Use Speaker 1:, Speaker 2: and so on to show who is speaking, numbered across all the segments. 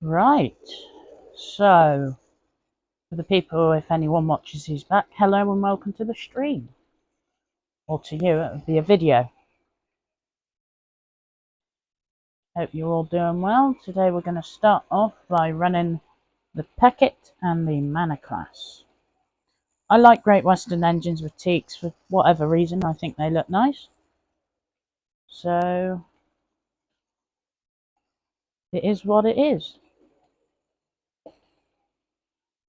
Speaker 1: Right, so for the people, if anyone watches these back, hello and welcome to the stream. Or to you, it would be a video. Hope you're all doing well. Today we're going to start off by running the Peckett and the Manor class. I like Great Western engines with teaks for whatever reason. I think they look nice. So it is what it is.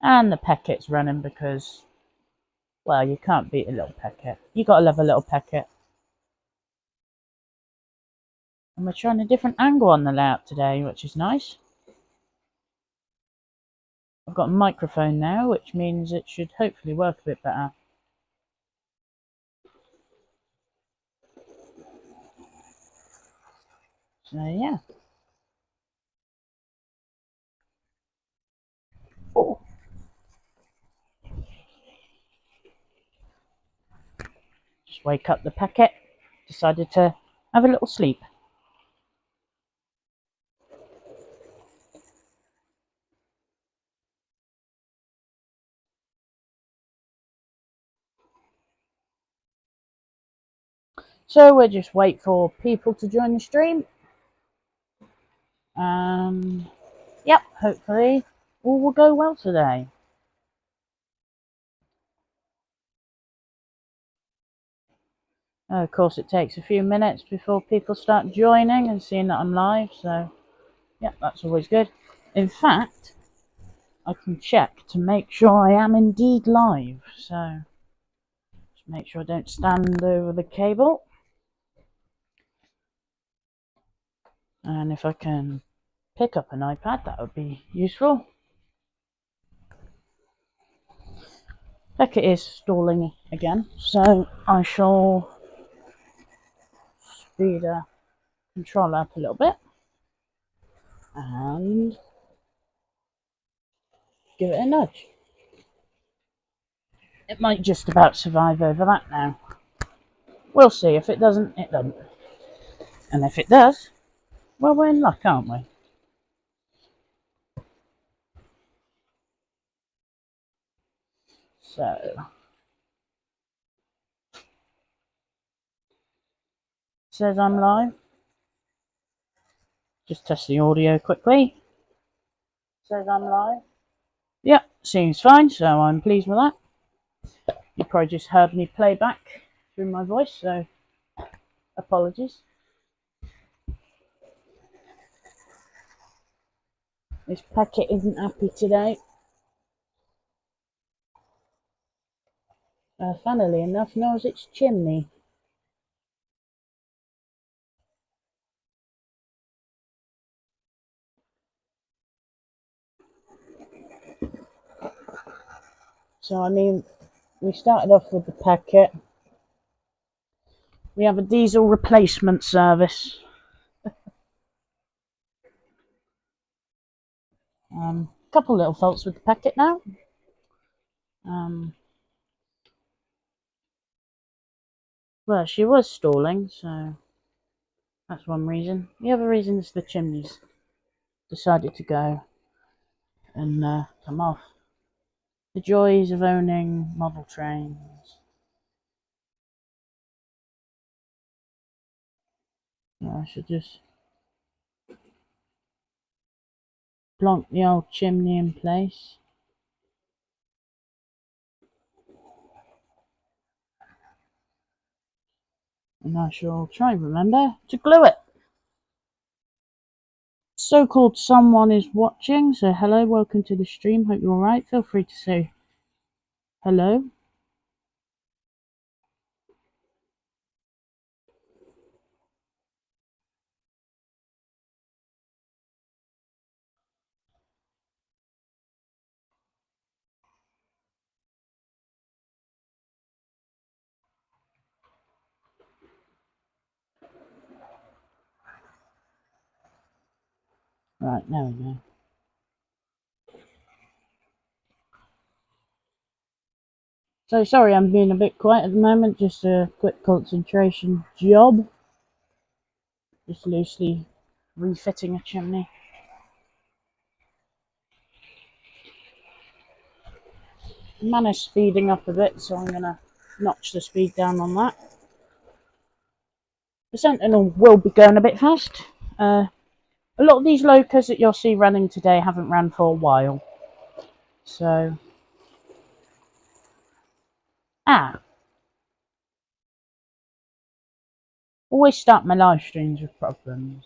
Speaker 1: And the Peckett's running because, well, you can't beat a little Peckett. You got to love a little Peckett. And we're trying a different angle on the layout today, which is nice. I've got a microphone now, which means it should hopefully work a bit better. So yeah. Oh. Just wake up the Peckett. Decided to have a little sleep. So we'll just wait for people to join the stream. Yep, hopefully all will go well today. Of course, it takes a few minutes before people start joining and seeing that I'm live, so yeah, that's always good. In fact, I can check to make sure I am indeed live, so just make sure I don't stand over the cable. And if I can pick up an iPad, that would be useful. Beckett is stalling again, so I shall speed the controller up a little bit and give it a nudge. It might just about survive over that now. We'll see. If it doesn't, it doesn't. And if it does, well, we're in luck, aren't we? So, says I'm live. Just test the audio quickly. Says I'm live. Yep, seems fine, so I'm pleased with that. You probably just heard me play back through my voice, so apologies. This Peckett isn't happy today. Funnily enough, knows its chimney. So, I mean, we started off with the Peckett. We have a diesel replacement service. Couple little faults with the Peckett now. Well, she was stalling, so that's one reason. The other reason is the chimneys decided to go and come off. The joys of owning model trains. I should just plonk the old chimney in place. And I shall try and remember to glue it. So-called someone is watching, so hello, welcome to the stream. Hope you're alright. Feel free to say hello. Right, there we go. So sorry I'm being a bit quiet at the moment, just a quick concentration job. Just loosely refitting a chimney. Managed speeding up a bit, so I'm going to notch the speed down on that. The Sentinel will be going a bit fast. A lot of these locos that you'll see running today haven't ran for a while. So, always start my live streams with problems.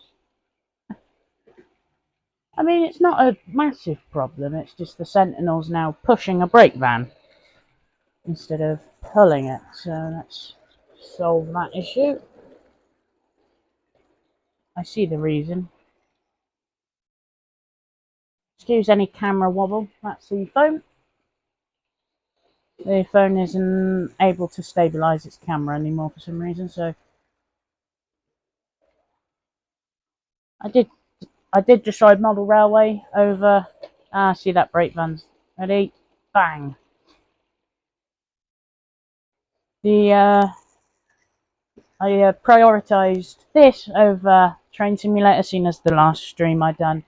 Speaker 1: I mean, it's not a massive problem, it's just the Sentinel's now pushing a brake van instead of pulling it. So let's solve that issue. I see the reason. Excuse any camera wobble, that's the phone. The phone isn't able to stabilise its camera anymore for some reason, so I did decide model railway over. See that brake van's ready. Bang. I prioritised this over Train Simulator, seeing as the last stream I done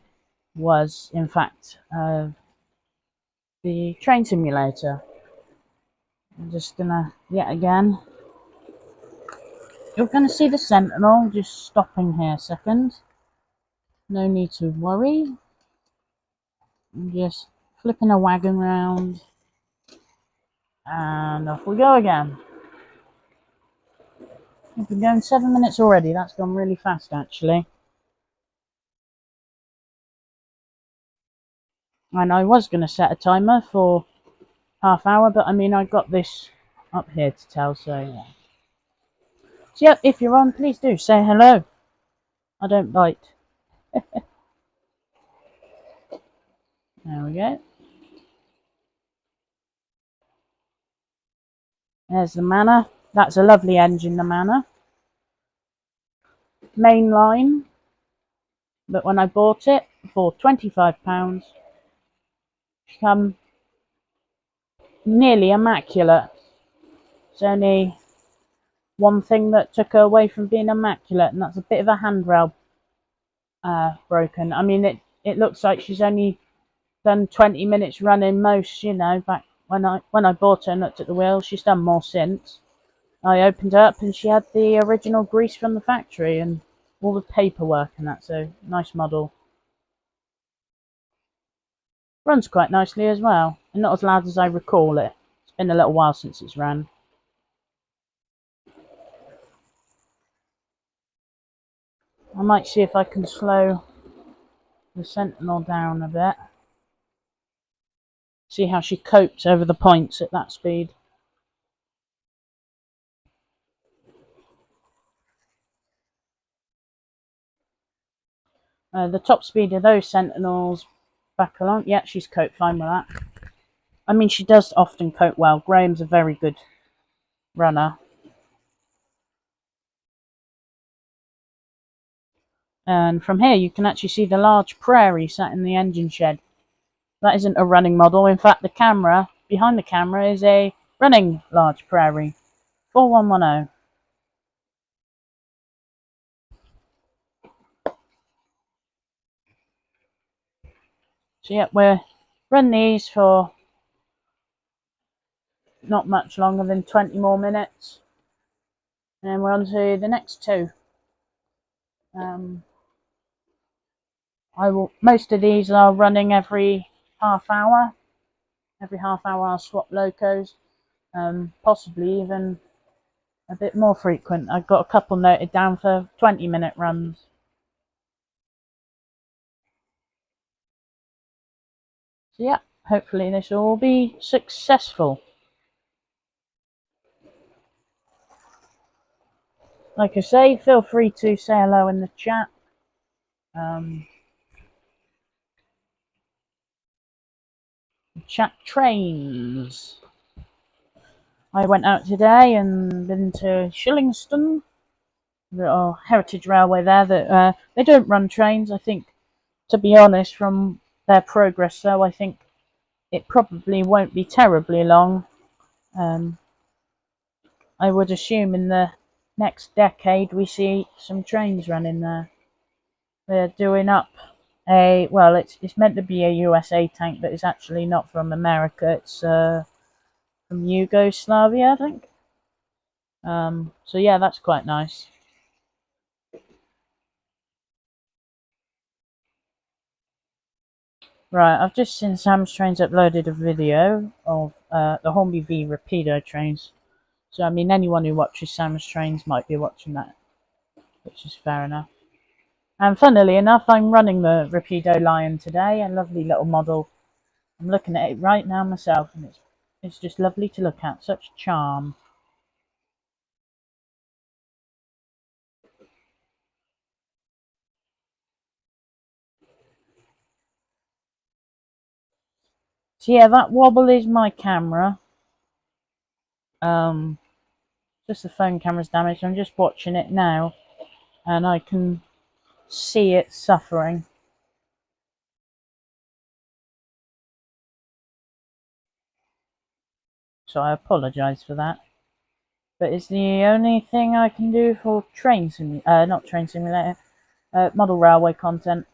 Speaker 1: was in fact the Train Simulator. I'm just gonna yet again. You're gonna see the Sentinel just stopping here a second. No need to worry. I'm just flipping a wagon round, and off we go again. We've been going 7 minutes already. That's gone really fast, actually. And I was going to set a timer for half hour, but I mean, I got this up here to tell, so yeah. So yeah, if you're on, please do say hello. I don't bite. There we go. There's the Manor. That's a lovely engine, the Manor. Mainline. But when I bought it for £25, it's nearly immaculate. It's only one thing that took her away from being immaculate, and that's a bit of a handrail broken. I mean, it looks like she's only done 20 minutes running most, you know, back when I bought her and looked at the wheels. She's done more since. I opened her up and she had the original grease from the factory and all the paperwork and that, so nice model. Runs quite nicely as well, and not as loud as I recall it. It's been a little while since it's ran. I might see if I can slow the Sentinel down a bit. See how she copes over the points at that speed. The top speed of those Sentinels back along. Yeah, she's coped fine with that. I mean, she does often cope well. Graham's a very good runner. And from here, you can actually see the large prairie sat in the engine shed. That isn't a running model. In fact, the camera, behind the camera, is a running large prairie. 4110. So yeah, we'll run these for not much longer than 20 more minutes. And then we're on to the next two. Most of these are running every half hour. Every half hour I'll swap locos. Possibly even a bit more frequent. I've got a couple noted down for 20-minute runs. So yeah, hopefully this will all be successful. Like I say, feel free to say hello in the chat. Chat trains. I went out today and been to Shillingston, the heritage railway there. That they don't run trains. I think, to be honest, from their progress, though, I think it probably won't be terribly long. I would assume in the next decade we see some trains running there. They're doing up it's meant to be a USA tank, but it's actually not from America. It's from Yugoslavia, I think. So yeah, that's quite nice. Right, I've just seen Sam's Trains uploaded a video of the Hornby V Rapido trains. So I mean, anyone who watches Sam's Trains might be watching that, which is fair enough. And funnily enough, I'm running the Rapido Lion today, a lovely little model. I'm looking at it right now myself, and it's just lovely to look at. Such charm. So yeah, that wobble is my camera. Just the phone camera's damaged. I'm just watching it now, and I can see it suffering. So I apologise for that. But it's the only thing I can do for not train simulator, model railway content.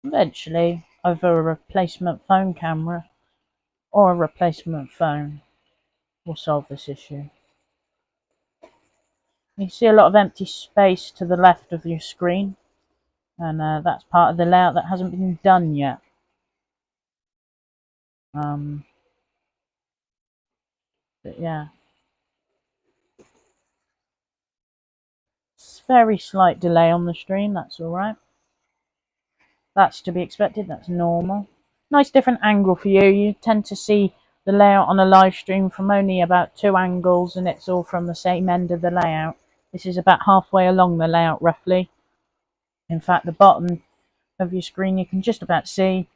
Speaker 1: Eventually, either a replacement phone camera or a replacement phone will solve this issue. You see a lot of empty space to the left of your screen, and that's part of the layout that hasn't been done yet. But yeah, it's very slight delay on the stream, that's alright. That's to be expected, that's normal. Nice different angle for you. You tend to see the layout on a live stream from only about 2 angles, and it's all from the same end of the layout. This is about halfway along the layout roughly. In fact, the bottom of your screen you can just about see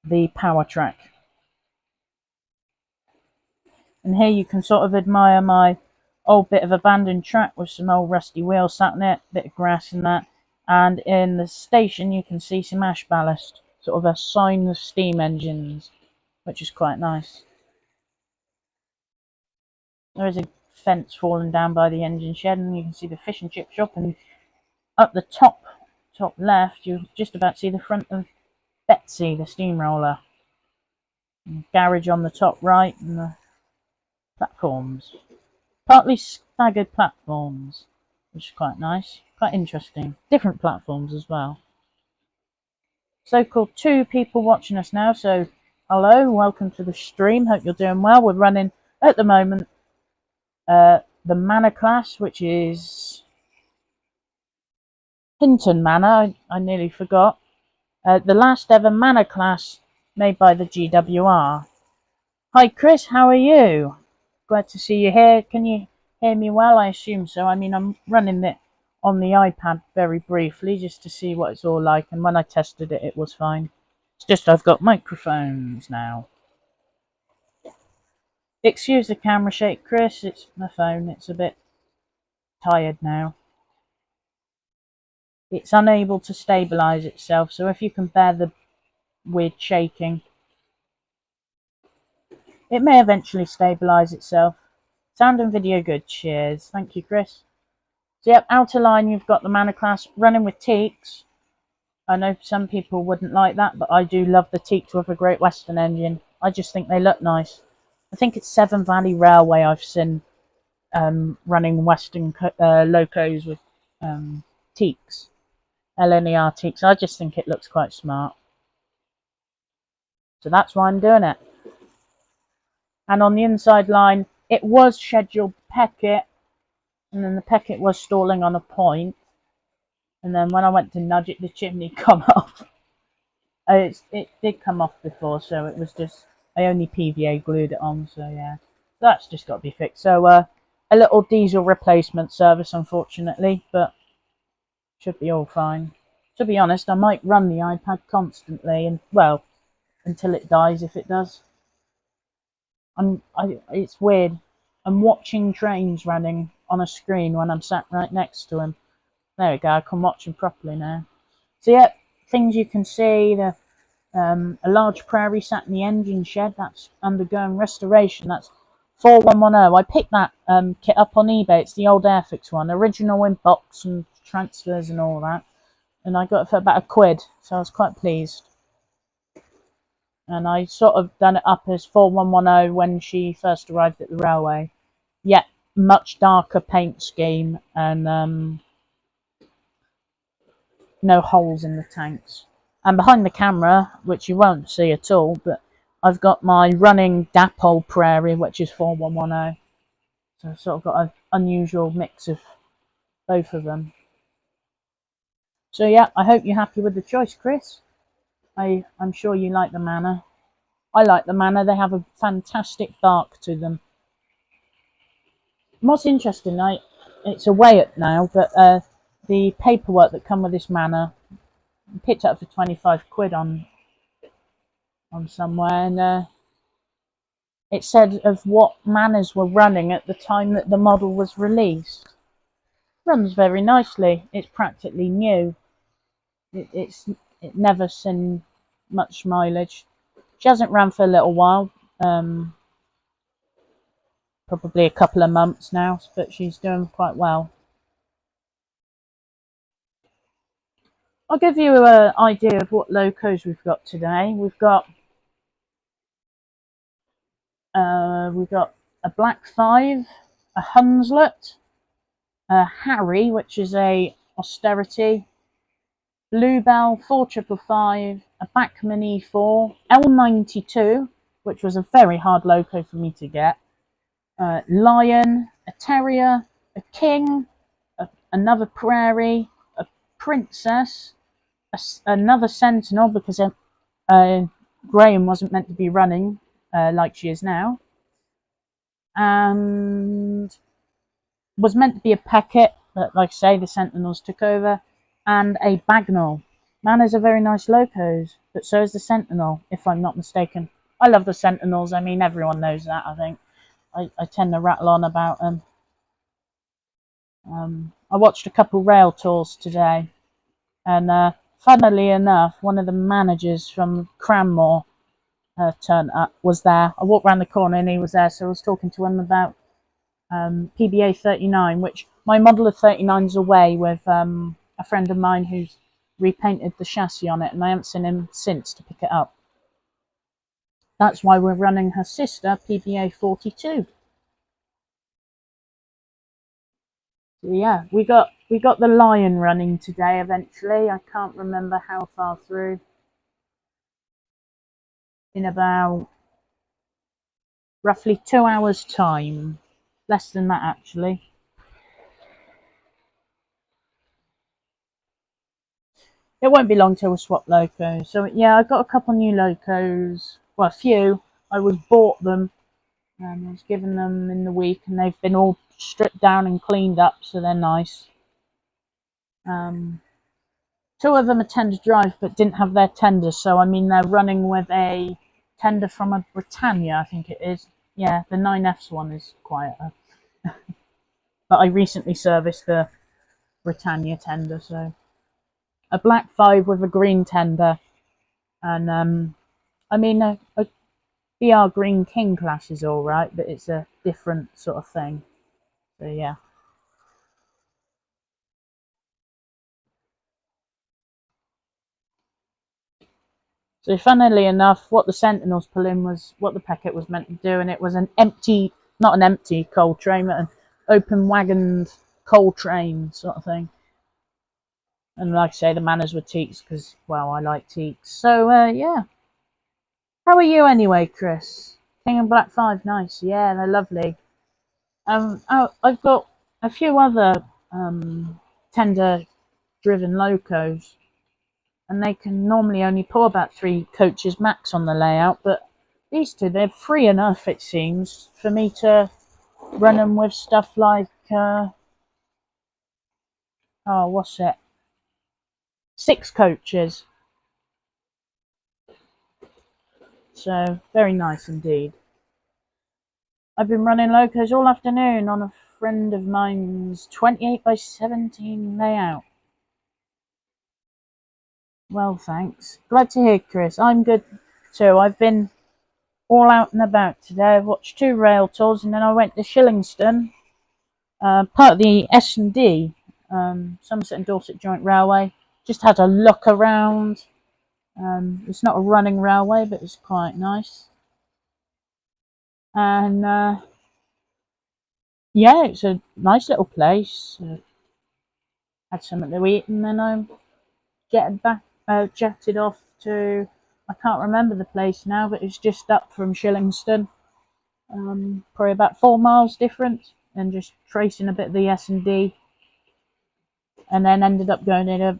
Speaker 1: the power track. And here you can sort of admire my old bit of abandoned track with some old rusty wheels sat in it, bit of grass and that. And in the station you can see some ash ballast, sort of a sign of steam engines, which is quite nice. There is a fence fallen down by the engine shed, and you can see the fish and chip shop, and up the top left you just about see the front of Betsy, the steamroller. And garage on the top right, and the platforms. Partly staggered platforms, which is quite nice, quite interesting. Different platforms as well. So-called 2 people watching us now, so hello, welcome to the stream, hope you're doing well. We're running, at the moment, the Manor class, which is Hinton Manor, I nearly forgot. The last ever Manor class made by the GWR. Hi Chris, how are you? Glad to see you here. Can you hear me well? I assume so. I mean, I'm running it on the iPad very briefly just to see what it's all like, and when I tested it, it was fine. It's just I've got microphones now. Excuse the camera shake, Chris. It's my phone. It's a bit tired now. It's unable to stabilize itself, so if you can bear the weird shaking, it may eventually stabilize itself. Sound and video good. Cheers. Thank you, Chris. So yep, outer line you've got the Manor class running with teaks. I know some people wouldn't like that, but I do love the teaks with a Great Western engine. I just think they look nice. I think it's Severn Valley Railway I've seen running Western locos with teaks, LNER teaks. I just think it looks quite smart. So that's why I'm doing it. And on the inside line, it was scheduled Peckett, and then the Peckett was stalling on a point. And then when I went to nudge it, the chimney come off. It did come off before, so it was just, I only PVA glued it on, so yeah. That's just got to be fixed. So a little diesel replacement service, unfortunately, but should be all fine. To be honest, I might run the iPad constantly, and well, until it dies if it does. It's weird. I'm watching trains running on a screen when I'm sat right next to them. There we go, I can watch them properly now. So yeah, things you can see, a large prairie sat in the engine shed, that's undergoing restoration. That's 4110. I picked that kit up on eBay. It's the old Airfix one, original in box and transfers and all that. And I got it for about £1, so I was quite pleased. and I sort of done it up as 4110 when she first arrived at the railway, yet much darker paint scheme, and no holes in the tanks. And behind the camera, which you won't see at all, but I've got my running Dapol Prairie, which is 4110. So I've sort of got an unusual mix of both of them. So yeah, I hope you're happy with the choice, Chris. I'm sure you like the Manor. I like the Manor. They have a fantastic bark to them. What's interesting, it's away at now, but the paperwork that come with this Manor, I picked up for 25 quid on somewhere, and it said of what Manors were running at the time that the model was released. Runs very nicely. It's practically new. It never seen much mileage. She hasn't ran for a little while, probably a couple of months now, but she's doing quite well. I'll give you an idea of what locos we've got today. We've got a Black 5, a Hunslet, a Harry, which is a Austerity, Bluebell 4555, a Bachmann E4, L92, which was a very hard loco for me to get, Lion, a Terrier, a King, another Prairie, a Princess, another Sentinel, because Graham wasn't meant to be running like she is now, and was meant to be a Peckett, but like I say, the Sentinels took over, and a Bagnall. Manors are very nice locos, but so is the Sentinel, if I'm not mistaken. I love the Sentinels. I mean, everyone knows that, I think. I tend to rattle on about them. I watched a couple rail tours today, and funnily enough, one of the managers from Cranmore turned up, was there. I walked around the corner and he was there, so I was talking to him about PBA 39, which my model of 39 is away with a friend of mine who's repainted the chassis on it, and I haven't seen him since to pick it up. That's why we're running her sister, PBA 42. So yeah, we got the Lion running today eventually. I can't remember how far through. In about roughly 2 hours time. Less than that actually. It won't be long till we swap locos. So yeah, I've got a couple new locos. Well, a few. I was bought them and I was given them in the week, and they've been all stripped down and cleaned up, so they're nice. Two of them are tender drive but didn't have their tenders, so I mean they're running with a tender from a Britannia, I think it is. Yeah, the 9Fs one is quieter. But I recently serviced the Britannia tender, so a Black 5 with a green tender, and I mean a BR Green King class is alright, but it's a different sort of thing. So yeah. So funnily enough, what the Sentinels pull in was what the Peckett was meant to do, and it was an empty, not an empty coal train, but an open wagoned coal train sort of thing. And like I say, the Manors were teaks because, well, I like teaks. So yeah. How are you anyway, Chris? King and Black 5, nice. Yeah, they're lovely. I've got a few other tender-driven locos, and they can normally only pull about 3 coaches max on the layout, but these two, they're free enough, it seems, for me to run them with stuff like, what's it? 6 coaches. So, very nice indeed. I've been running locos all afternoon on a friend of mine's 28 by 17 layout. Well, thanks. Glad to hear, Chris. I'm good too. I've been all out and about today. I've watched 2 rail tours, and then I went to Shillingston, part of the S&D, Somerset and Dorset Joint Railway. Just had a look around. It's not a running railway, but it's quite nice. And yeah, it's a nice little place. Had something to eat, and then I'm jetted off to, I can't remember the place now, but it's just up from Shillingston. Probably about 4 miles difference, and just tracing a bit of the S&D, and then ended up going in a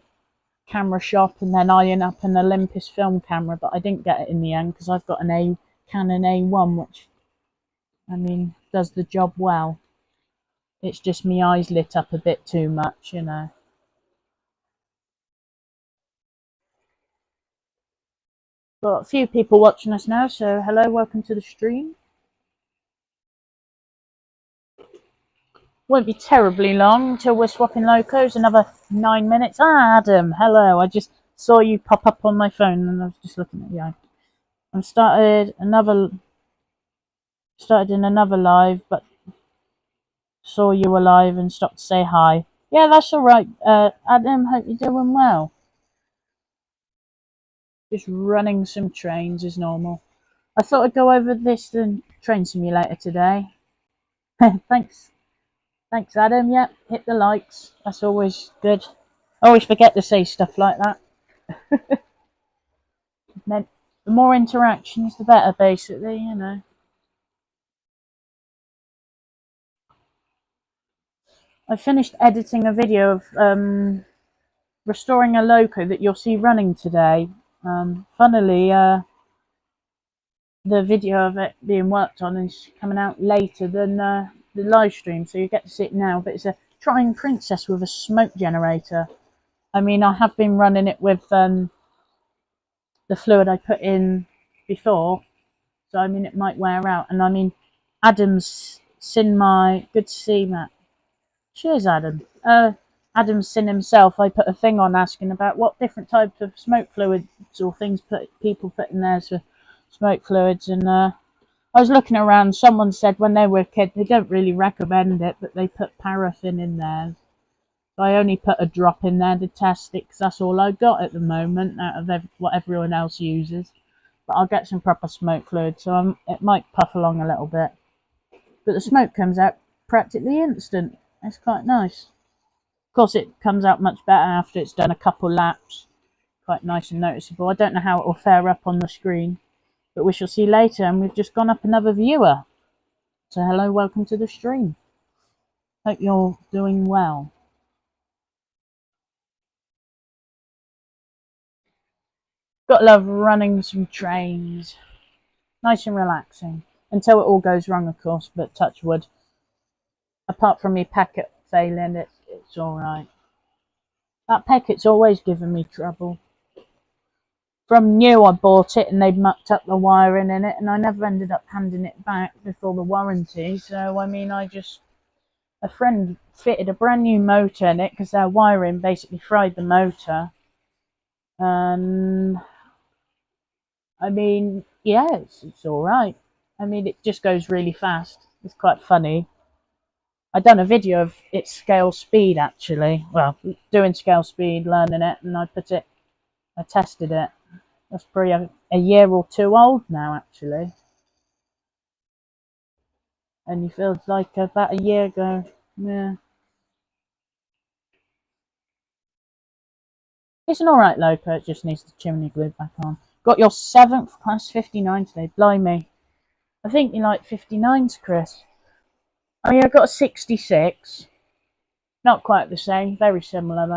Speaker 1: camera shop and then eyeing up an Olympus film camera, but I didn't get it in the end because I've got an Canon A1, which, I mean, does the job well. It's just my eyes lit up a bit too much, you know. Got a few people watching us now, so hello, welcome to the stream. Won't be terribly long until we're swapping locos, another 9 minutes. Ah, Adam, hello. I just saw you pop up on my phone and I was just looking at you. I started in another live, but saw you were live and stopped to say hi. Yeah, that's all right. Adam, hope you're doing well. Just running some trains as normal. I thought I'd go over this train simulator today. Thanks, Adam. Yep, hit the likes. That's always good. I always forget to say stuff like that. Then the more interactions, the better, basically, you know. I finished editing a video of restoring a loco that you'll see running today. Funnily, the video of it being worked on is coming out later than the live stream, so you get to see it now. But it's a Trying Princess with a smoke generator. I mean, I have been running it with the fluid I put in before, so I mean it might wear out. And I mean, Adam's seen my good to see Matt. Cheers, Adam. Adam's seen himself. I put a thing on asking about what different types of smoke fluids or things people put in theirs for smoke fluids, and I was looking around. Someone said when they were a kid they don't really recommend it, but they put paraffin in theirs. So I only put a drop in there to test it because that's all I got at the moment out of what everyone else uses. But I'll get some proper smoke fluid, so it might puff along a little bit. But the smoke comes out practically instant. It's quite nice. Of course, it comes out much better after it's done a couple laps. Quite nice and noticeable. I don't know how it will fare up on the screen, but we shall see later. And we've just gone up another viewer. So hello, welcome to the stream. Hope you're doing well. Got to love running some trains. Nice and relaxing. Until it all goes wrong, of course, but touch wood. Apart from my packet failing, it's alright. That packet's always given me trouble. From new, I bought it and they'd mucked up the wiring in it, and I never ended up handing it back before the warranty. So, I mean, a friend fitted a brand new motor in it because their wiring basically fried the motor. And I mean, yeah, it's alright. I mean, it just goes really fast. It's quite funny. I done a video of its scale speed actually. Well, doing scale speed, learning it, and I tested it. That's probably a year or two old now actually. And it feels like about a year ago. Yeah. It's an alright loco, it just needs the chimney glued back on. Got your 7th class 59 today, blimey. I think you like 59s, Chris. I mean, I've got a 66. Not quite the same, very similar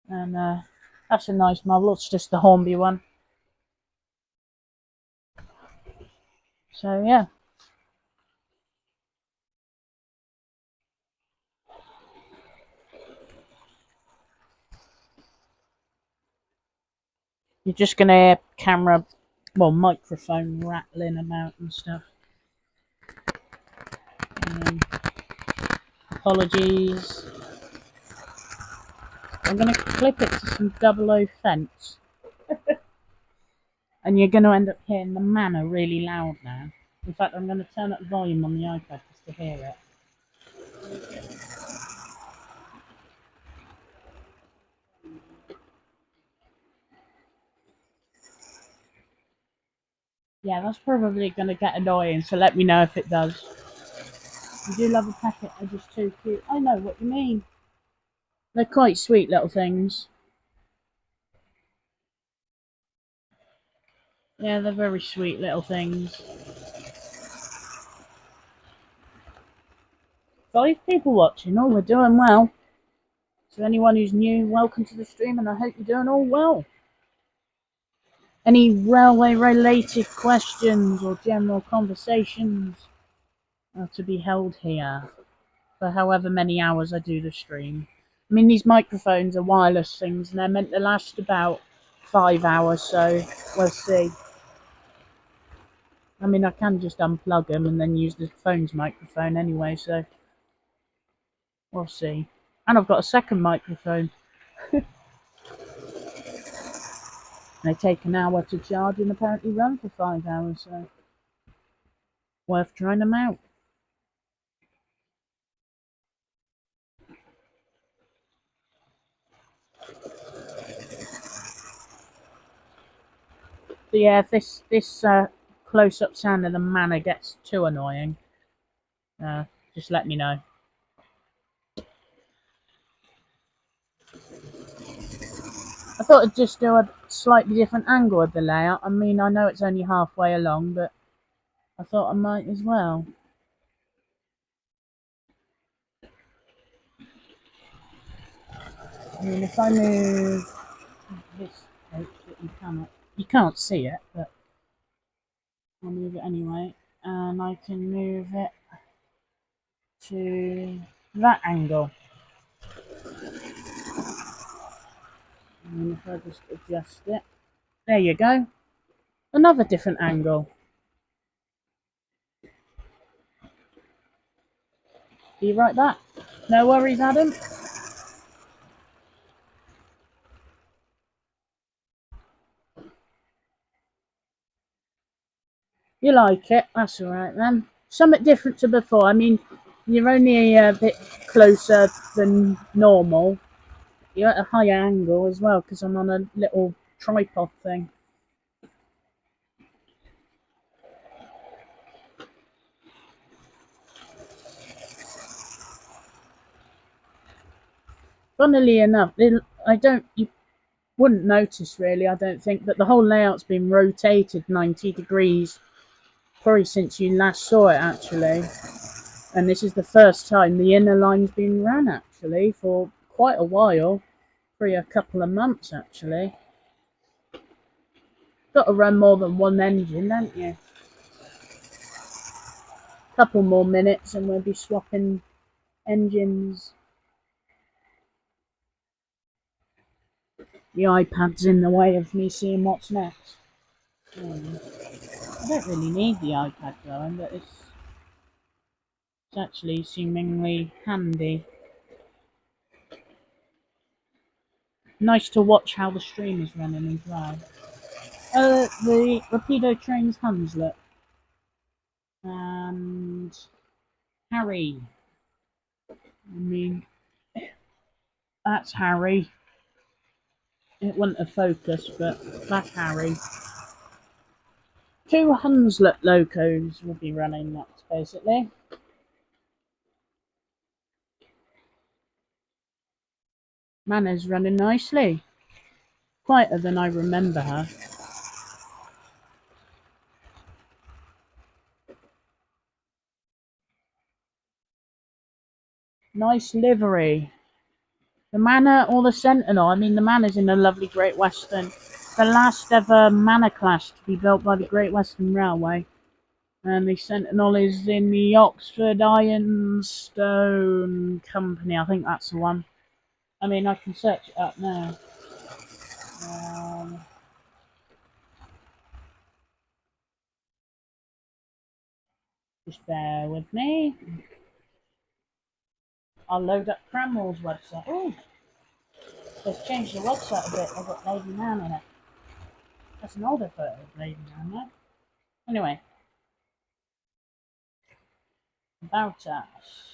Speaker 1: though. And that's a nice model, it's just the Hornby one. So yeah. You're just going to hear camera, well, microphone rattling about and stuff. Apologies. I'm going to clip it to some 00 fence. And you're going to end up hearing the manor really loud now. In fact, I'm going to turn up the volume on the iPad just to hear it. Yeah, that's probably going to get annoying, so let me know if it does. You do love a packet, they're just too cute. I know what you mean. They're quite sweet little things. Yeah, they're very sweet little things. 5 people watching. Oh, we're doing well. So anyone who's new, welcome to the stream, and I hope you're doing all well. Any railway-related questions or general conversations are to be held here for however many hours I do the stream. I mean, these microphones are wireless things, and they're meant to last about 5 hours, so we'll see. I mean, I can just unplug them and then use the phone's microphone anyway, so we'll see. And I've got a second microphone. They take an hour to charge and apparently run for 5 hours, so worth trying them out. So yeah, if this close-up sound of the manor gets too annoying, just let me know. I thought I'd just do a slightly different angle of the layout. I mean, I know it's only halfway along, but I thought I might as well. I mean, if I move this coach that you can't see it, but I'll move it anyway, and I can move it to that angle. And if I just adjust it, there you go. Another different angle. Be right back. No worries, Adam. You like it? That's alright then. Something different to before. I mean, you're only a bit closer than normal. You're at a higher angle as well because I'm on a little tripod thing. Funnily enough, you wouldn't notice really, I don't think, but the whole layout's been rotated 90 degrees probably since you last saw it actually. And this is the first time the inner line's been run actually for quite a while, probably a couple of months actually. Got to run more than one engine, don't you? Couple more minutes and we'll be swapping engines. The iPad's in the way of me seeing what's next. I don't really need the iPad going, but it's actually seemingly handy. Nice to watch how the stream is running as well. The Rapido trains Hunslet. And Harry. I mean, that's Harry. It wasn't a focus, but that's Harry. 2 Hunslet locos will be running next, basically. Manna's running nicely. Quieter than I remember her. Nice livery. The Manor or the Sentinel? I mean, the Manor's in a lovely Great Western. The last ever Manor class to be built by the Great Western Railway. And the Sentinel is in the Oxford Ironstone Company. I think that's the one. I mean, I can search it up now. Just bear with me. I'll load up Cranwell's website. Oh, they've changed the website a bit. They've got Lady Man in it. That's an older photo of Lady Man, though. Anyway, about us.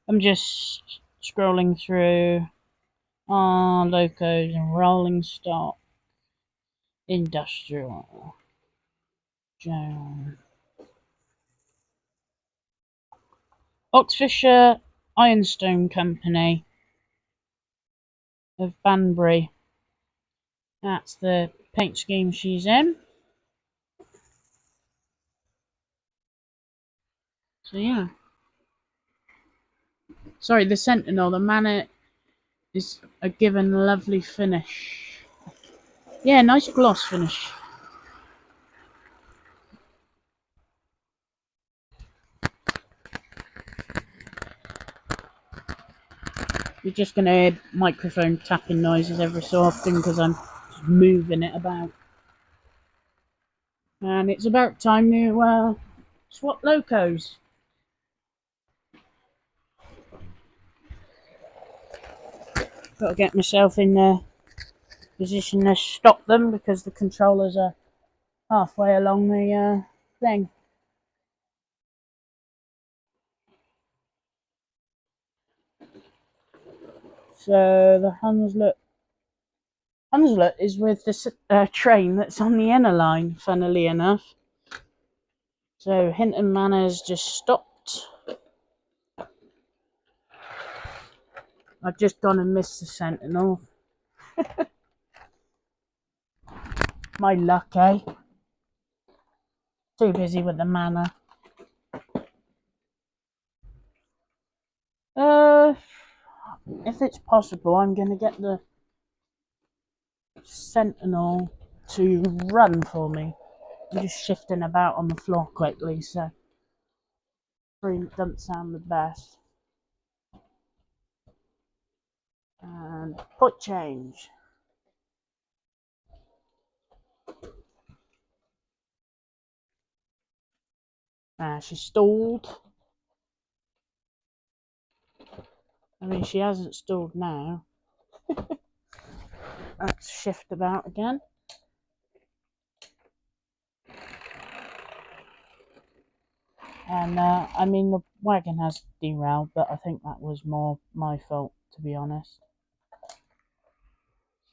Speaker 1: I'm just scrolling through. Ah, locos and rolling stock. Industrial. Joan. Oxfordshire Ironstone Company of Banbury. That's the paint scheme she's in. So yeah. Sorry, the Sentinel, the manor is a given lovely finish. Yeah, nice gloss finish. You're just going to hear microphone tapping noises every so often because I'm just moving it about. And it's about time to swap locos. Got to get myself in the position to stop them because the controllers are halfway along the thing. So the Hunslet is with the train that's on the inner line, funnily enough. So Hinton Manor's just stopped. I've just gone and missed the Sentinel. My luck, eh? Too busy with the manor. If it's possible, I'm going to get the Sentinel to run for me. I'm just shifting about on the floor quickly, so doesn't sound the best. And put change. She stalled. I mean, she hasn't stalled now. Let's shift about again. And I mean, the wagon has derailed, but I think that was more my fault, to be honest.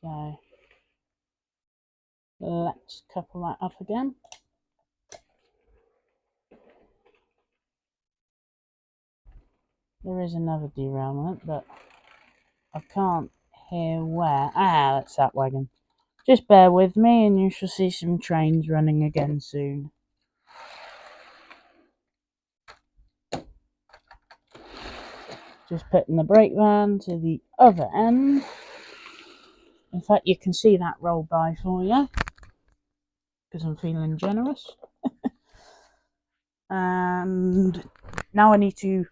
Speaker 1: So let's couple that up again. There is another derailment, but I can't hear where. Ah, that's that wagon. Just bear with me and you shall see some trains running again soon. Just putting the brake van to the other end. In fact, you can see that roll by for you because I'm feeling generous. And now I need to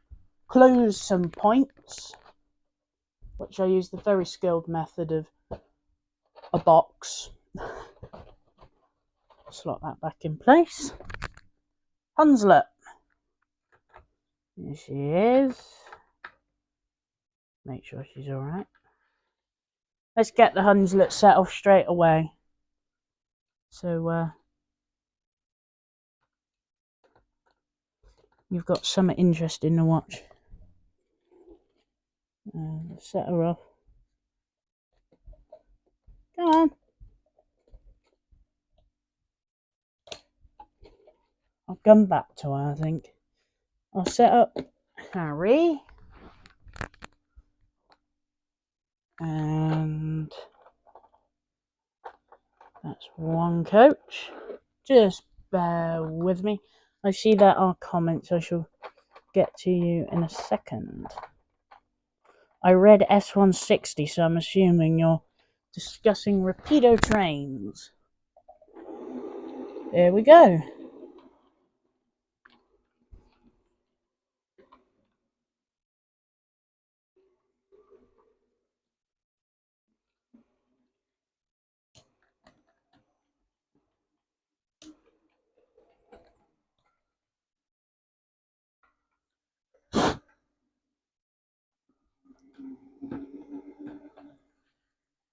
Speaker 1: close some points, which I use the very skilled method of a box. Slot that back in place. Hunslet. Here she is. Make sure she's alright. Let's get the Hunslet set off straight away. So you've got something interesting to watch. Set her off. Come on. I'll come back to her, I think. I'll set up Harry. And that's one coach. Just bear with me. I see there are comments. I shall get to you in a second. I read S160, so I'm assuming you're discussing Rapido trains. There we go.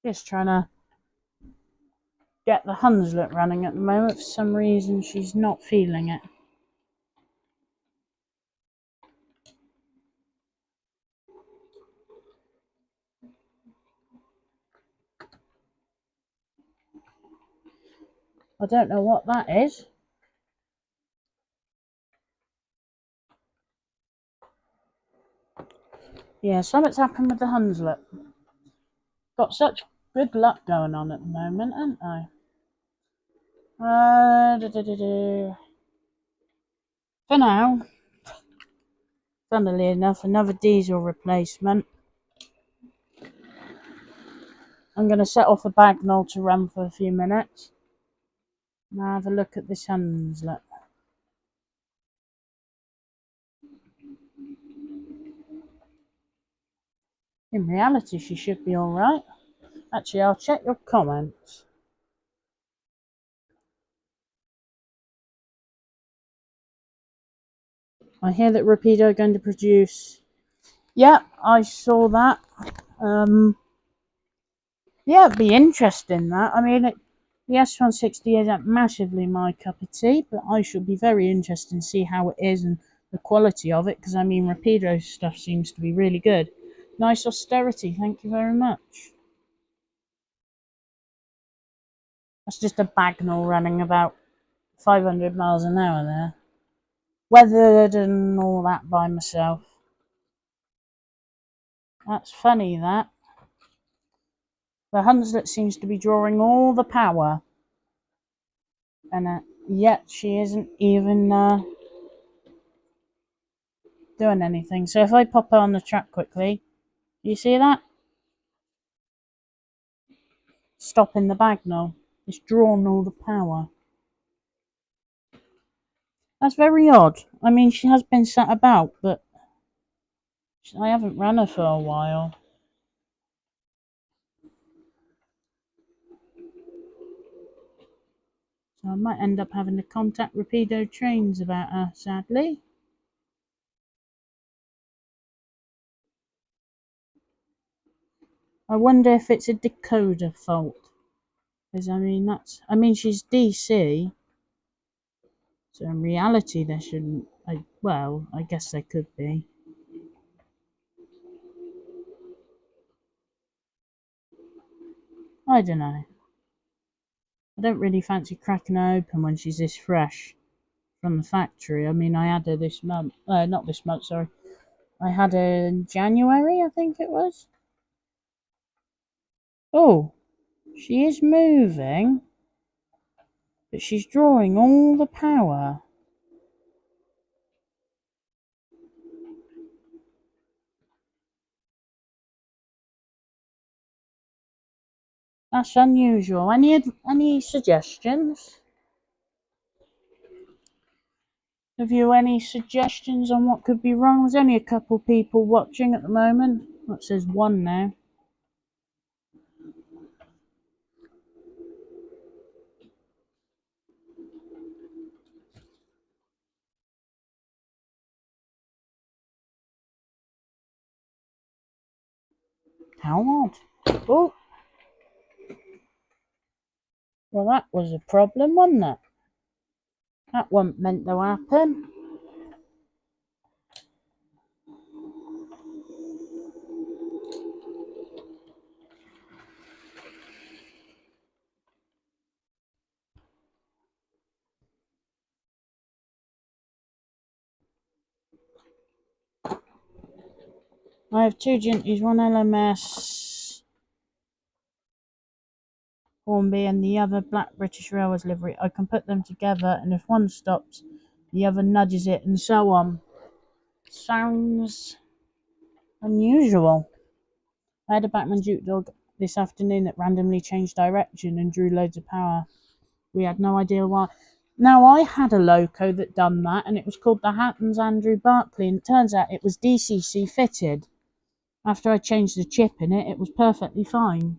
Speaker 1: Just trying to get the Hunslet running at the moment. For some reason, she's not feeling it. I don't know what that is. Yeah, something's happened with the Hunslet. Got such good luck going on at the moment, haven't I? For now, funnily enough, another diesel replacement. I'm going to set off a Bagnall to run for a few minutes. Now have a look at this Hunslet. In reality, she should be alright. Actually, I'll check your comments. I hear that Rapido are going to produce... Yeah, I saw that. Yeah, it'd be interesting, that. I mean, the S160 isn't massively my cup of tea, but I should be very interested to see how it is and the quality of it, because, I mean, Rapido stuff seems to be really good. Nice austerity, thank you very much. That's just a Bagnall running about 500 miles an hour there. Weathered and all that by myself. That's funny, that. The Hunslet seems to be drawing all the power. And yet she isn't even doing anything. So if I pop her on the track quickly, do you see that? Stopping the Bagnall. It's drawn all the power. That's very odd. I mean, she has been sat about, but I haven't run her for a while. So I might end up having to contact Rapido Trains about her, sadly. I wonder if it's a decoder fault. Because, I mean, she's DC. So in reality, there shouldn't... well, I guess there could be. I don't know. I don't really fancy cracking her open when she's this fresh from the factory. I mean, I had her this month. Not this month, sorry. I had her in January, I think it was. Oh, she is moving, but she's drawing all the power. That's unusual. Any suggestions? Have you any suggestions on what could be wrong? There's only a couple people watching at the moment. That says one now. How odd. Oh. Well, that was a problem, wasn't it? That wasn't meant to happen. I have two Ginties, one LMS Hornby and the other Black British Railways livery. I can put them together, and if one stops, the other nudges it, and so on. Sounds unusual. I had a Bachmann Duke dog this afternoon that randomly changed direction and drew loads of power. We had no idea why. Now, I had a loco that done that, and it was called the Hattons Andrew Barclay, and it turns out it was DCC fitted. After I changed the chip in it, it was perfectly fine.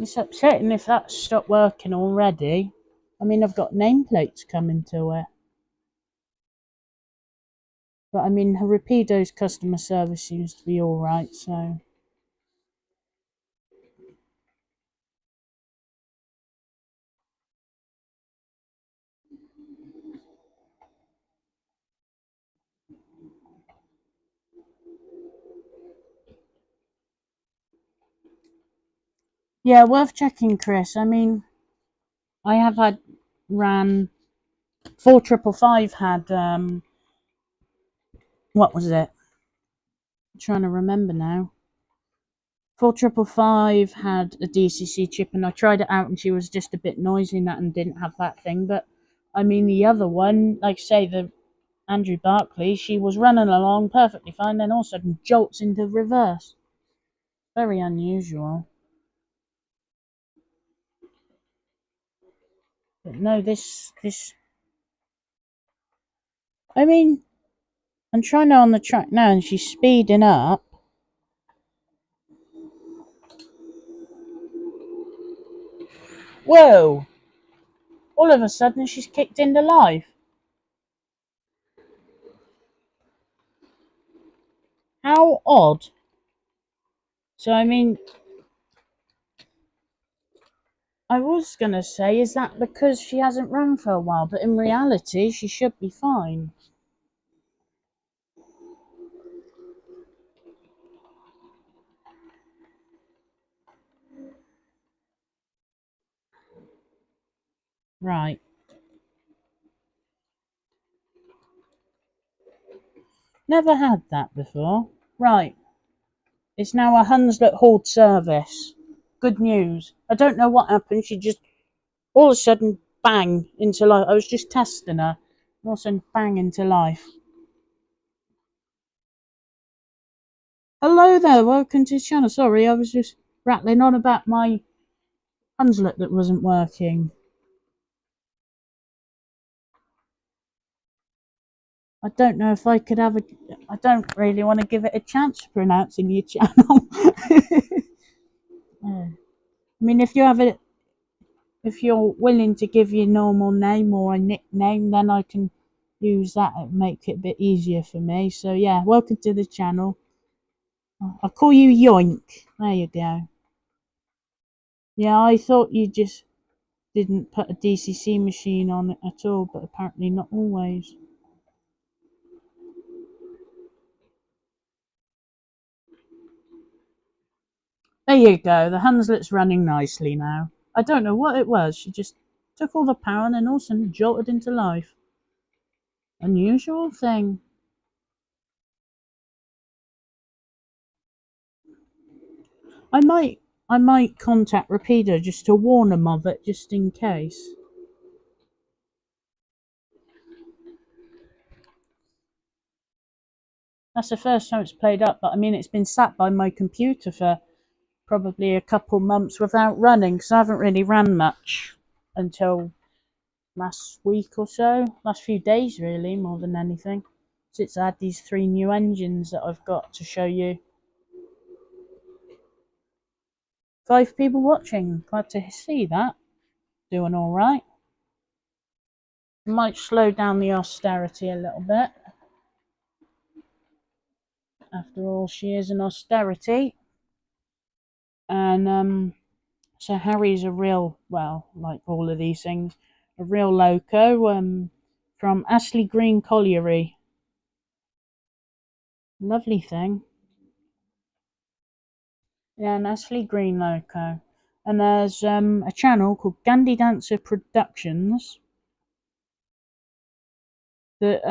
Speaker 1: It's upsetting if that stopped working already. I mean, I've got nameplates coming to it. But I mean, Rapido's customer service seems to be alright, so. Yeah, worth checking, Chris. I mean, I have ran 4555 had, what was it? I'm trying to remember now. 4555 had a DCC chip, and I tried it out, and she was just a bit noisy in that and didn't have that thing. But I mean, the other one, like say the Andrew Barkley, she was running along perfectly fine, then all of a sudden jolts into reverse. Very unusual. But no, this. I mean, I'm trying her on the track now, and she's speeding up. Whoa! All of a sudden, she's kicked into life. How odd. So, I mean, I was going to say, is that because she hasn't run for a while? But in reality, she should be fine. Right. Never had that before. Right. It's now a Hunslet Horde service. Good news. I don't know what happened. She just all of a sudden bang into life. I was just testing her. All of a sudden bang into life. Hello there, welcome to the channel. Sorry, I was just rattling on about my Hunslet that wasn't working. I don't know if I could have a. I don't really want to give it a chance pronouncing your channel. Yeah. I mean, if you have it, if you're willing to give your normal name or a nickname, then I can use that and make it a bit easier for me. So yeah, welcome to the channel. I'll call you Yoink. There you go. Yeah, I thought you just didn't put a DCC machine on it at all, but apparently not always. There you go, the Hunslet's running nicely now. I don't know what it was, she just took all the power and then all of a sudden jolted into life. Unusual thing. I might contact Rapido just to warn them of it, just in case. That's the first time it's played up, but I mean, it's been sat by my computer for probably a couple months without running, because I haven't really ran much until last week or so. Last few days, really, more than anything. Since I had these 3 new engines that I've got to show you. 5 people watching. Glad to see that. Doing alright. Might slow down the austerity a little bit. After all, she is an austerity. And so Harry's a real, well, like all of these things, a real loco. From Ashley Green Colliery. Lovely thing. Yeah, an Ashley Green loco. And there's a channel called Gandhi Dancer Productions that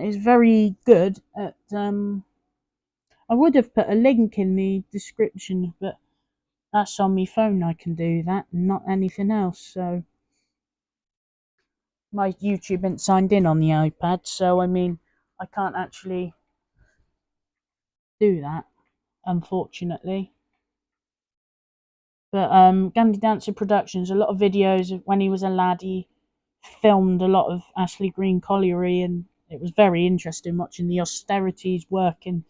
Speaker 1: is very good at. I would have put a link in the description, but that's on my phone. I can do that, not anything else. So my YouTube isn't signed in on the iPad, so I mean I can't actually do that, unfortunately. But Gandhi Dancer Productions, a lot of videos of when he was a lad. He filmed a lot of Ashley Green Colliery, and it was very interesting watching the austerities working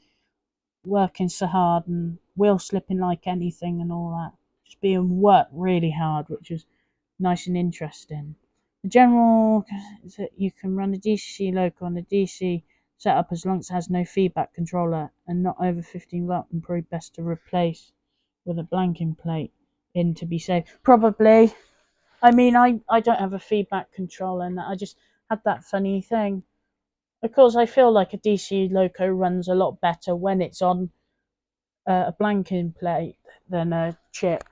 Speaker 1: so hard and wheel slipping like anything and all that. Just being worked really hard, which was nice and interesting. The general is that you can run a DCC loco on a DC setup as long as it has no feedback controller and not over 15 volt, and probably best to replace with a blanking plate in to be safe. Probably. I mean, I don't have a feedback controller, and I just had that funny thing. Of course, I feel like a DC loco runs a lot better when it's on a blanking plate than a chip.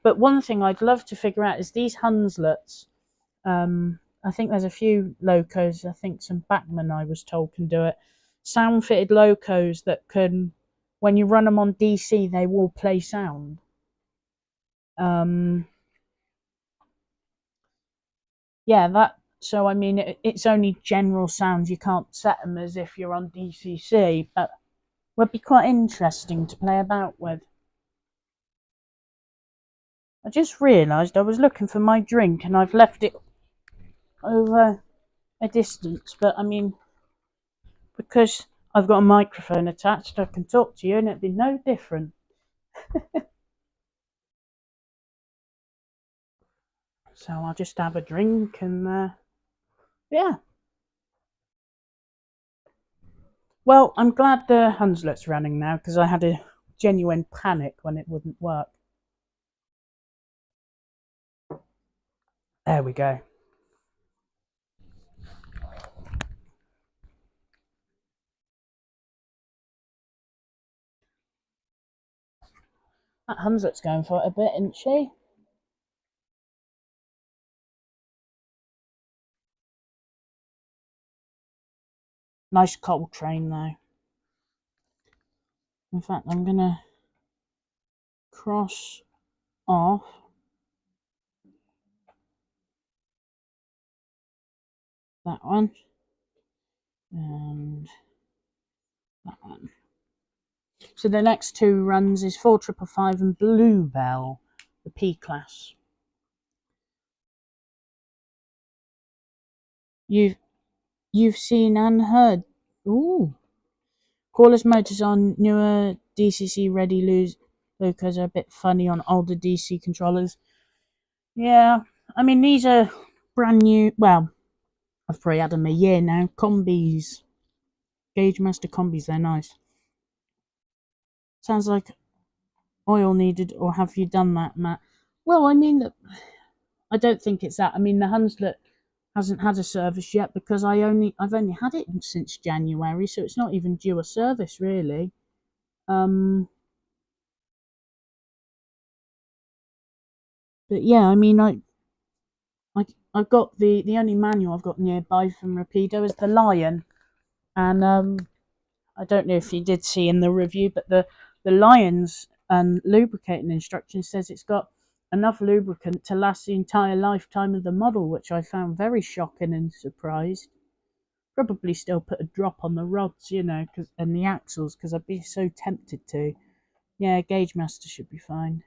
Speaker 1: But one thing I'd love to figure out is these Hunslets. I think there's a few locos. I think some Bachmann, I was told, can do it. Sound fitted locos that can, when you run them on DC, they will play sound. Yeah, that. So I mean, it's only general sounds. You can't set them as if you're on DCC, but would be quite interesting to play about with. I just realised I was looking for my drink and I've left it over a distance, but I mean, because I've got a microphone attached, I can talk to you and it'd be no different. So I'll just have a drink and yeah. Well, I'm glad the Hunslet's running now because I had a genuine panic when it wouldn't work. There we go. That Hunslet's going for it a bit, isn't she? Nice cold train though. In fact, I'm gonna cross off that one and that one. So the next two runs is 4555 and Bluebell, the P class. You've seen and heard. Ooh. Cordless motors on newer DCC ready locos are a bit funny on older DC controllers. Yeah, I mean these are brand new. Well, I've probably had them a year now. Combis, Gagemaster combis, they're nice. Sounds like oil needed, or have you done that, Matt? Well, I mean, I don't think it's that. I mean, the Hunslet hasn't had a service yet because I've only had it since January, so it's not even due a service really. But yeah, I mean, I've got the only manual I've got nearby from Rapido is the Lion, and I don't know if you did see in the review, but the Lion's lubricating instruction says it's got enough lubricant to last the entire lifetime of the model, which I found very shocking and surprised. Probably still put a drop on the rods, you know, and the axles, because I'd be so tempted to. Yeah, Gagemaster should be fine.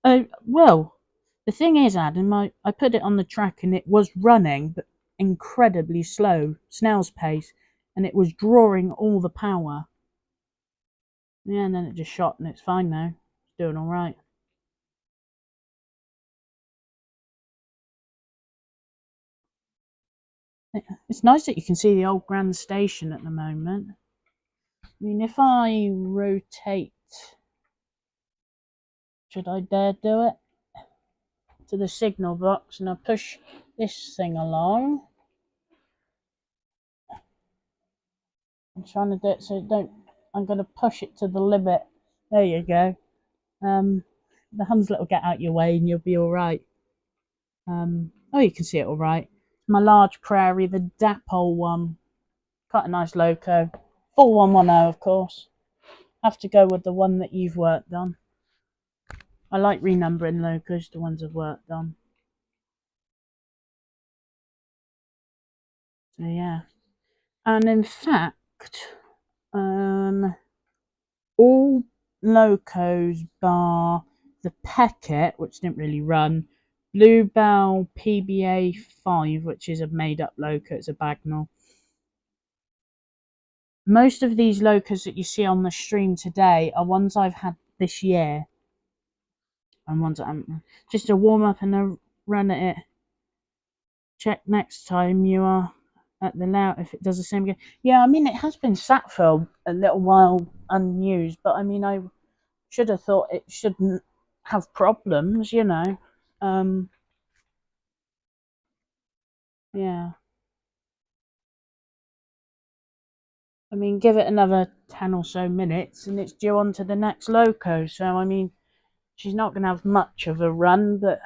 Speaker 1: Oh, well, the thing is, Adam, I put it on the track and it was running, but incredibly slow, snail's pace, and it was drawing all the power. Yeah, and then it just shot and it's fine now. It's doing alright. It's nice that you can see the old Grand Station at the moment. I mean, if I rotate, should I dare do it, to the signal box and I push this thing along. I'm trying to do it so it don't, I'm going to push it to the limit. There you go. The Hunslet will get out your way and you'll be alright. Oh, you can see it alright. My large prairie, the Dapol one. Quite a nice loco. Full 110, of course. Have to go with the one that you've worked on. I like renumbering locos, the ones I've worked on. So yeah. And in fact, all locos bar the Peckett, which didn't really run, Bluebell PBA 5, which is a made up loco, it's a Bagnall. Most of these locos that you see on the stream today are ones I've had this year, and ones that I'm just a warm up and a run at it. check next time you are at the layout if it does the same again. Yeah, I mean, it has been sat for a little while unused, but I mean, I should have thought it shouldn't have problems, you know. Yeah. I mean, give it another 10 or so minutes and it's due on to the next loco. So, I mean, she's not going to have much of a run, but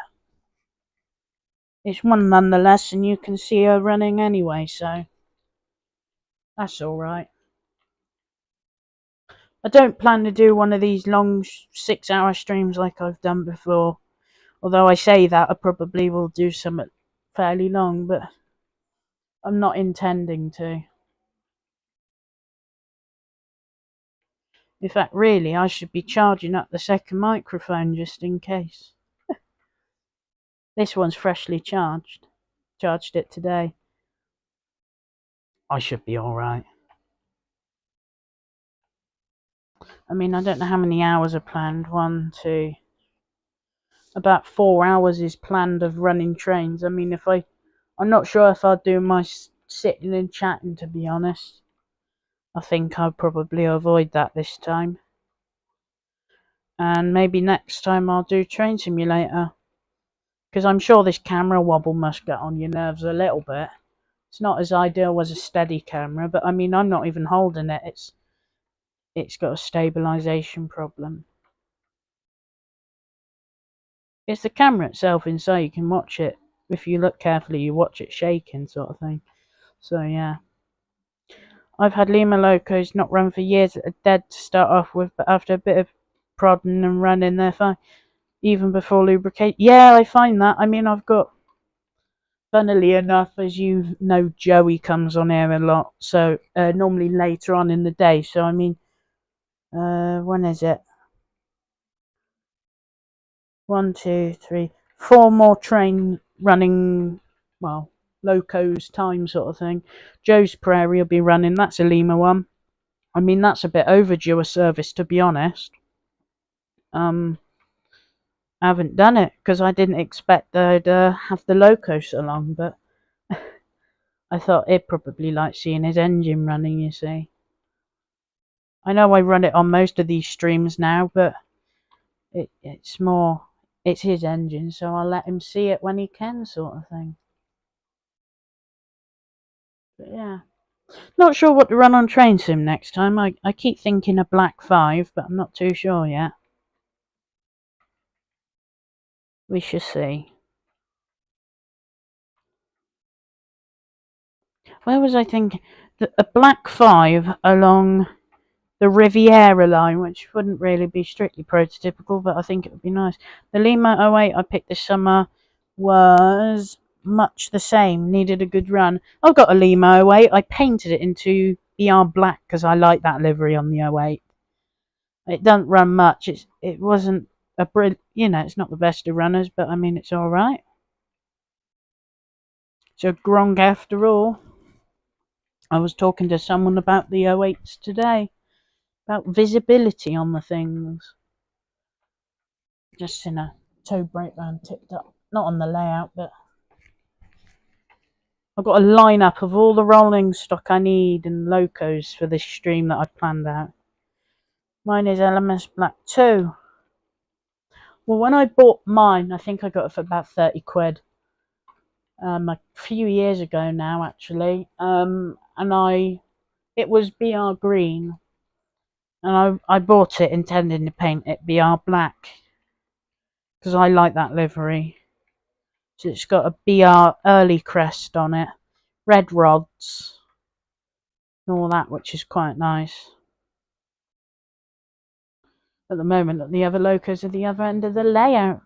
Speaker 1: it's one nonetheless, and you can see her running anyway, so that's alright. I don't plan to do one of these long 6-hour streams like I've done before. Although I say that, I probably will do something fairly long, but I'm not intending to. In fact, really, I should be charging up the second microphone just in case. This one's freshly charged. Charged it today. I should be alright. I mean, I don't know how many hours are planned. 1, 2... About 4 hours is planned of running trains. I mean, I'm not sure if I'll do my sitting and chatting, to be honest. I think I'll probably avoid that this time. And maybe next time I'll do Train Simulator. Because I'm sure this camera wobble must get on your nerves a little bit. It's not as ideal as a steady camera, but I mean, I'm not even holding it. It's got a stabilization problem. It's the camera itself inside. You can watch it. If you look carefully, you watch it shaking, sort of thing. So, yeah. I've had Lima Locos not run for years that are dead to start off with, but after a bit of prodding and running, they're fine. Even before lubricate. Yeah, I find that. I mean, I've got, funnily enough, as you know, Joey comes on here a lot. So, normally later on in the day. So, I mean, when is it? 1, 2, 3, 4 more train running, well, locos time sort of thing. Joe's Prairie will be running. That's a Lima one. I mean, that's a bit overdue a service, to be honest. I haven't done it because I didn't expect they'd have the loco so long, but I thought he'd probably like seeing his engine running, you see. I know I run it on most of these streams now, but it's his engine, so I'll let him see it when he can, sort of thing. But yeah. Not sure what to run on Train Sim next time. I keep thinking a Black 5, but I'm not too sure yet. We shall see. Where was I thinking? A Black 5 along the Riviera line, which wouldn't really be strictly prototypical, but I think it would be nice. The Lima 08 I picked this summer was much the same, needed a good run. I've got a Lima 08. I painted it into BR Black because I like that livery on the 08. It doesn't run much. It wasn't it's not the best of runners, but I mean, it's all right. It's a Gronk after all. I was talking to someone about the 08s today, about visibility on the things. Just in a toe breakdown tipped up, not on the layout, but I've got a lineup of all the rolling stock I need and locos for this stream that I've planned out. Mine is LMS Black 2. Well, when I bought mine, I think I got it for about 30 quid. A few years ago now, actually. It was BR green. And I bought it intending to paint it BR black. Because I like that livery. So it's got a BR early crest on it. Red rods. And all that, which is quite nice. At the moment, the other locos are the other end of the layout.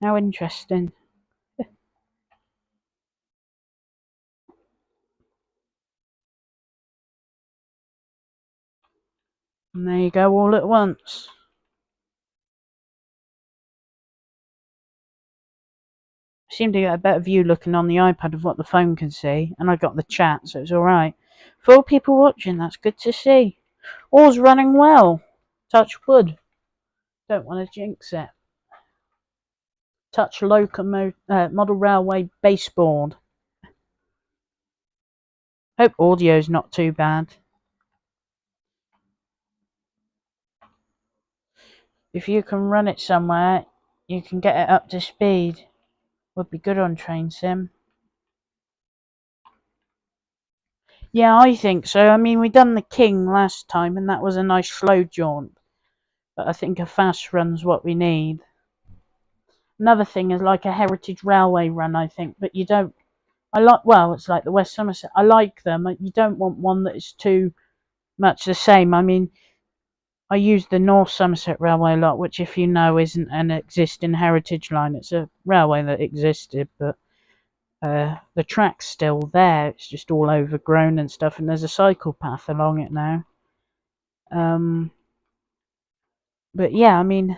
Speaker 1: How interesting. And there you go, all at once. I seem to get a better view looking on the iPad of what the phone can see, and I got the chat, so it's alright. 4 people watching, that's good to see. All's running well. Touch wood. Don't want to jinx it. Touch model railway baseboard. Hope audio's not too bad. If you can run it somewhere, you can get it up to speed. Would be good on Train Sim. Yeah, I think so. I mean, we done the King last time, and that was a nice slow jaunt. But I think a fast run's what we need. Another thing is like a Heritage Railway run, I think. But you don't. It's like the West Somerset. I like them. You don't want one that is too much the same. I mean, I use the North Somerset Railway a lot, which, if you know, isn't an existing heritage line. It's a railway that existed, but the track's still there. It's just all overgrown and stuff, and there's a cycle path along it now. But yeah, I mean,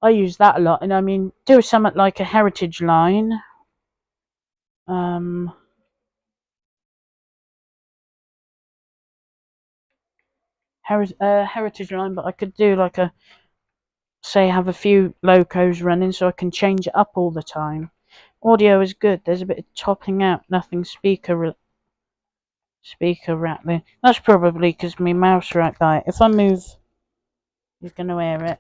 Speaker 1: I use that a lot, and I mean, do something like a heritage line. Heritage line, but I could do like have a few locos running so I can change it up all the time. Audio is good. There's a bit of topping out, nothing speaker rattling. That's probably because my mouse right by it. If I move, you're going to hear it.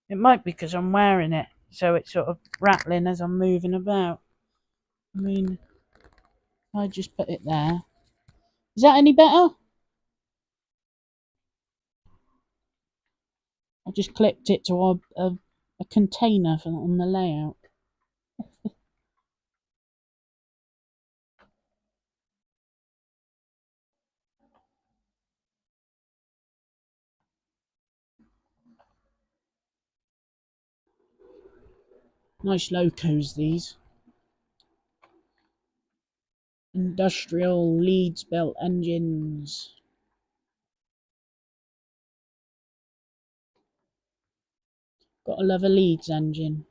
Speaker 1: It might be because I'm wearing it, so it's sort of rattling as I'm moving about. I mean, I just put it there. Is that any better? I just clipped it to a container on the layout. Nice locos, these. Industrial Leeds belt engines. Gotta love a Leeds engine.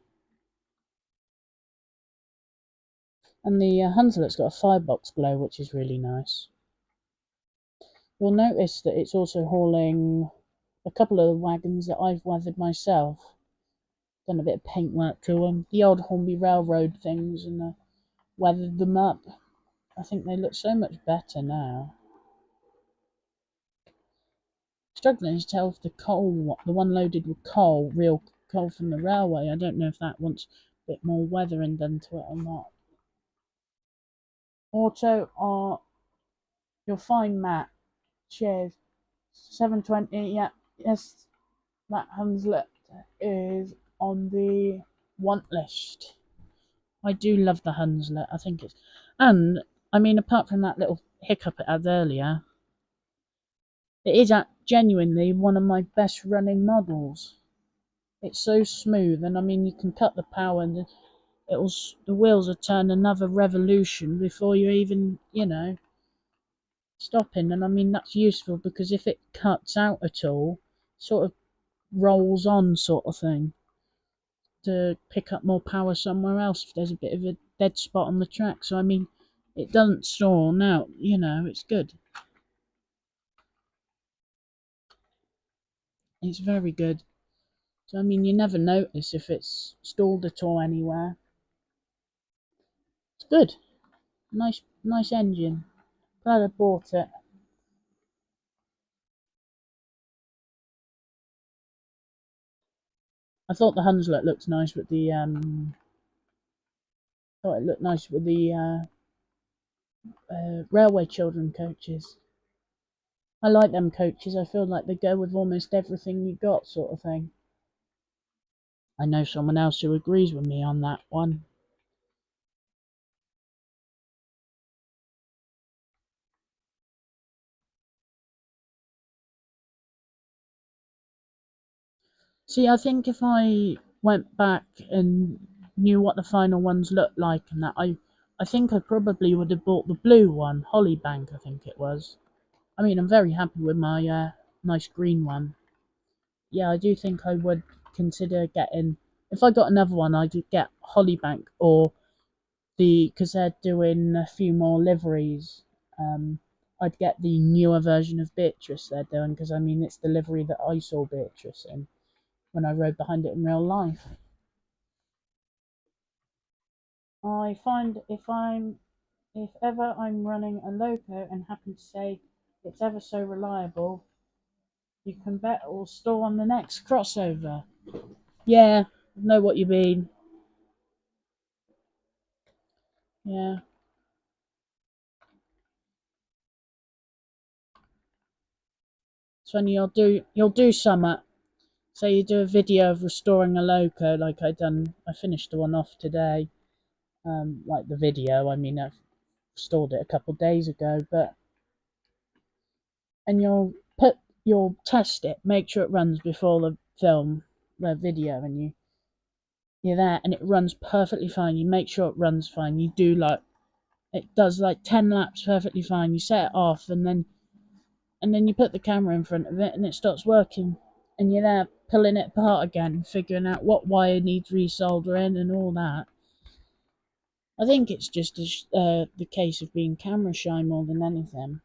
Speaker 1: And the Hunslet's got a firebox glow, which is really nice. You'll notice that it's also hauling a couple of wagons that I've weathered myself. Done a bit of paintwork to them. The old Hornby Railroad things, and weathered them up. I think they look so much better now. Struggling to tell if the coal, the one loaded with coal, real coal from the railway, I don't know if that wants a bit more weathering done to it or not. Auto, you'll find Matt. Cheers. 720, yeah, yes, that Hunslet is on the want list. I do love the Hunslet. I think it's, and I mean, apart from that little hiccup it had earlier, it is genuinely one of my best running models. It's so smooth, and I mean, you can cut the power, and the wheels will turn another revolution before you even, stopping. And I mean, that's useful because if it cuts out at all, sort of rolls on, sort of thing, to pick up more power somewhere else if there's a bit of a dead spot on the track. So I mean, it doesn't stall out, it's good. It's very good. So I mean, you never notice if it's stalled at all anywhere. It's good. Nice engine. Glad I bought it. I thought the Hunslet looked nice with the railway children coaches. I like them coaches. I feel like they go with almost everything you got, sort of thing. I know someone else who agrees with me on that one. See, I think if I went back and knew what the final ones looked like and that, I think I probably would have bought the blue one, Hollybank, I think it was. I mean, I'm very happy with my nice green one. Yeah, I do think I would consider getting, if I got another one, I'd get Hollybank or because they're doing a few more liveries. I'd get the newer version of Beatrice they're doing, because I mean it's the livery that I saw Beatrice in when I rode behind it in real life. I find if ever I'm running a loco and happen to say it's ever so reliable, you can bet it will store on the next crossover. Yeah, know what you mean. Yeah. It's when you'll do summer. Say you do a video of restoring a loco, like I finished the one off today. Like the video, I mean I've restored it a couple of days ago, and you'll test it, make sure it runs before the video, and you're there and it runs perfectly fine. You make sure it runs fine. You do it does like 10 laps perfectly fine. You set it off, and then you put the camera in front of it and it starts working, and you're there pulling it apart again, figuring out what wire needs resoldering and all that. I think it's just the case of being camera shy more than anything.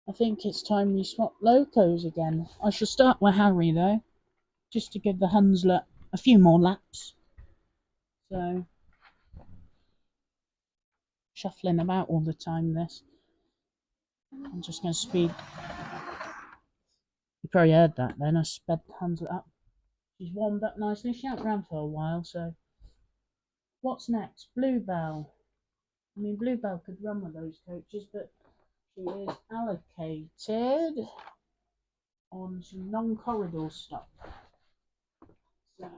Speaker 1: I think it's time we swap locos again. I shall start with Harry though, just to give the Hunslet a few more laps. So, shuffling about all the time this. I'm just going to speed. You probably heard that then. I sped Hunslet up. She's warmed up nicely. She hasn't ran for a while, so. What's next? Bluebell. I mean, Bluebell could run with those coaches, but she is allocated on some non-corridor stuff. So,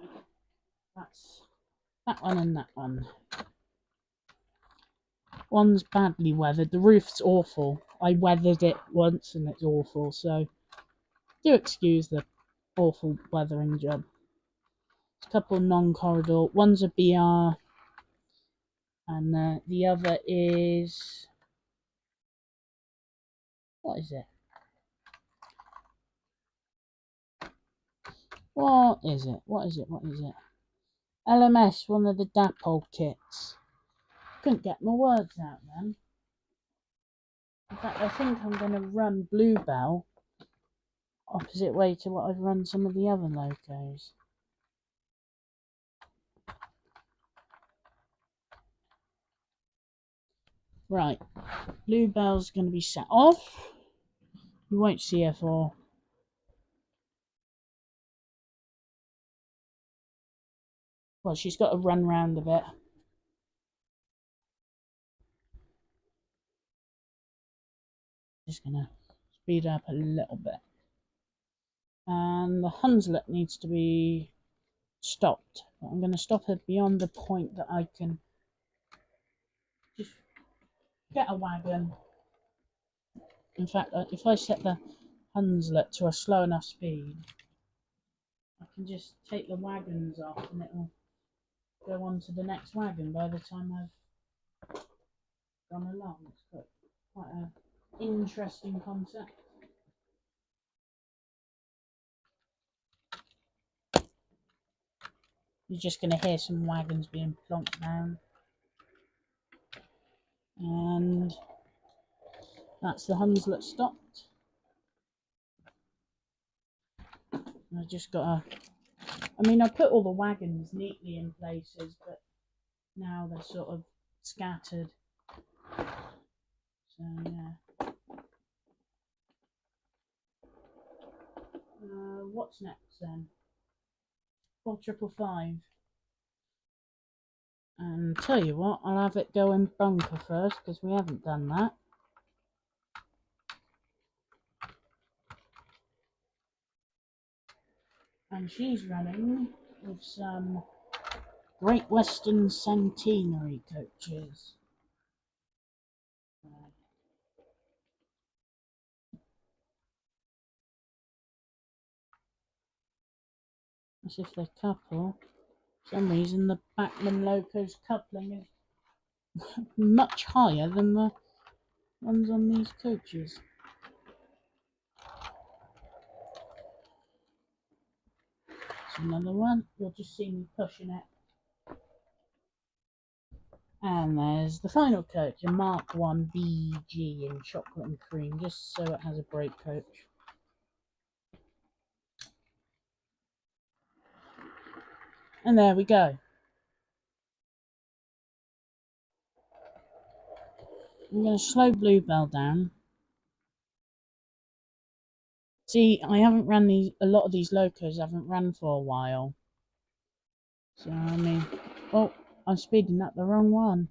Speaker 1: that's that one and that one. One's badly weathered. The roof's awful. I weathered it once and it's awful, so do excuse the awful weathering job. It's a couple non-corridor. One's a BR, and the other is, what is it? What is it? LMS, one of the Dapol kits. Couldn't get my words out then. In fact, I think I'm going to run Bluebell opposite way to what I've run some of the other locos. Right, Bluebell's going to be set off. You won't see her for. Well, she's got to run round a bit. Just going to speed up a little bit. And the Hunslet needs to be stopped. But I'm going to stop her beyond the point that I can just get a wagon. In fact, if I set the Hunslet to a slow enough speed, I can just take the wagons off and it will go on to the next wagon by the time I've gone along. It's quite an interesting concept. You're just going to hear some wagons being plonked down. And that's the Hunslet stopped. I just got I put all the wagons neatly in places, but now they're sort of scattered. So, yeah. What's next then? 4555. And tell you what, I'll have it go in bunker first, because we haven't done that. And she's running with some Great Western Centenary coaches. As if they couple. For some reason the Bachmann Loco's coupling is much higher than the ones on these coaches. It's another one. You'll just see me pushing it. And there's the final coach, a Mark 1 BG in chocolate and cream, just so it has a brake coach. And there we go. I'm going to slow Bluebell down. See, I haven't ran these, a lot of these locos I haven't run for a while. So, I mean, oh, I'm speeding up the wrong one.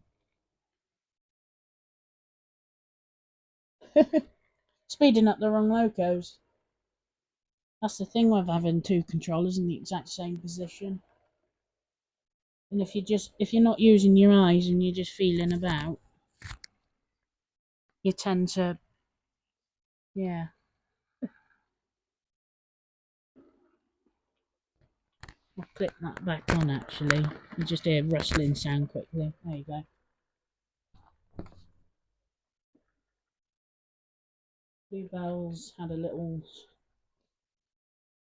Speaker 1: Speeding up the wrong locos. That's the thing with having two controllers in the exact same position. And if you're not using your eyes and you're just feeling about, you tend to, yeah. I'll click that back on actually. You just hear rustling sound quickly. There you go. Bluebell's had a little.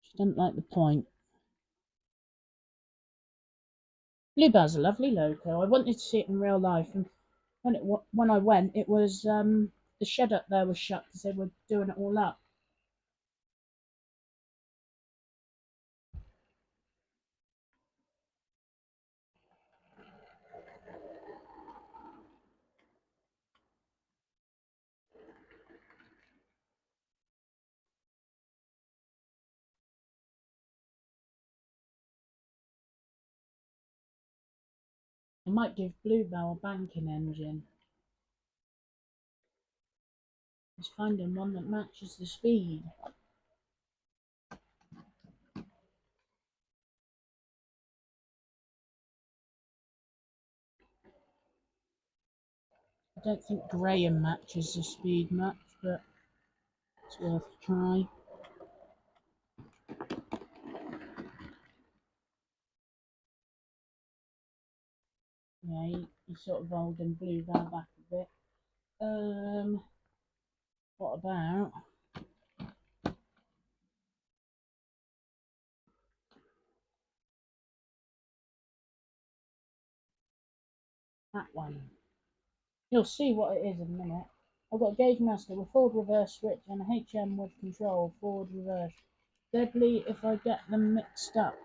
Speaker 1: She doesn't like the point. Bluebell's a lovely loco. I wanted to see it in real life, and when I went, it was the shed up there was shut because they were doing it all up. I might give Bluebell a banking engine. Just finding one that matches the speed. I don't think Graham matches the speed much, but it's worth a try. Yeah, he's sort of holding Bluebell back a bit. What about that one? You'll see what it is in a minute. I've got a Gauge Master with forward reverse switch and a HM with control, forward reverse. Deadly if I get them mixed up.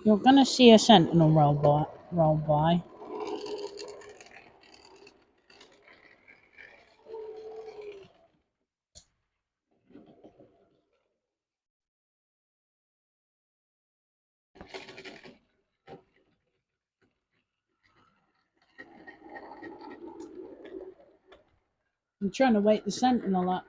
Speaker 1: You're gonna see a sentinel roll by. I'm trying to wake the sentinel up.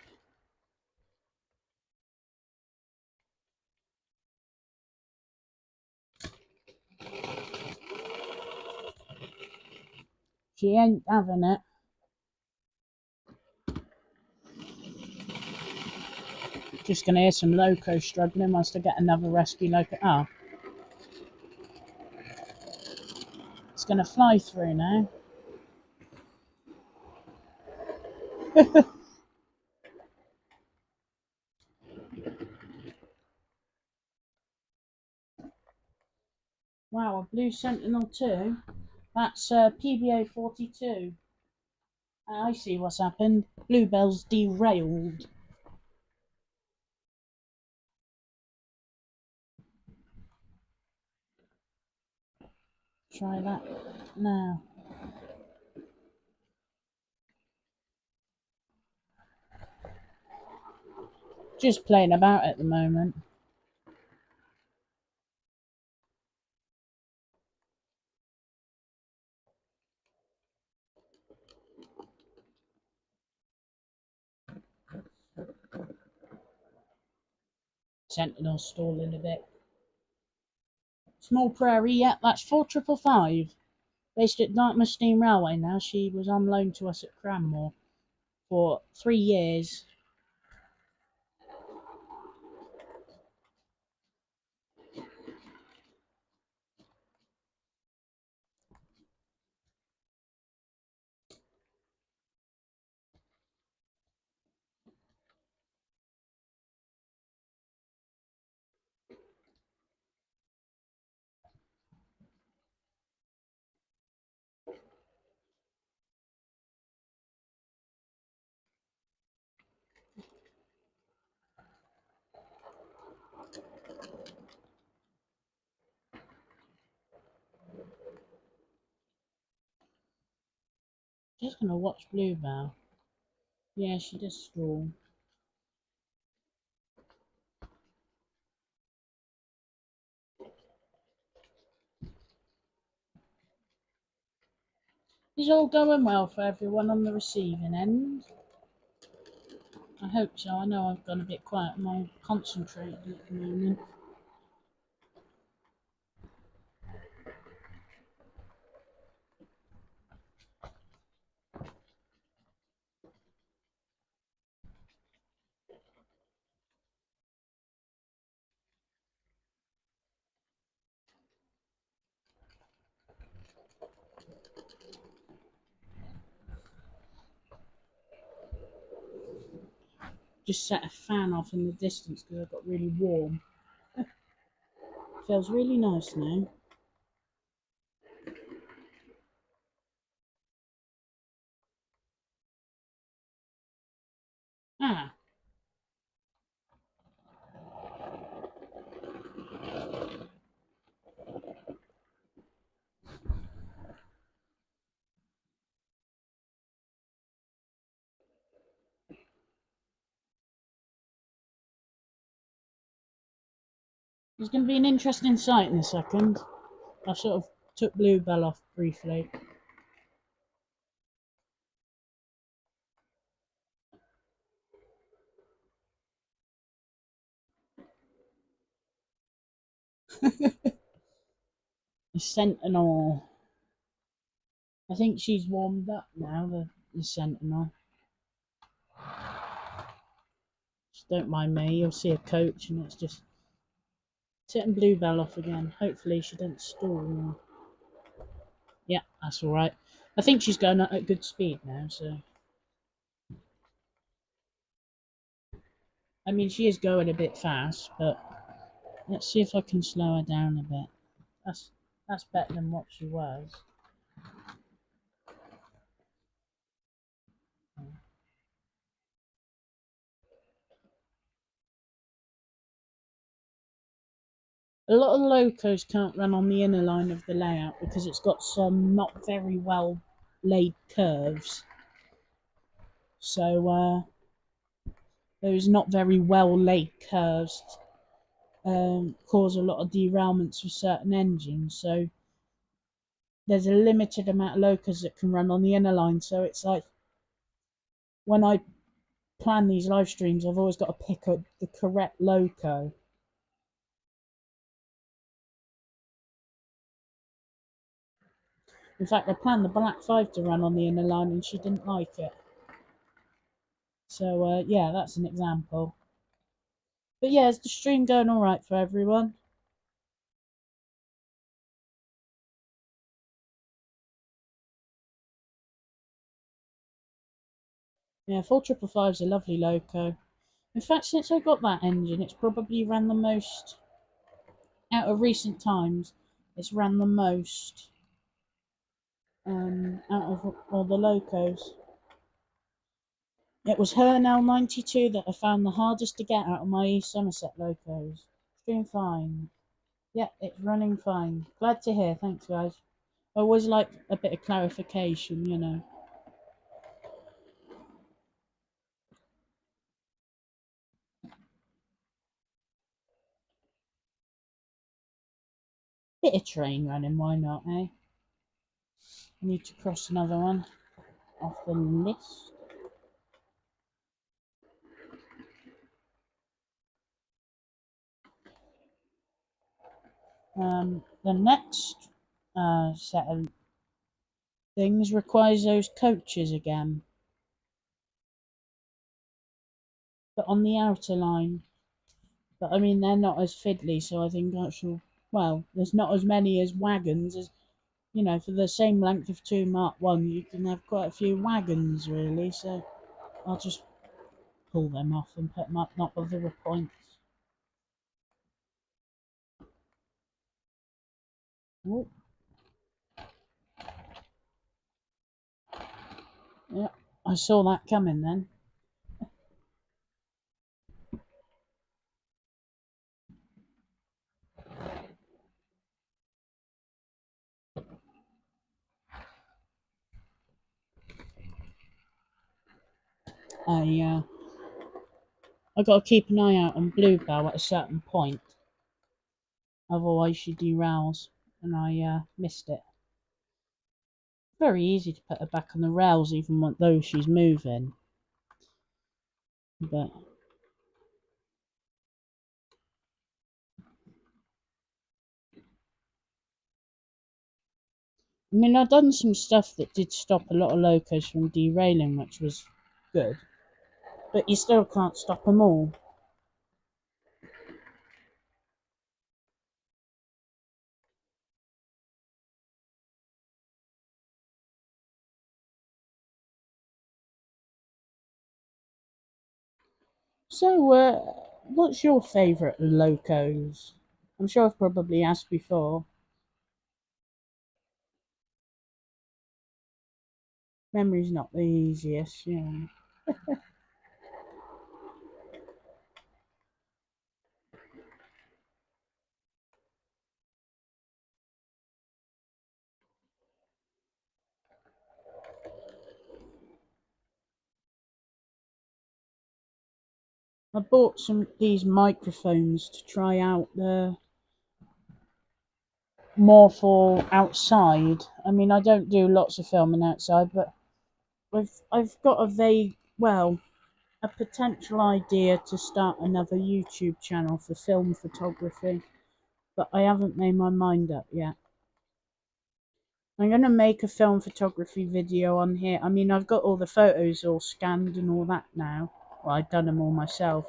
Speaker 1: She ain't having it. Just gonna hear some loco struggling whilst I get another rescue loco. Oh. It's gonna fly through now. Wow, a blue sentinel too. That's PBA 42. I see what's happened. Bluebell's derailed. Try that now. Just playing about at the moment. Sentinel stalling a bit. Small Prairie, yeah, that's 4555. Based at Dartmouth Steam Railway now. She was on loan to us at Cranmore for 3 years. Just gonna watch Bluebell. Yeah, she does stall. Is all going well for everyone on the receiving end? I hope so. I know I've gone a bit quiet. I'm concentrating at the moment. Just set a fan off in the distance because I got really warm. Feels really nice now. Ah, there's going to be an interesting sight in a second. I sort of took Bluebell off briefly. The Sentinel. I think she's warmed up now, the Sentinel. Just don't mind me, you'll see a coach and it's just setting Bluebell off again. Hopefully she doesn't stall. Yeah, that's alright. I think she's going at good speed now, so. I mean, she is going a bit fast, but let's see if I can slow her down a bit. That's better than what she was. A lot of locos can't run on the inner line of the layout because it's got some not very well laid curves. So those not very well laid curves cause a lot of derailments for certain engines. So there's a limited amount of locos that can run on the inner line. So it's like when I plan these live streams, I've always got to pick up the correct loco. In fact, I planned the Black 5 to run on the inner line and she didn't like it. So, yeah, that's an example. But yeah, is the stream going alright for everyone? Yeah, 4555 is a lovely loco. In fact, since I got that engine, it's probably ran the most, out of recent times, it's ran the most out of all the locos. It was Hurnell 92 that I found the hardest to get out of my East Somerset locos. It's doing fine. Yeah, it's running fine. Glad to hear. Thanks, guys. I always like a bit of clarification, you know. Bit of train running, why not, eh? I need to cross another one off the list. The next set of things requires those coaches again, but on the outer line. But I mean, they're not as fiddly, so I think well, there's not as many as wagons as, for the same length of two Mark 1, you can have quite a few wagons, really, so I'll just pull them off and put them up, not bother with points. Oh, yeah, I saw that coming then. I got to keep an eye out on Bluebell at a certain point, otherwise she derails, and I missed it. Very easy to put her back on the rails, even though she's moving. But I mean, I've done some stuff that did stop a lot of locos from derailing, which was good. But you still can't stop them all. So, what's your favourite locos? I'm sure I've probably asked before. Memory's not the easiest, yeah. I bought these microphones to try out the more for outside. I mean, I don't do lots of filming outside, but I've got a potential idea to start another YouTube channel for film photography, but I haven't made my mind up yet. I'm going to make a film photography video on here. I mean, I've got all the photos all scanned and all that now. Well, I've done them all myself.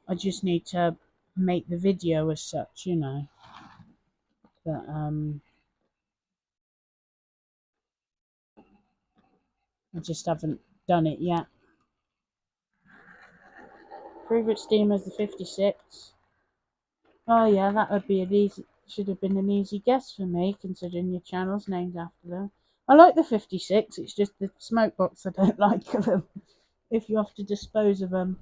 Speaker 1: I just need to make the video as such, But I just haven't done it yet. Favorite steamer is the 56. Oh yeah, that would be should have been an easy guess for me, considering your channel's named after them. I like the 56. It's just the smoke box I don't like them. If you have to dispose of them.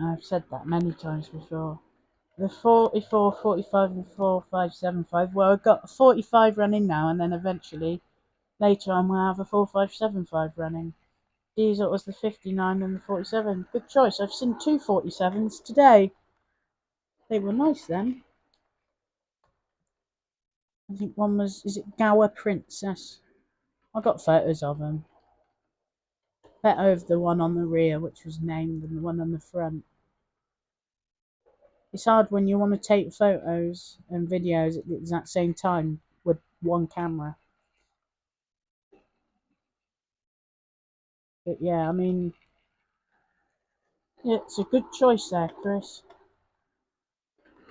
Speaker 1: I've said that many times before. The 44, 45 and 4575. Well, I've got a 45 running now, and then eventually, later on, we'll have a 4575 running. Diesel was the 59 and the 47. Good choice. I've seen two 47s today. They were nice then. I think one is it Gower Princess? I got photos of them. Better of the one on the rear, which was named, than the one on the front. It's hard when you want to take photos and videos at the exact same time with one camera. But yeah, I mean, yeah, it's a good choice there, Chris.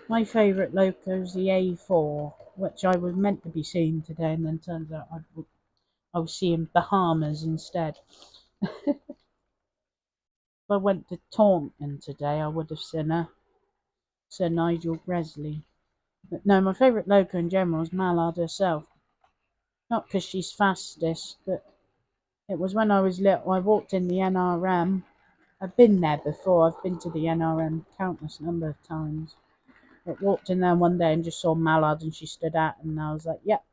Speaker 1: My favourite loco is the A4, which I was meant to be seeing today, and then turns out I was seeing Bahamas instead. If I went to Taunton today, I would have seen Sir Nigel Gresley. But no, my favourite loco in general is Mallard herself. Not because she's fastest, but it was when I was little. I walked in the NRM. I've been there before. I've been to the NRM countless number of times. But walked in there one day and just saw Mallard, and she stood out, and I was like, "Yep,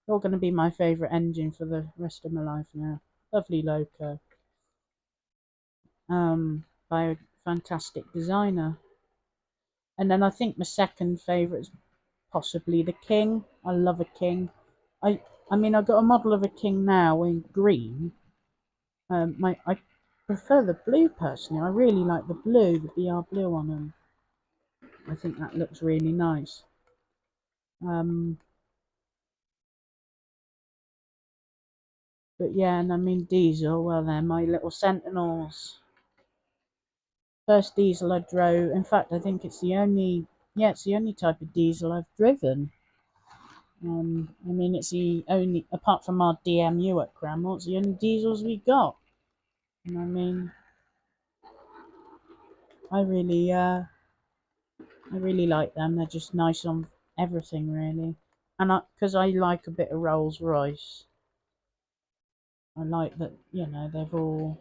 Speaker 1: you're going to be my favourite engine for the rest of my life now." Lovely loco. By a fantastic designer. And then I think my second favourite is possibly the King. I love a King. I I mean, I got a model of a King now in green. I prefer the blue personally. I really like the blue, the BR blue on them. I think that looks really nice. But yeah, and I mean diesel, well they're my little Sentinels. First diesel I drove, in fact I think it's the only, yeah, it's the only type of diesel I've driven. I mean it's the only, apart from our DMU at Cranmore, it's the only diesels we got. And I mean, I really, I really like them. They're just nice on everything, really. And because I like a bit of Rolls Royce, I like that, you know, they've all.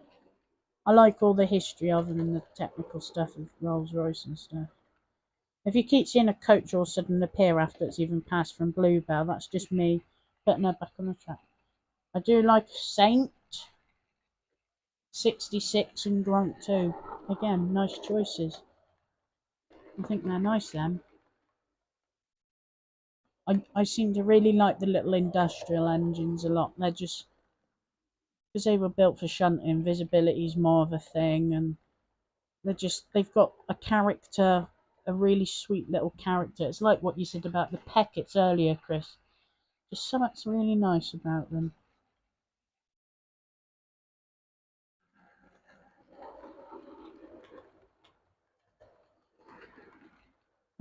Speaker 1: I like all the history of them and the technical stuff of Rolls Royce and stuff. If you keep seeing a coach all of a sudden appear after it's even passed from Bluebell, that's just me putting her back on the track. I do like Saint 66 and Grunt too. Again, nice choices. I think they're nice, them. I seem to really like the little industrial engines a lot. They're just, because they were built for shunting, visibility is more of a thing, and they've got a character, a really sweet little character. It's like what you said about the Peckets earlier, Chris. Just something's really nice about them.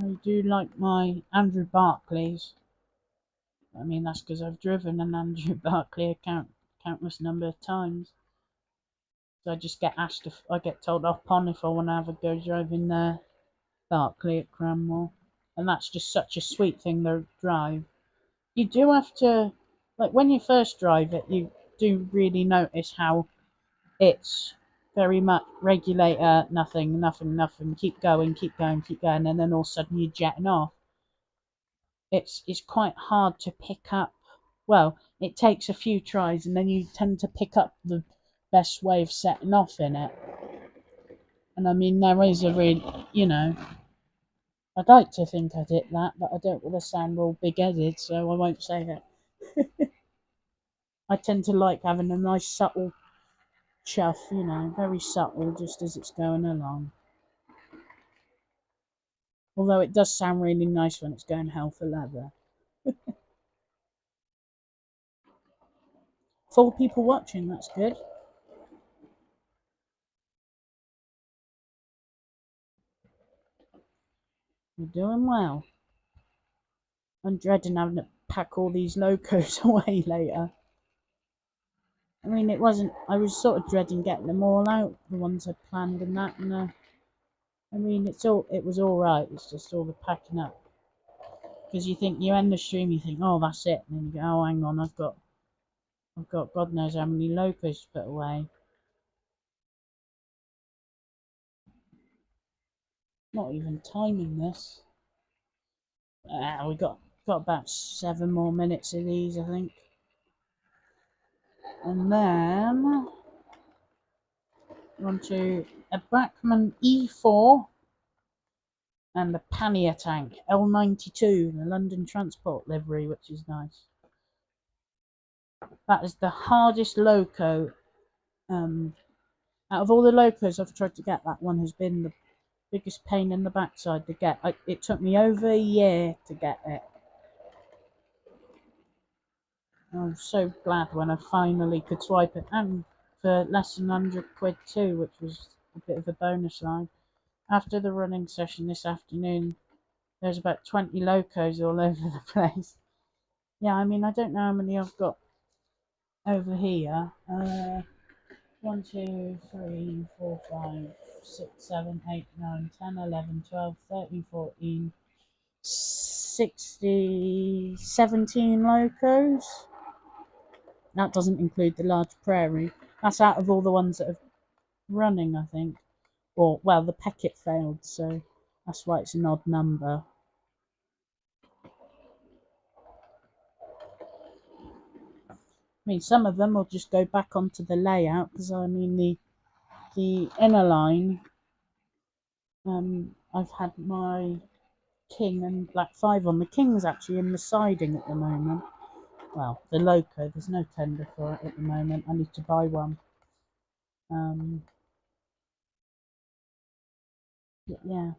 Speaker 1: I do like my Andrew Barclays. I mean, that's because I've driven an Andrew Barclay countless number of times. So I just get asked if I get told off on if I want to have a go driving the Barclay at Cranmore. And that's just such a sweet thing to drive. You do have to, like when you first drive it, you do really notice how it's very much regulator, nothing, nothing, nothing, keep going, keep going, keep going, and then all of a sudden you're jetting off. It's quite hard to pick up. Well, it takes a few tries, and then you tend to pick up the best way of setting off in it. And I mean, there is a real, you know, I'd like to think I did that, but I don't want to sound all big-headed, so I won't say it. I tend to like having a nice subtle chuff, you know, very subtle, just as it's going along. Although it does sound really nice when it's going hell for leather. 4 people watching, that's good. You're doing well. I'm dreading having to pack all these locos away later. I mean, it wasn't. I was sort of dreading getting them all out, the ones I planned and that. And I mean, it's all. It was all right. It's just all the packing up. Because you think you end the stream, you think, oh, that's it, and then you go, oh, hang on, I've got God knows how many locos to put away. Not even timing this. We got about 7 more minutes of these, I think. And then we're on to a Bachmann E4 and the Pannier tank L92, the London Transport livery, which is nice. That is the hardest loco. Out of all the locos I've tried to get, that one has been the biggest pain in the backside to get. It took me over a year to get it. I was so glad when I finally could swipe it, and for less than £100 too, which was a bit of a bonus line. After the running session this afternoon, there's about 20 locos all over the place. Yeah, I mean, I don't know how many I've got over here. 1, 2, 3, 4, 5, 6, 7, 8, 9, 10, 11, 12, 13, 14, 60, 17 locos. That doesn't include the large prairie. That's out of all the ones that are running, I think. Or, well, the Peckett failed, so that's why it's an odd number. I mean, some of them will just go back onto the layout, because, I mean, the inner line, I've had my King and Black 5 on. The King's actually in the siding at the moment. Well, the Loco, there's no tender for it at the moment. I need to buy one. But yeah.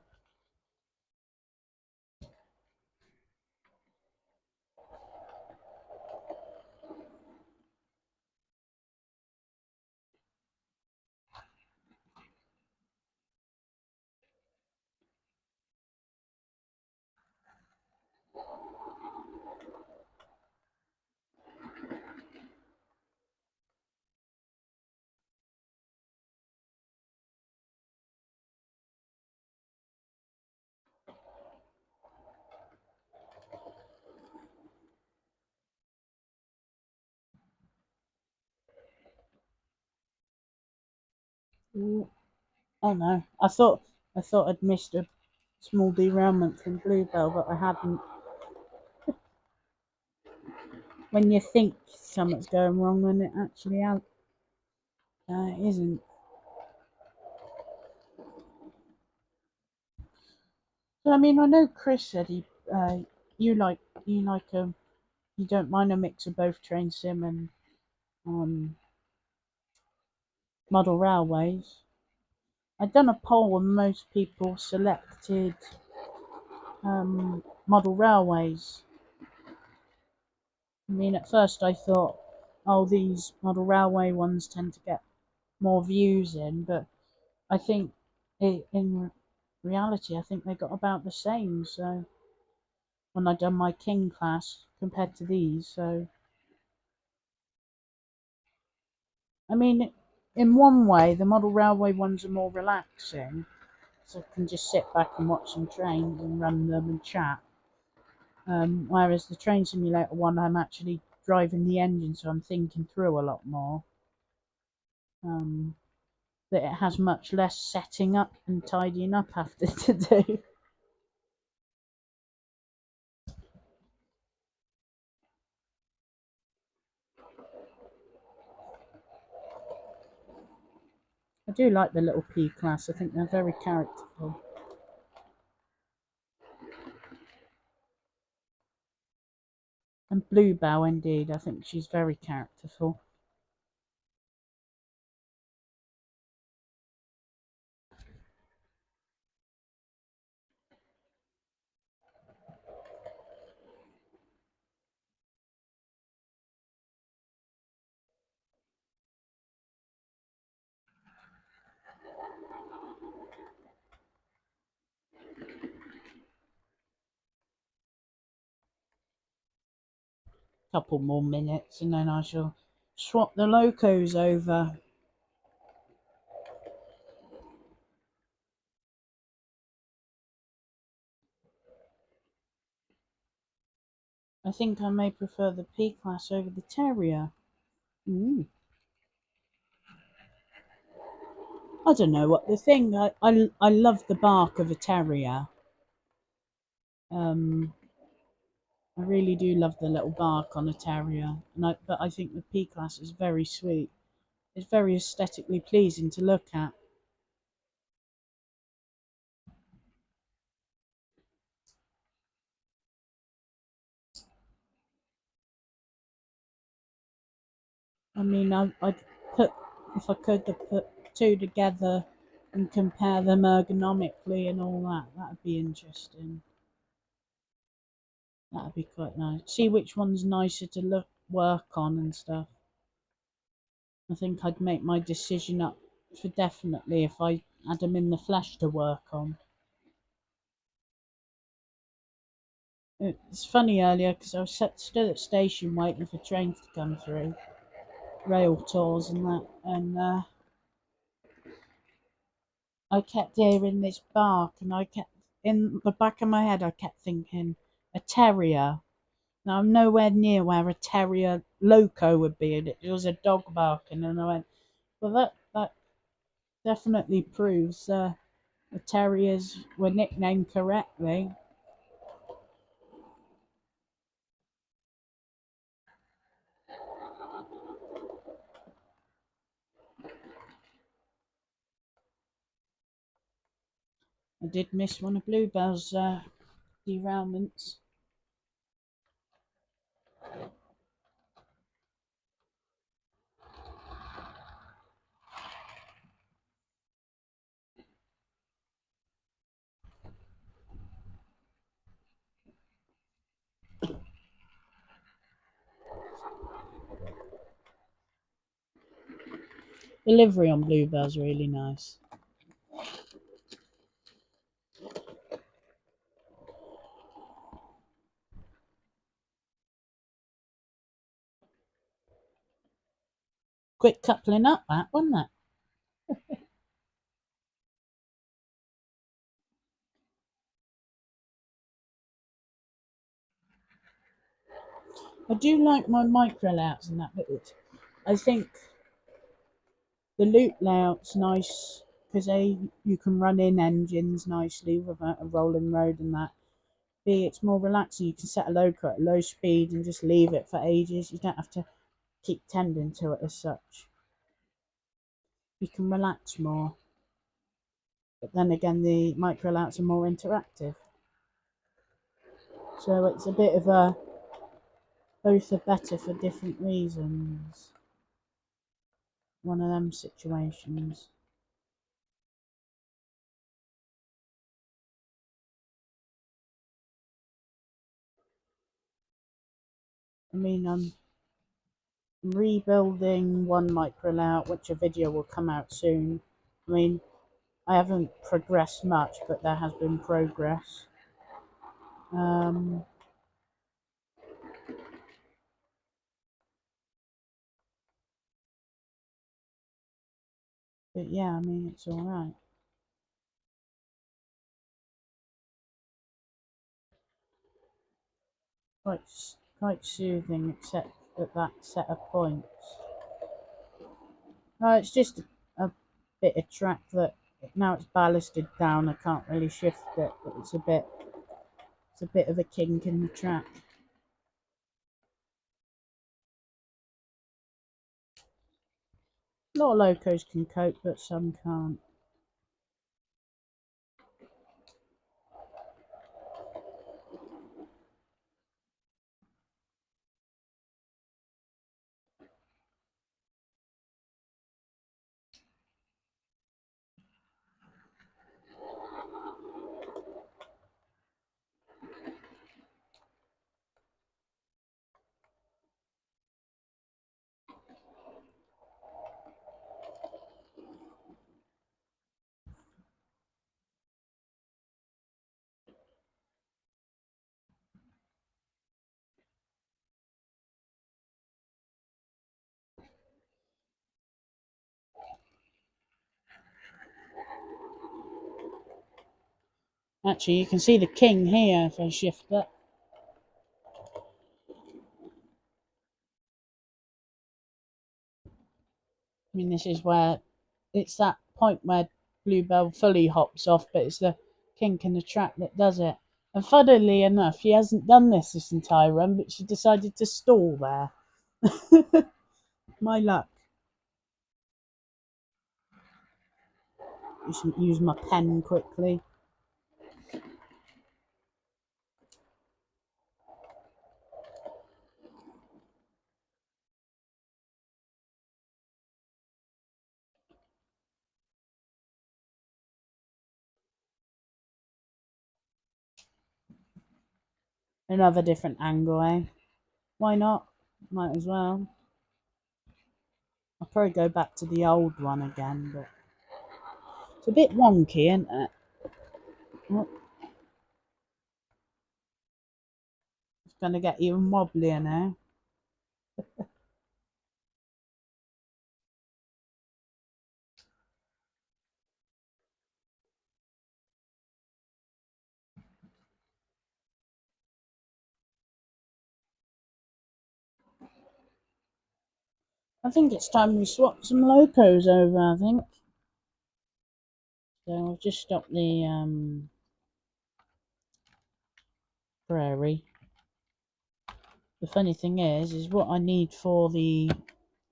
Speaker 1: Mm, oh no, I thought I'd missed a small derailment from Bluebell, but I hadn't. When you think something's going wrong, when it actually isn't. So I mean, I know Chris said you like you like you don't mind a mix of both train sim and um, model railways. I'd done a poll and most people selected model railways. I mean, at first I thought, oh, these model railway ones tend to get more views in, but I think in reality, I think they got about the same. So when I done my King class compared to these, so I mean, in one way, the model railway ones are more relaxing, so I can just sit back and watch some trains and run them and chat. Whereas the train simulator one, I'm actually driving the engine, so I'm thinking through a lot more. That it has much less setting up and tidying up after to do. I do like the little P class. I think they're very characterful. And Bluebell, indeed, I think she's very characterful. Couple more minutes and then I shall swap the locos over. I think I may prefer the P class over the Terrier. Mm. I don't know what the thing. I love the bark of a Terrier. Um, I really do love the little bark on a Terrier, but I think the P class is very sweet. It's very aesthetically pleasing to look at. I mean, I'd put, if I could, I'd put two together and compare them ergonomically and all that. That'd be interesting. That'd be quite nice. See which one's nicer to work on and stuff. I think I'd make my decision up for definitely if I had them in the flesh to work on. It's funny earlier because I was stood at station waiting for trains to come through, rail tours and that, and I kept hearing this bark, and I kept in the back of my head. I kept thinking a terrier. Now I'm nowhere near where a terrier loco would be, and it was a dog barking, and I went, well, that definitely proves the terriers were nicknamed correctly. I did miss one of Bluebell's derailments. The livery on Bluebell's really nice. Quick coupling up, that wasn't it? I do like my micro layouts and that, but I think The loop layout's nice because you can run in engines nicely without a rolling road and that. B, it's more relaxing. You can set a loco at a low speed and just leave it for ages. You don't have to keep tending to it as such. You can relax more. But then again, the micro layouts are more interactive. So it's a bit of a, both are better for different reasons. One of them situations. I mean, I'm rebuilding one micro layout, which a video will come out soon. I mean, I haven't progressed much, but there has been progress. But yeah, I mean, it's alright. Quite soothing, except at that set of points. It's just a bit of track that now it's ballasted down. I can't really shift it, but it's a bit of a kink in the track. A lot of locos can cope, but some can't. Actually, you can see the king here if I shift it. I mean, this is where it's that point where Bluebell fully hops off, but it's the kink in the track that does it. And funnily enough, she hasn't done this entire run, but she decided to stall there. My luck. Just use my pen quickly. Another different angle, eh? Why not? Might as well. I'll probably go back to the old one again, but it's a bit wonky, isn't it? It's going to get even wobblier now. I think it's time we swap some locos over, I think. So I'll just stop the prairie. The funny thing is what I need for the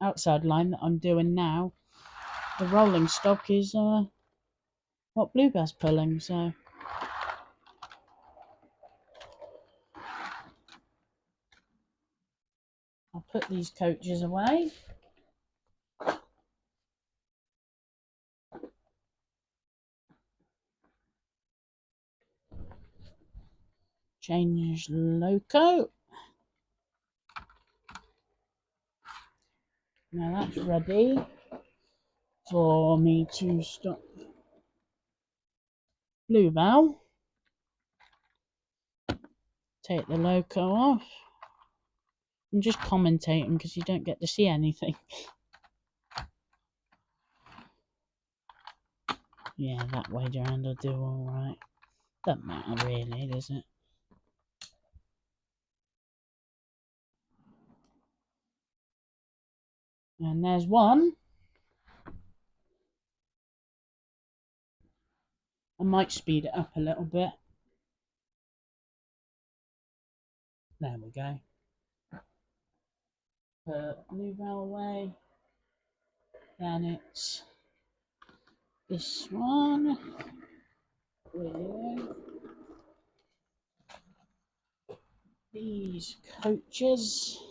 Speaker 1: outside line that I'm doing now, the rolling stock is what Bluebell's pulling, so I'll put these coaches away. Change loco. Now that's ready for me to stop Bluebell. Take the loco off. I'm just commentating because you don't get to see anything. Yeah, that way around will do alright. Doesn't matter really, does it? And there's one. I might speed it up a little bit. There we go. New railway. Then it's this one with these coaches.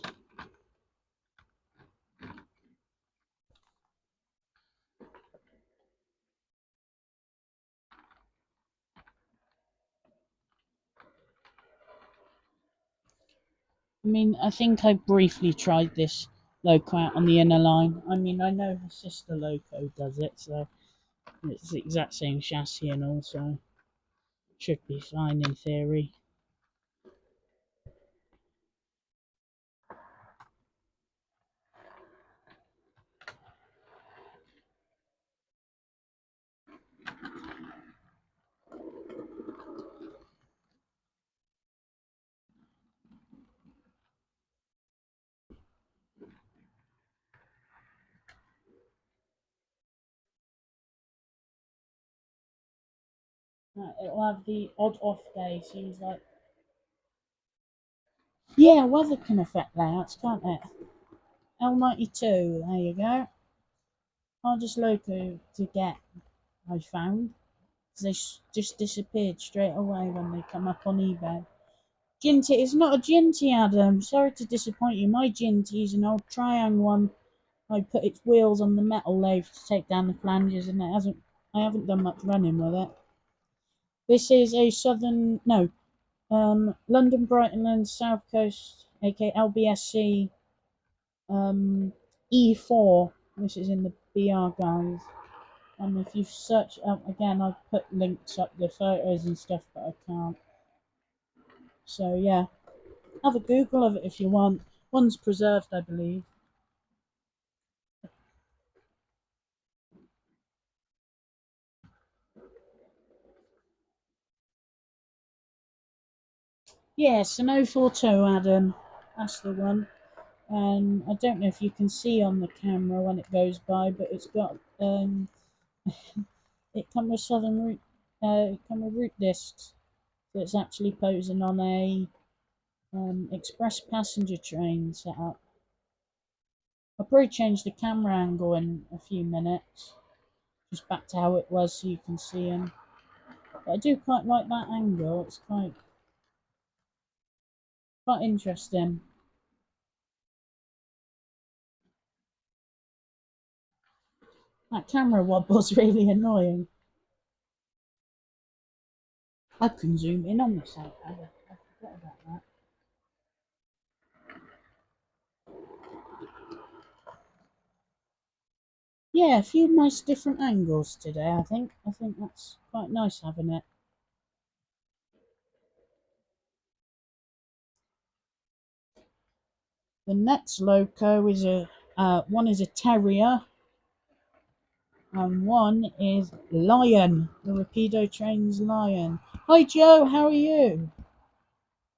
Speaker 1: I mean, I think I briefly tried this loco out on the inner line. I mean, I know her sister loco does it, so it's the exact same chassis and all, so should be fine in theory. It'll have the odd off day, seems like. Yeah, weather can affect layouts, can't it? L92, there you go. Hardest loco to get, I found. They just disappeared straight away when they come up on eBay. Ginty, it's not a Ginty, Adam. Sorry to disappoint you. My Ginty is an old Triang one. I put its wheels on the metal lathe to take down the flanges, and I haven't done much running with it. This is a London, Brighton, and South Coast, aka LBSC E4. This is in the BR guys. And if you search up again, I've put links up the photos and stuff, but I can't. So yeah, have a Google of it if you want. One's preserved, I believe. Yes, an 042, Adam. That's the one. And I don't know if you can see on the camera when it goes by, but it's got it come with Southern Route, it come with route discs. So it's actually posing on a express passenger train setup. I'll probably change the camera angle in a few minutes, just back to how it was so you can see him. But I do quite like that angle. It's quite interesting. That camera wobble's really annoying. I can zoom in on this iPad. I forgot about that. Yeah, a few nice different angles today, I think. I think that's quite nice having it. The next loco is one is a Terrier and one is Lion, the Rapido Trains Lion. Hi Joe, how are you?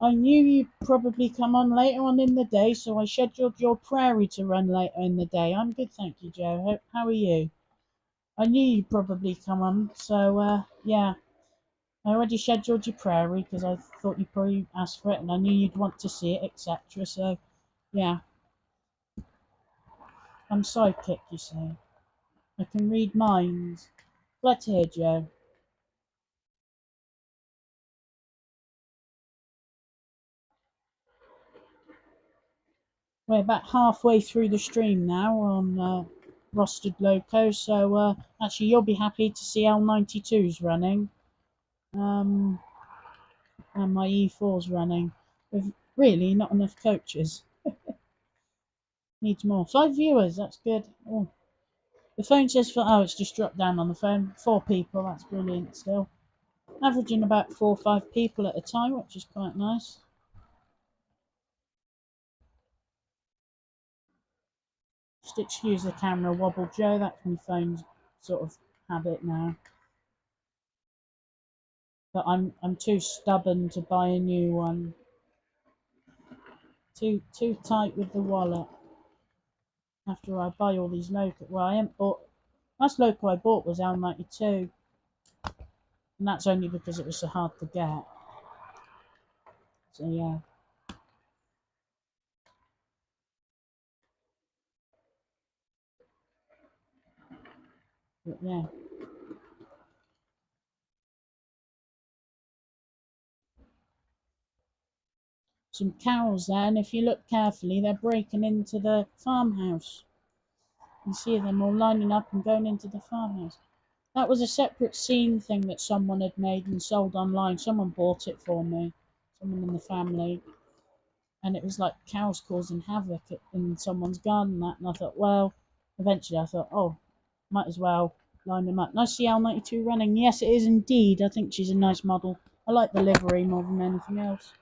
Speaker 1: I knew you'd probably come on later on in the day, so I scheduled your prairie to run later in the day. I'm good, thank you, Joe. How are you? I knew you'd probably come on, so yeah. I already scheduled your prairie because I thought you'd probably ask for it and I knew you'd want to see it, etc. So, yeah. I'm sidekick, you see. I can read minds. Glad to hear, Joe. We're about halfway through the stream now on Rostered Loco, so actually you'll be happy to see L92's running. And my E4's running. With really not enough coaches. Needs more. 5 viewers, that's good. Oh. The phone says it's just dropped down on the phone. 4 people, that's brilliant still. Averaging about 4 or 5 people at a time, which is quite nice. Just excuse the camera wobble, Joe. That's my phone's sort of habit now. But I'm too stubborn to buy a new one. Too tight with the wallet. After I buy all these loco, well, I haven't bought. Last loco I bought was L92. And that's only because it was so hard to get. So yeah. But yeah. Some cows there, and if you look carefully, they're breaking into the farmhouse. You see them all lining up and going into the farmhouse. That was a separate scene thing that someone had made and sold online. Someone bought it for me, someone in the family, and it was like cows causing havoc in someone's garden. And I thought, well, eventually I thought, oh, might as well line them up. Nice CL92 running. Yes, it is indeed. I think she's a nice model. I like the livery more than anything else.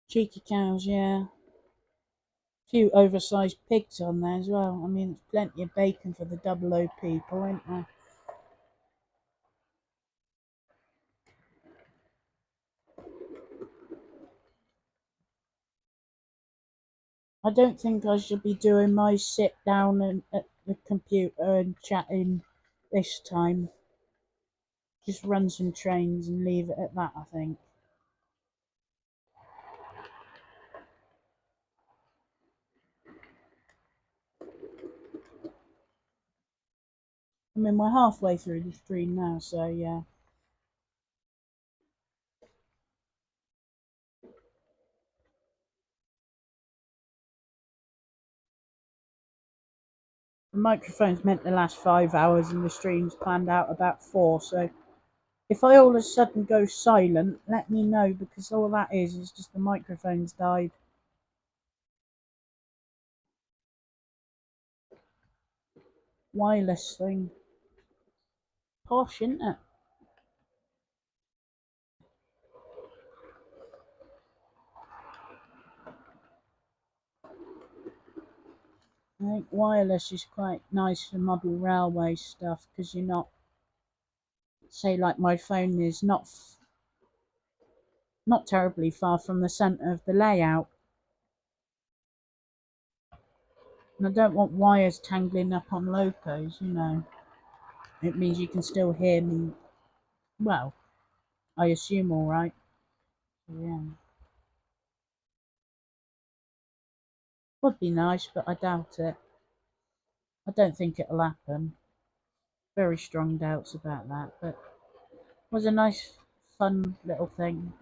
Speaker 1: Cheeky cows, yeah. Few oversized pigs on there as well. I mean, there's plenty of bacon for the double O people, ain't there? I don't think I should be doing my sit down and at the computer and chatting this time. Just run some trains and leave it at that, I think. I mean, we're halfway through the stream now, so yeah. The microphone's meant to last 5 hours and the stream's planned out about 4, so if I all of a sudden go silent, let me know, because all that is just the microphone's died. Wireless thing. Posh, isn't it? I think wireless is quite nice for model railway stuff, because you're not, say, like my phone is not terribly far from the centre of the layout, and I don't want wires tangling up on locos. It means you can still hear me. Well, I assume all right. So, yeah, would be nice, but I doubt it. I don't think it'll happen. Very strong doubts about that, but it was a nice, fun little thing.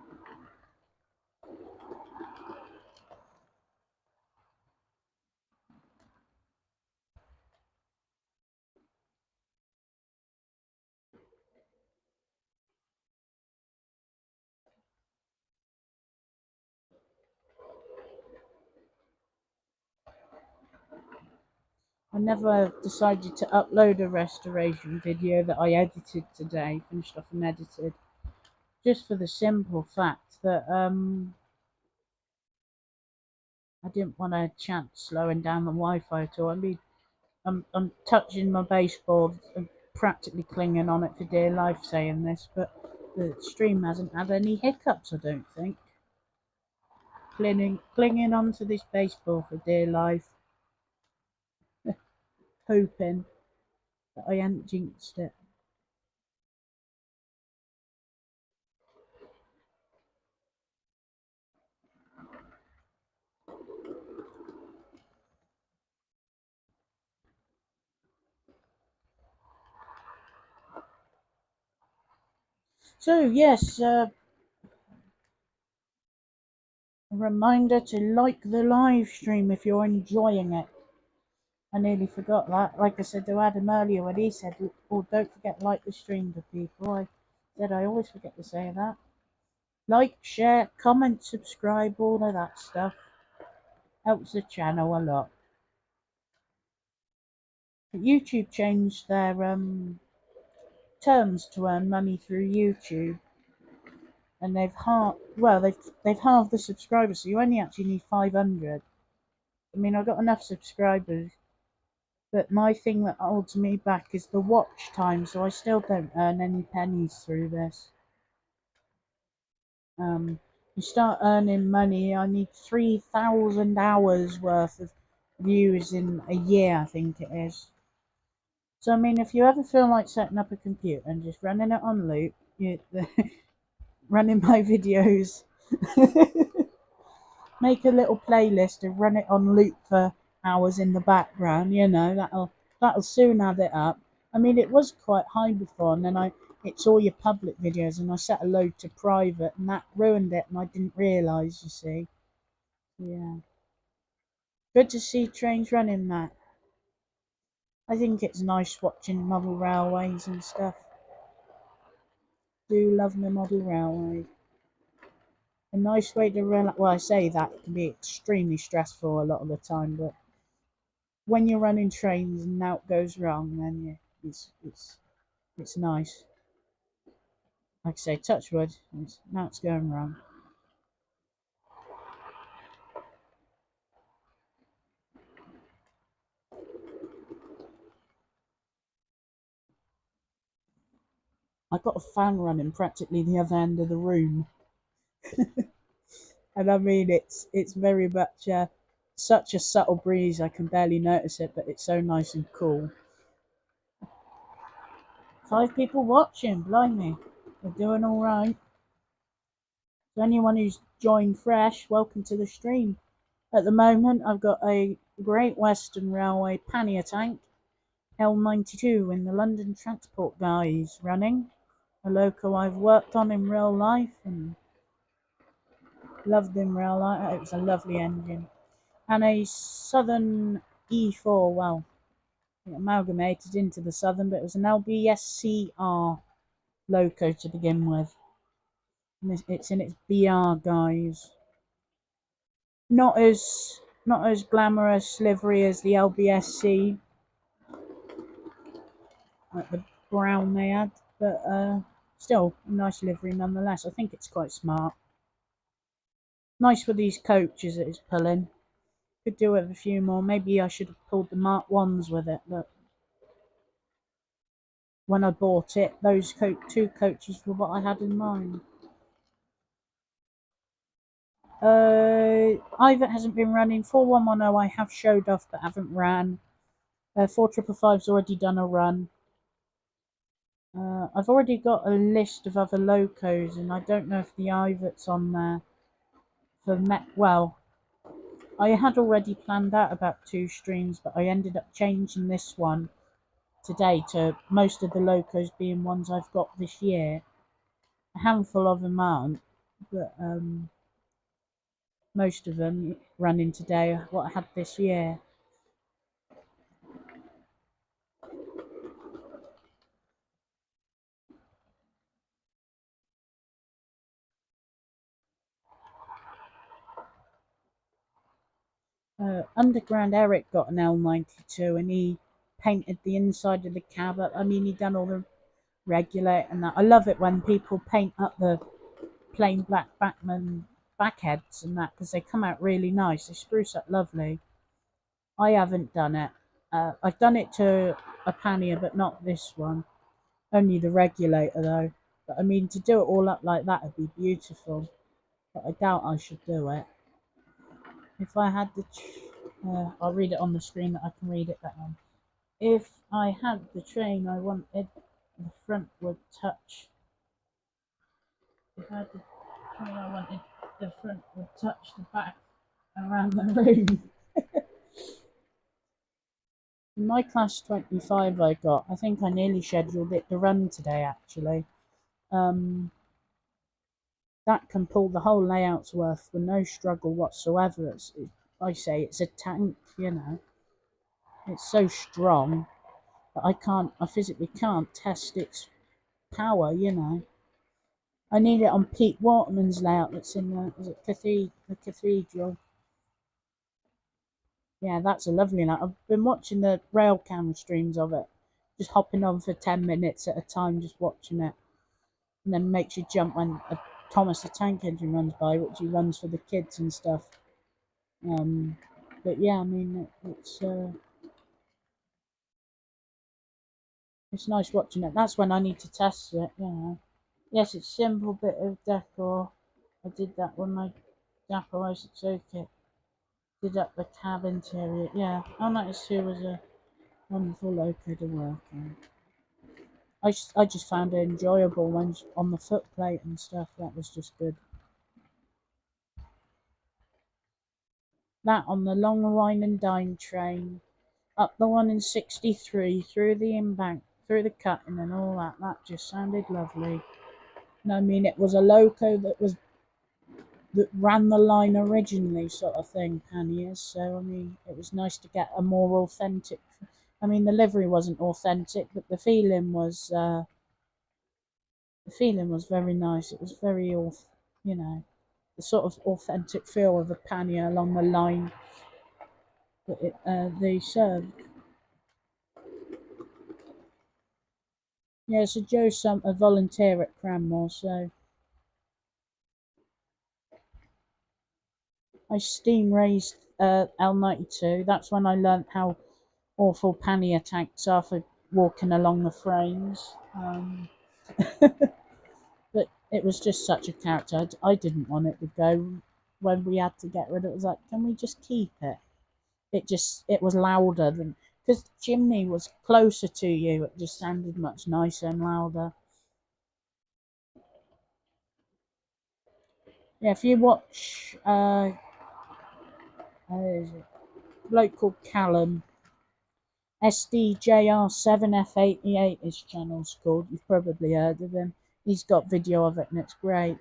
Speaker 1: I never decided to upload a restoration video that I edited today, finished off and edited, just for the simple fact that I didn't want a chance slowing down the Wi-Fi at all. I mean, I'm touching my baseboard and practically clinging on it for dear life saying this, but the stream hasn't had any hiccups, I don't think. Clinging onto this baseboard for dear life, hoping that I hadn't jinxed it. So yes, a reminder to like the live stream if you're enjoying it. I nearly forgot that. Like I said to Adam earlier when he said, "Oh, don't forget to like the stream to people." I said I always forget to say that. Like, share, comment, subscribe, all of that stuff helps the channel a lot. But YouTube changed their terms to earn money through YouTube, and they've halved the subscribers, so you only actually need 500. I mean, I've got enough subscribers, but my thing that holds me back is the watch time, so I still don't earn any pennies through this. You start earning money. I need 3,000 hours worth of views in a year, I think it is. So I mean, if you ever feel like setting up a computer and just running it on loop, running my videos, make a little playlist and run it on loop for hours in the background. That'll soon add it up. I mean, it was quite high before, and then it's all your public videos, and I set a load to private, and that ruined it, and I didn't realise. You see, yeah. Good to see trains running that. I think it's nice watching model railways and stuff. Do love my model railway. A nice way to relax. Well, I say that it can be extremely stressful a lot of the time, but when you're running trains and now it goes wrong, then yeah, it's nice. Like I say, touch wood. Now it's going wrong. I got a fan running practically the other end of the room, and I mean it's very much such a subtle breeze. I can barely notice it, but it's so nice and cool. 5 people watching, blimey, we're doing all right. So anyone who's joined fresh, welcome to the stream. At the moment, I've got a Great Western Railway pannier tank, L92 in the London Transport Guys running, a loco I've worked on in real life and loved in real life. It was a lovely engine. And a Southern E4, well, it amalgamated into the Southern, but it was an LBSCR loco to begin with. And it's in its BR guise. Not as glamorous livery as the LBSC, like the brown they had, but still a nice livery nonetheless. I think it's quite smart. Nice for these coaches that it's pulling. Could do with a few more. Maybe I should have pulled the Mark 1s with it, but when I bought it, those two coaches were what I had in mind. Ivet hasn't been running. 4110 I have showed off but haven't ran. 4555's already done a run. I've already got a list of other locos, and I don't know if the Ivet's on there. Well, I had already planned out about 2 streams, but I ended up changing this one today to most of the locos being ones I've got this year. A handful of them aren't, but most of them running today are what I had this year. Underground Eric got an L92 and he painted the inside of the cab up. I mean, he done all the regulate and that. I love it when people paint up the plain black backman backheads and that because they come out really nice. They spruce up lovely. I haven't done it. I've done it to a pannier, but not this one. Only the regulator though. But I mean, to do it all up like that would be beautiful. But I doubt I should do it. If I had the, I'll read it on the screen that I can read it down. If I had the train I wanted, the front would touch. If I had the train I wanted, the front would touch the back around the room. In my class 25 I got, I think I nearly scheduled it to run today actually. That can pull the whole layout's worth with no struggle whatsoever. I say it's a tank, It's so strong that I physically can't test its power, I need it on Pete Waterman's layout that's in the cathedral. Yeah, that's a lovely layout. I've been watching the rail cam streams of it, just hopping on for 10 minutes at a time, just watching it. And then makes you jump when Thomas the Tank Engine runs by, which he runs for the kids and stuff. But yeah, I mean, it's nice watching it. That's when I need to test it, Yes, it's simple bit of decor. I did that when my Dapper 060 kit did up the cab interior. Yeah, R92 was a wonderful loco to work on. I just found it enjoyable when on the footplate and stuff. That was just good. That on the long wine and dine train, up the one in 63, through the embank, through the cutting and all that. That just sounded lovely. And I mean, it was a loco that ran the line originally, sort of thing, Panniers. So I mean, it was nice to get a more authentic. I mean, the livery wasn't authentic, but the feeling was very nice. It was very, you know, the sort of authentic feel of the pannier along the line that they served. Yeah, so Joe's a volunteer at Cranmore, so I steam raised L92. That's when I learnt how awful pannier tanks are for walking along the frames. But it was just such a character. I didn't want it to go when we had to get rid of it. It was like, can we just keep it? It was louder than, because the chimney was closer to you, it just sounded much nicer and louder. Yeah, if you watch a bloke called Callum, SDJR7F88 his channel's called, you've probably heard of him. He's got video of it and it's great.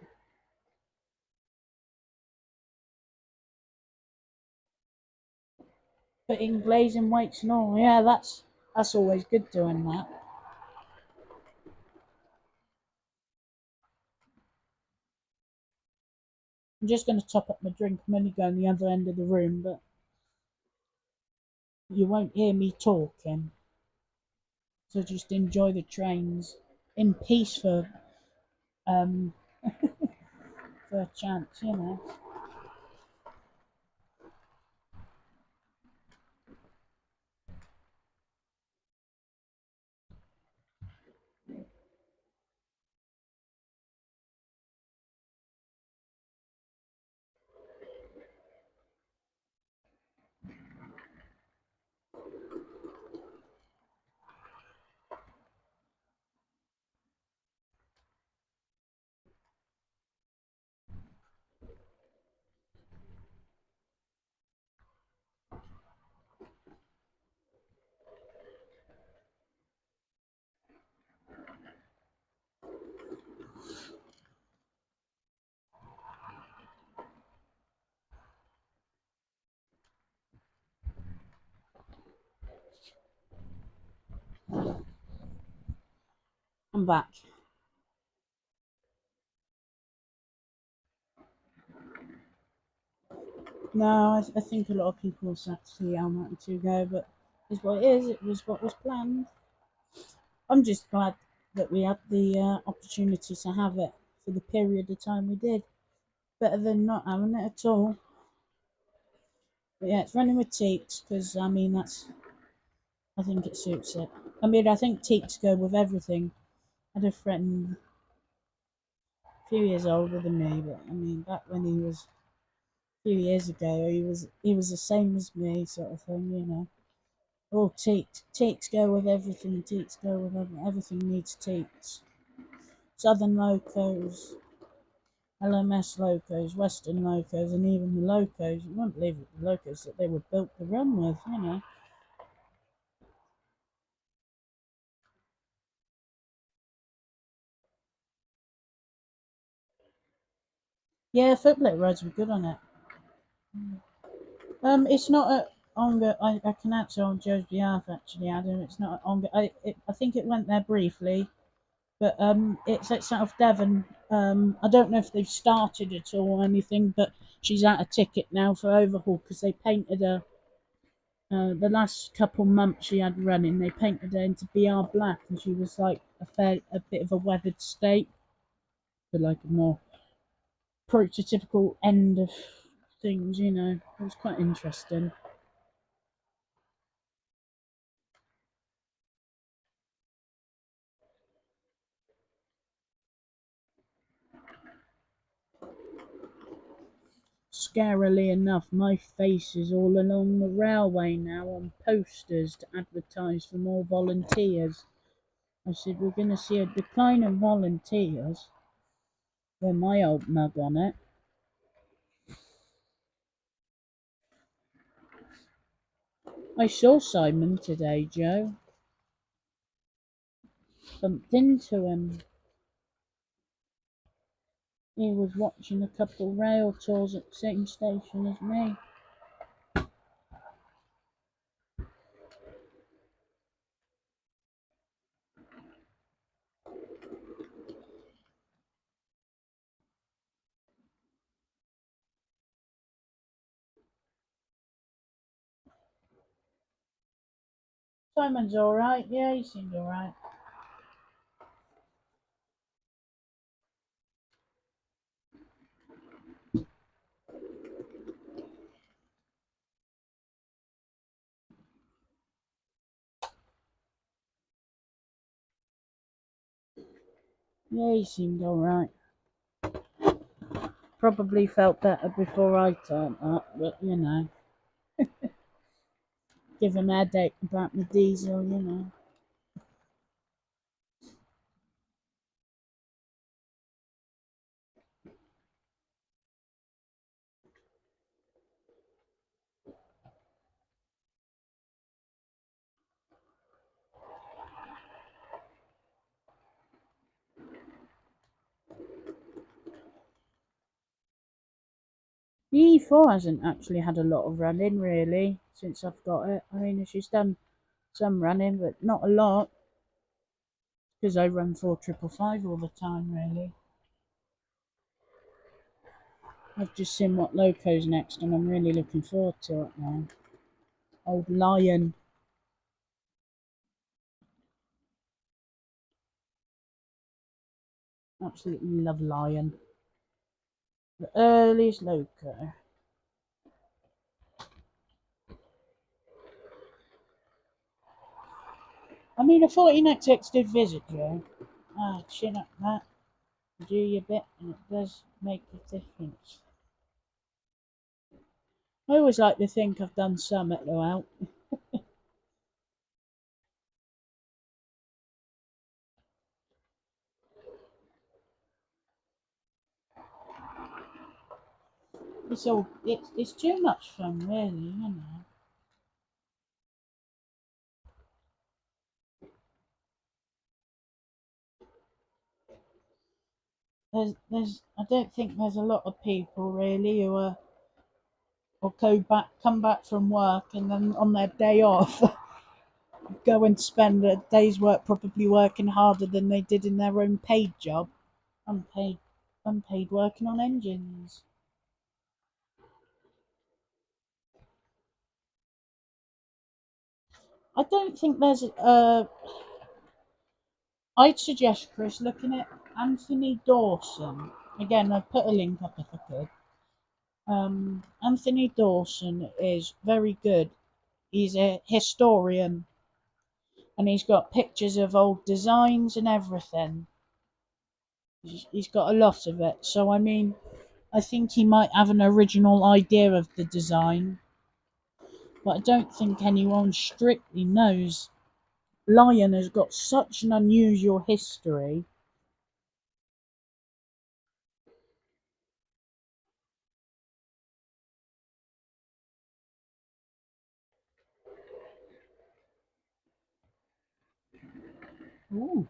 Speaker 1: But in glazing weights and all, yeah, that's always good doing that. I'm just going to top up my drink. I'm only going the other end of the room, but you won't hear me talking. So just enjoy the trains in peace um for a chance, you know. I'm back. No, I think a lot of people sat to see L92 go, but it's what it is. It was what was planned. I'm just glad that we had the opportunity to have it for the period of time we did. Better than not having it at all. But yeah, it's running with teaks because I mean I think it suits it. I mean, I think teaks go with everything. I had a friend a few years older than me, but I mean, back when he was a few years ago, he was the same as me, sort of thing, you know. All teaks go with everything. Teaks go with everything. Everything needs teaks. Southern locos, LMS locos, Western locos, and even the locos. You won't believe it, the locos that they were built to run with, you know. Yeah, footplate roads were good on it. It's not a Onga. I can answer on Joe's behalf actually, Adam. It's not Onga. I think it went there briefly, but it's at South Devon. I don't know if they've started it or anything, but she's out a ticket now for overhaul because they painted her. The last couple months she had running, they painted her into BR black, and she was like a bit of a weathered state, but like a more prototypical end of things. You know, it was quite interesting. Scarily enough, my face is all along the railway now on posters to advertise for more volunteers. I said, we're going to see a decline in volunteers. With my old mug on it. I saw Simon today, Joe. Bumped into him. He was watching a couple rail tours at the same station as me. Simon's alright, yeah, he seemed alright. Yeah, he seemed alright. Probably felt better before I turned up, but you know. Give him a headache about the diesel, you know. The E4 hasn't actually had a lot of running really since I've got it. I mean, she's done some running, but not a lot because I run 4555 all the time really. I've just seen what loco's next and I'm really looking forward to it now. Old Lion. Absolutely love Lion. The earliest loco. I mean, a 14XX did visit you. Chin up that. Do your bit and it does make a difference. I always like to think I've done some at the out. It's too much fun really, you know. There's I don't think there's a lot of people really who are or come back from work and then on their day off go and spend a day's work probably working harder than they did in their own paid job. Unpaid unpaid working on engines. I don't think there's I'd suggest Chris looking at Anthony Dawson. Again, I'd put a link up if I could. Anthony Dawson is very good. He's a historian and he's got pictures of old designs and everything. He's got a lot of it. So, I mean, I think he might have an original idea of the design, but I don't think anyone strictly knows. Lion has got such an unusual history. Ooh.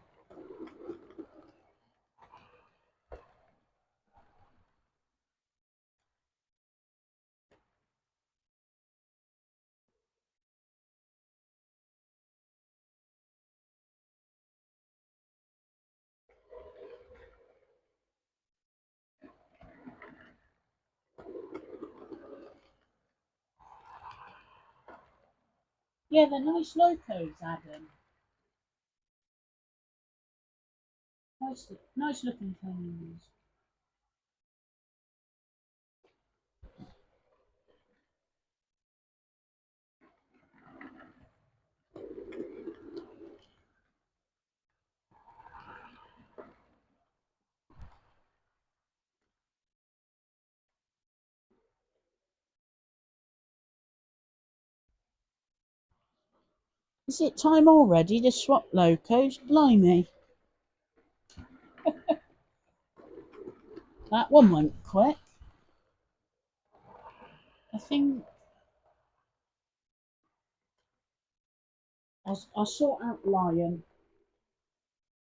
Speaker 1: Yeah, they're nice locos, Adam. Nice looking things. Is it time already to swap locos? Blimey. That one went quick. I think I'll sort out Lion.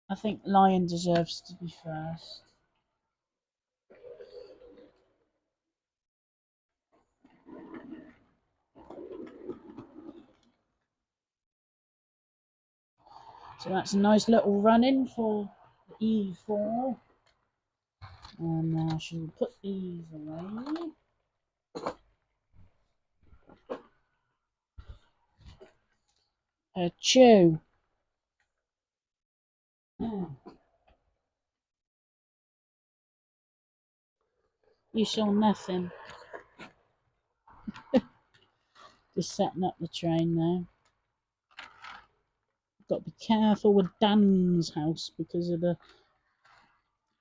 Speaker 1: I think Lion deserves to be first. So that's a nice little run in for E4. And now she'll put these away. Chew. You saw nothing. Just setting up the train now. Got to be careful with Dan's house because of the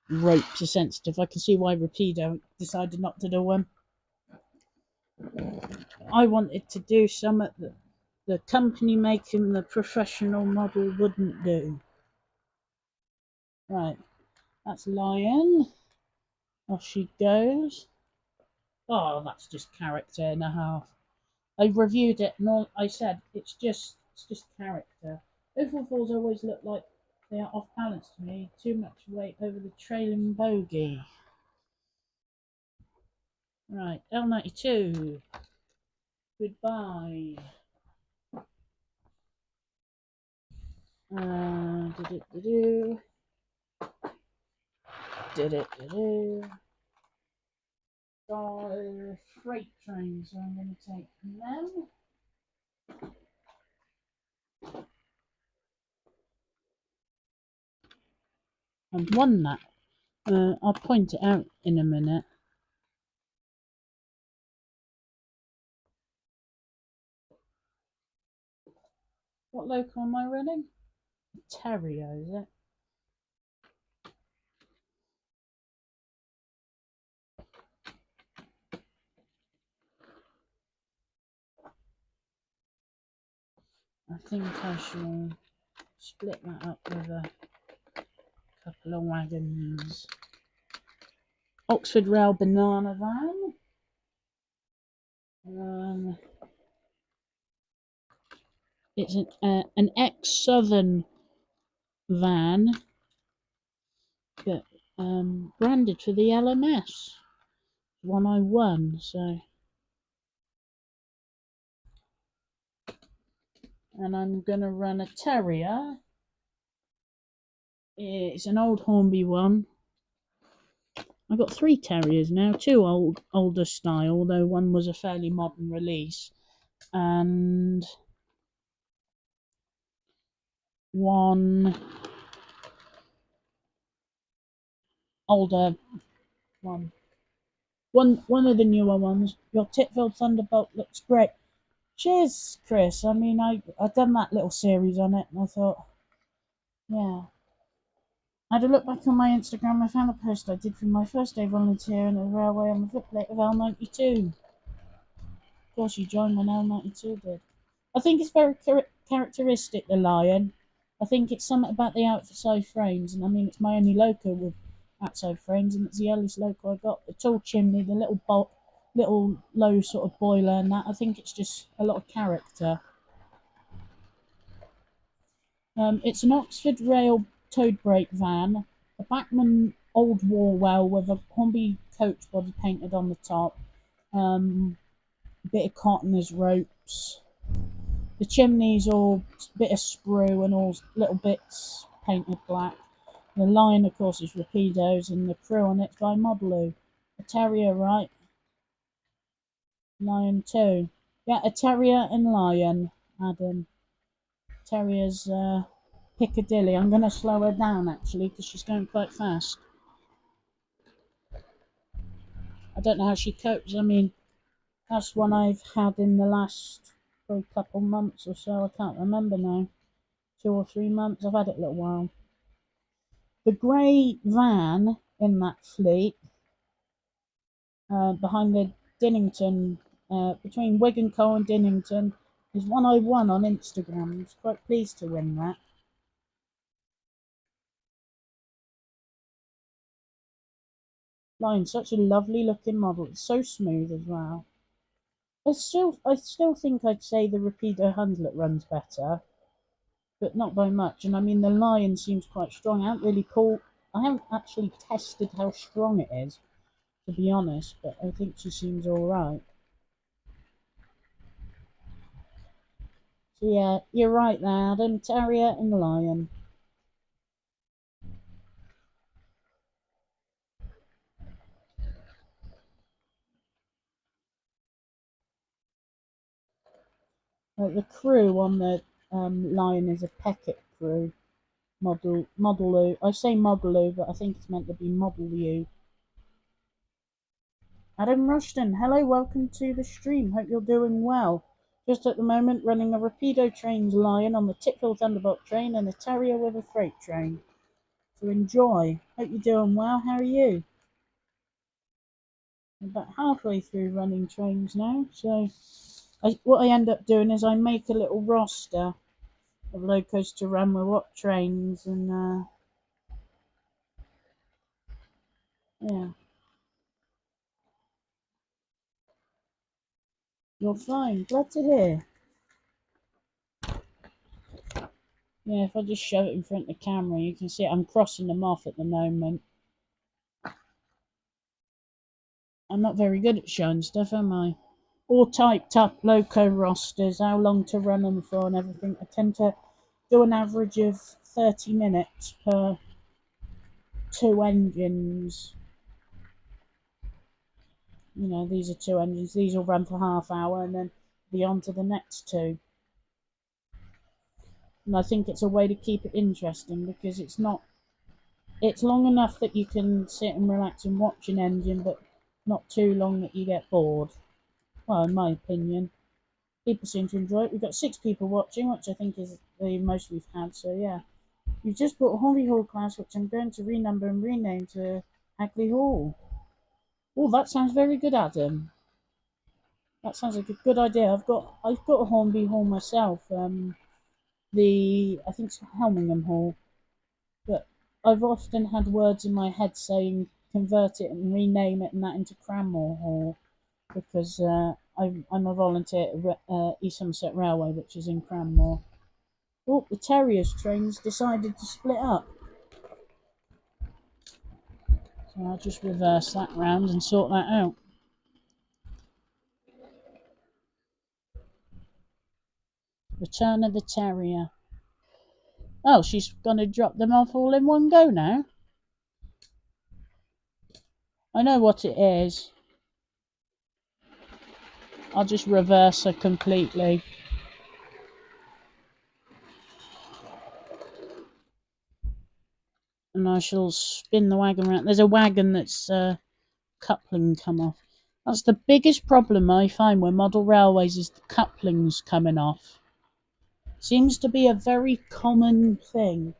Speaker 1: ropes are sensitive. I can see why Rapido decided not to do one. I wanted to do some that the company making the professional model wouldn't do. Right, that's Lion. Off she goes. Oh, that's just character and a half. I reviewed it and all I said it's just character. Overfalls always look like they are off balance to me. Too much weight over the trailing bogey. Right, L92. Goodbye. Did it. So, freight trains, so I'm going to take them. I've won that. I'll point it out in a minute. What local am I running? Terrier, is it? I think I shall split that up with a couple of wagons. Oxford Rail Banana Van. It's an ex-Southern van, but branded for the LMS. One I won, so. And I'm going to run a Terrier. It's an old Hornby one. I've got 3 Terriers now, 2 older style, although one was a fairly modern release, and 1 older one. One of the newer ones. Your Titfield Thunderbolt looks great. Cheers, Chris. I mean, I've done that little series on it, and I thought, yeah. I had a look back on my Instagram. I found a post I did for my first day volunteering at the railway on the footplate of L92. Of course, you joined when L92 did. I think it's very characteristic, the Lion. I think it's something about the outside frames, and I mean, it's my only loco with outside frames, and it's the earliest loco I got. The tall chimney, the little low sort of boiler, and that. I think it's just a lot of character. It's an Oxford Rail towed brake van, a Bachmann old Warwell with a Hornby coach body painted on the top, a bit of cotton as ropes. The chimney's all a bit of sprue and all little bits painted black. The line, of course, is Rapidos, and the crew on it's by Modeloo. A Terrier, right? Lion 2. Yeah, a Terrier and Lion, Adam. Terrier's Piccadilly. I'm going to slow her down, actually, because she's going quite fast. I don't know how she copes. I mean, that's one I've had in the last couple months or so. I can't remember now. 2 or 3 months. I've had it a little while. The grey van in that fleet, behind the Dinnington, between Wigan Co and Dinnington, There's one I won on Instagram. I was quite pleased to win that. Lion, such a lovely looking model. It's so smooth as well. I still think I'd say the Rapido Hunslet runs better, but not by much. And I mean, the Lion seems quite strong. I haven't actually tested how strong it is, to be honest, but I think she seems alright. So yeah, you're right there, Adam. Terrier and Lion. The crew on the Lion is a Peckett crew. Model U. I say Model U, but I think it's meant to be Model U. Adam Rushton, hello, welcome to the stream. Hope you're doing well. Just at the moment, running a Rapido Trains Lion on the Tickhill Thunderbolt train and a Terrier with a freight train. So enjoy. Hope you're doing well. How are you? I'm about halfway through running trains now. So what I end up doing is I make a little roster of locos to run with what trains, and yeah. You're fine. Glad to hear. Yeah, if I just shove it in front of the camera, you can see it. I'm crossing them off at the moment. I'm not very good at showing stuff, am I? All typed up loco rosters, how long to run them for and everything. I tend to do an average of 30 minutes per two engines. You know, these are two engines. These will run for half hour and then be on to the next two. And I think it's a way to keep it interesting because it's long enough that you can sit and relax and watch an engine, but not too long that you get bored. Well, in my opinion, people seem to enjoy it. We've got 6 people watching, which I think is the most we've had. So yeah, you've just bought a Hornby Hall class, which I'm going to renumber and rename to Hagley Hall. Oh, that sounds very good, Adam. That sounds like a good idea. I've got a Hornby Hall myself. I think it's Helmingham Hall, but I've often had words in my head saying convert it and rename it and that into Cranmore Hall because I'm a volunteer at East Somerset Railway, which is in Cranmore. Oh, the Terriers trains decided to split up. So I'll just reverse that round and sort that out. Return of the Terrier. Oh, she's going to drop them off all in one go now. I know what it is. I'll just reverse her completely. And I shall spin the wagon around. There's a wagon that's coupling come off. That's the biggest problem I find with model railways is the couplings coming off. Seems to be a very common thing.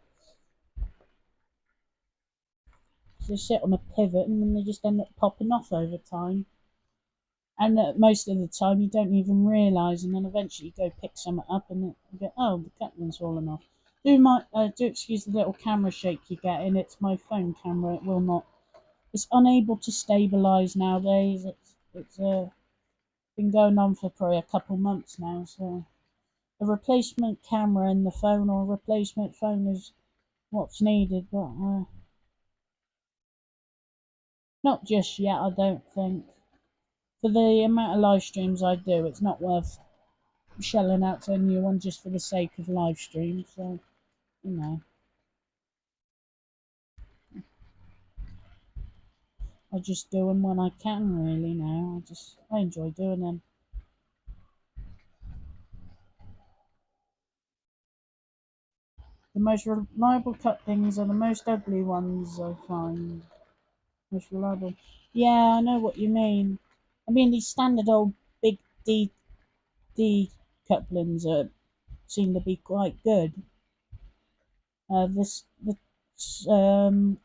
Speaker 1: They sit on a pivot and then they just end up popping off over time. And most of the time you don't even realise, and then eventually you go pick some up and you go, oh, the coupling's fallen off. Do excuse the little camera shake you get in. It's my phone camera. It will not. It's unable to stabilise nowadays. It's been going on for probably a couple months now. So a replacement camera in the phone or a replacement phone is what's needed, but not just yet. I don't think. For the amount of live streams I do, it's not worth shelling out for a new one just for the sake of live stream. So, you know, I just do them when I can. Really, now I enjoy doing them. The most reliable couplings are the most ugly ones, I find. Most reliable. Yeah, I know what you mean. I mean, these standard old big D couplings seem to be quite good. The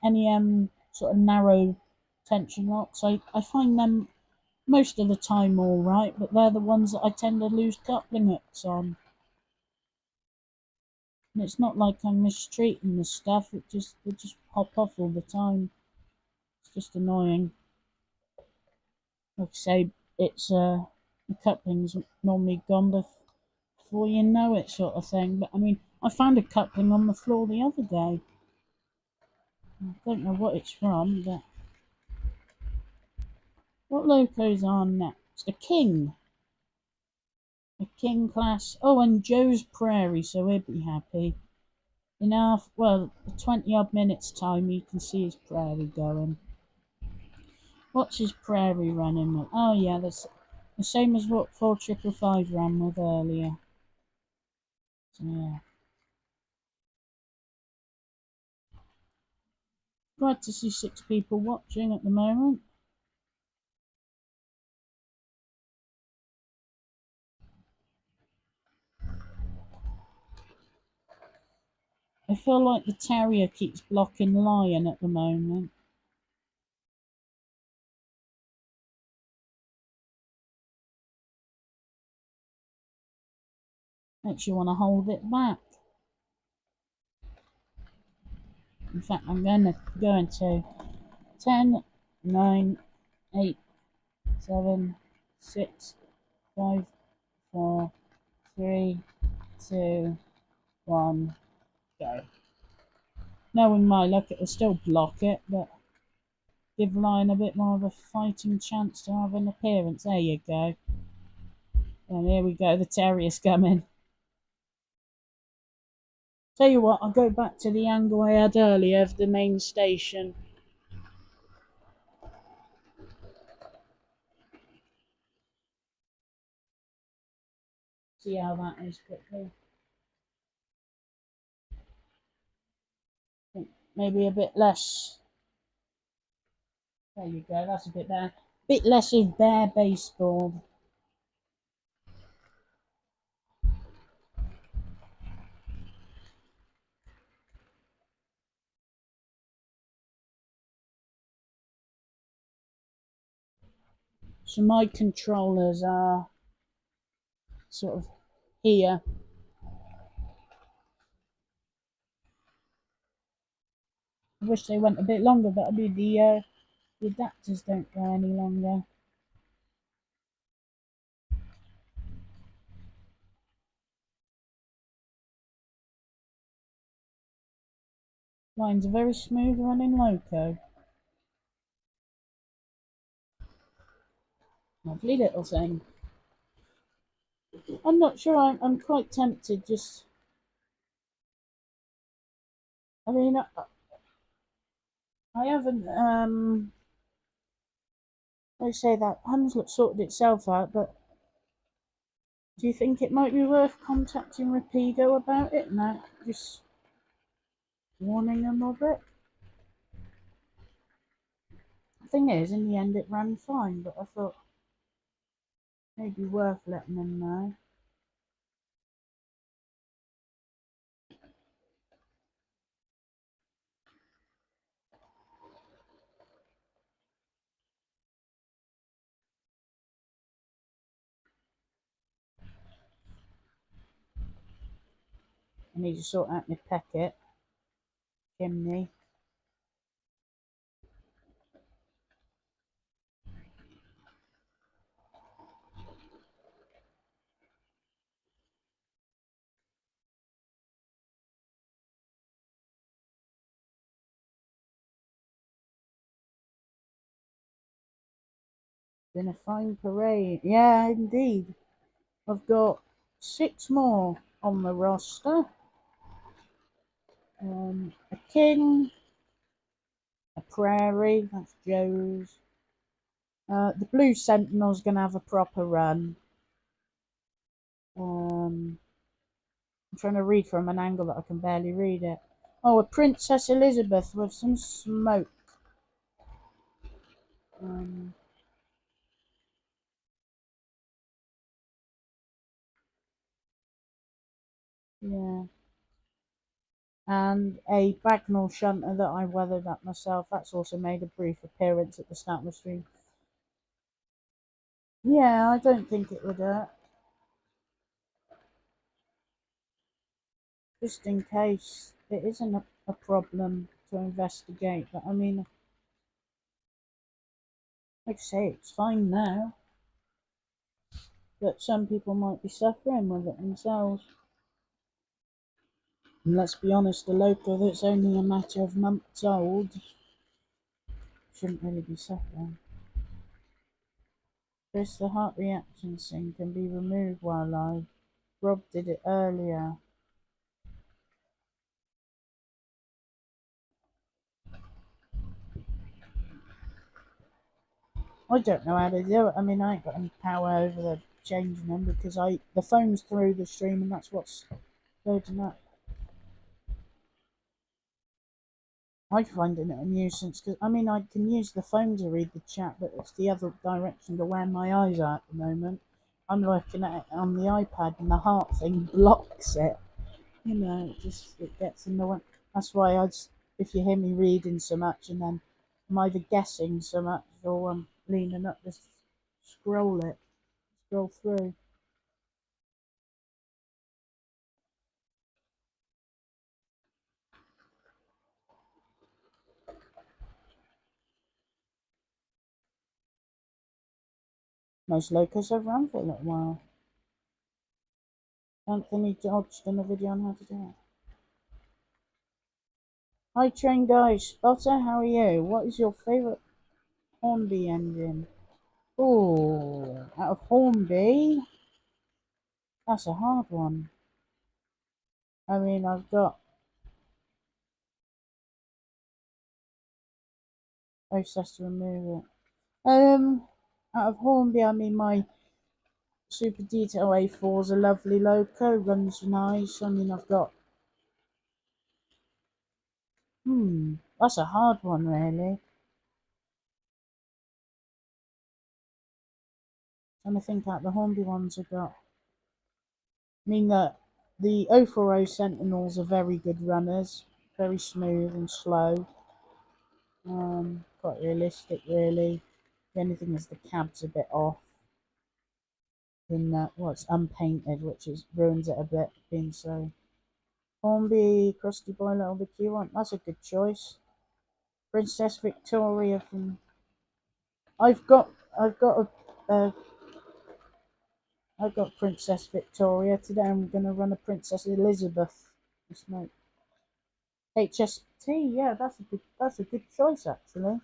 Speaker 1: NEM sort of narrow tension locks. I find them Most of the time all right, but they're the ones that I tend to lose coupling hooks on. And it's not like I'm mistreating the stuff, they just pop off all the time. It's just annoying. Like I say, it's the coupling's normally gone before you know it, sort of thing. But I mean, I found a coupling on the floor the other day. I don't know what it's from, but what loco's on next? A King. A King class. Oh, and Joe's Prairie, so he'd be happy. In half, well, 20 odd minutes time, you can see his prairie going. What's his prairie running with? Oh, yeah, that's the same as what 4555 ran with earlier. So, yeah. Glad to see 6 people watching at the moment. I feel like the terrier keeps blocking Lion at the moment. Makes you want to hold it back. In fact, I'm going to go into 10, 9, 8, 7, 6, 5, 4, 3, 2, 1, go. Knowing my luck, it'll still block it, but give Lion a bit more of a fighting chance to have an appearance. There you go. And here we go, the terrier's coming. Tell you what, I'll go back to the angle I had earlier of the main station. See how that is quickly. Maybe a bit less. There you go, that's a bit better. Bit less of bare baseboard. So my controllers are sort of here. I wish they went a bit longer, but I mean the adapters don't go any longer. Mine's a very smooth running loco. Lovely little thing. I'm not sure, I'm quite tempted just... I mean, I haven't, I say that Hunslet sorted itself out, but do you think it might be worth contacting Rapido about it now? Just warning them of it? The thing is, in the end it ran fine, but I thought maybe worth letting them know. I need to sort out my packet chimney. Been a fine parade. Yeah, indeed. I've got 6 more on the roster. A King, a Prairie, that's Joe's. The Blue Sentinel's going to have a proper run. I'm trying to read from an angle that I can barely read it. Oh, a Princess Elizabeth with some smoke. Yeah. And a Bagnall Shunter that I weathered up myself. That's also made a brief appearance at the start of the stream. Yeah, I don't think it would hurt. Just in case it isn't a problem to investigate. But I mean, like I say, it's fine now. But some people might be suffering with it themselves. And let's be honest, a local that's only a matter of months old shouldn't really be suffering. Chris, the heart reaction thing can be removed while live. Rob did it earlier. I don't know how to do it. I mean, I ain't got any power over the changing them because the phone's through the stream and that's what's loading up. I find it a nuisance because I mean I can use the phone to read the chat, but it's the other direction to where my eyes are at the moment. I'm looking at it on the iPad and the heart thing blocks it. You know, it gets in the way. That's why if you hear me reading so much and then I'm either guessing so much or I'm leaning up, just scroll through. Most locals have run for a little while. Anthony Dodge done a video on how to do it. Hi Train Guy, Spotter, how are you? What is your favourite Hornby engine? Oh, out of Hornby? That's a hard one. I mean, I've got... Oh, so has to remove it. Out of Hornby, I mean, my Super Detail A4 is a lovely loco, runs nice. I mean, I've got... that's a hard one, really. I'm trying to think out the Hornby ones I've got. I mean, the 040 Sentinels are very good runners, very smooth and slow. Quite realistic, really. The only thing is the cab's a bit off. In that, well, it's unpainted, which ruins it a bit, being so. Hornby, Crusty Boy, Little Bit Q1. That's a good choice. Princess Victoria from. I've got I've got Princess Victoria today. I'm gonna run a Princess Elizabeth. HST, yeah, that's a good choice actually.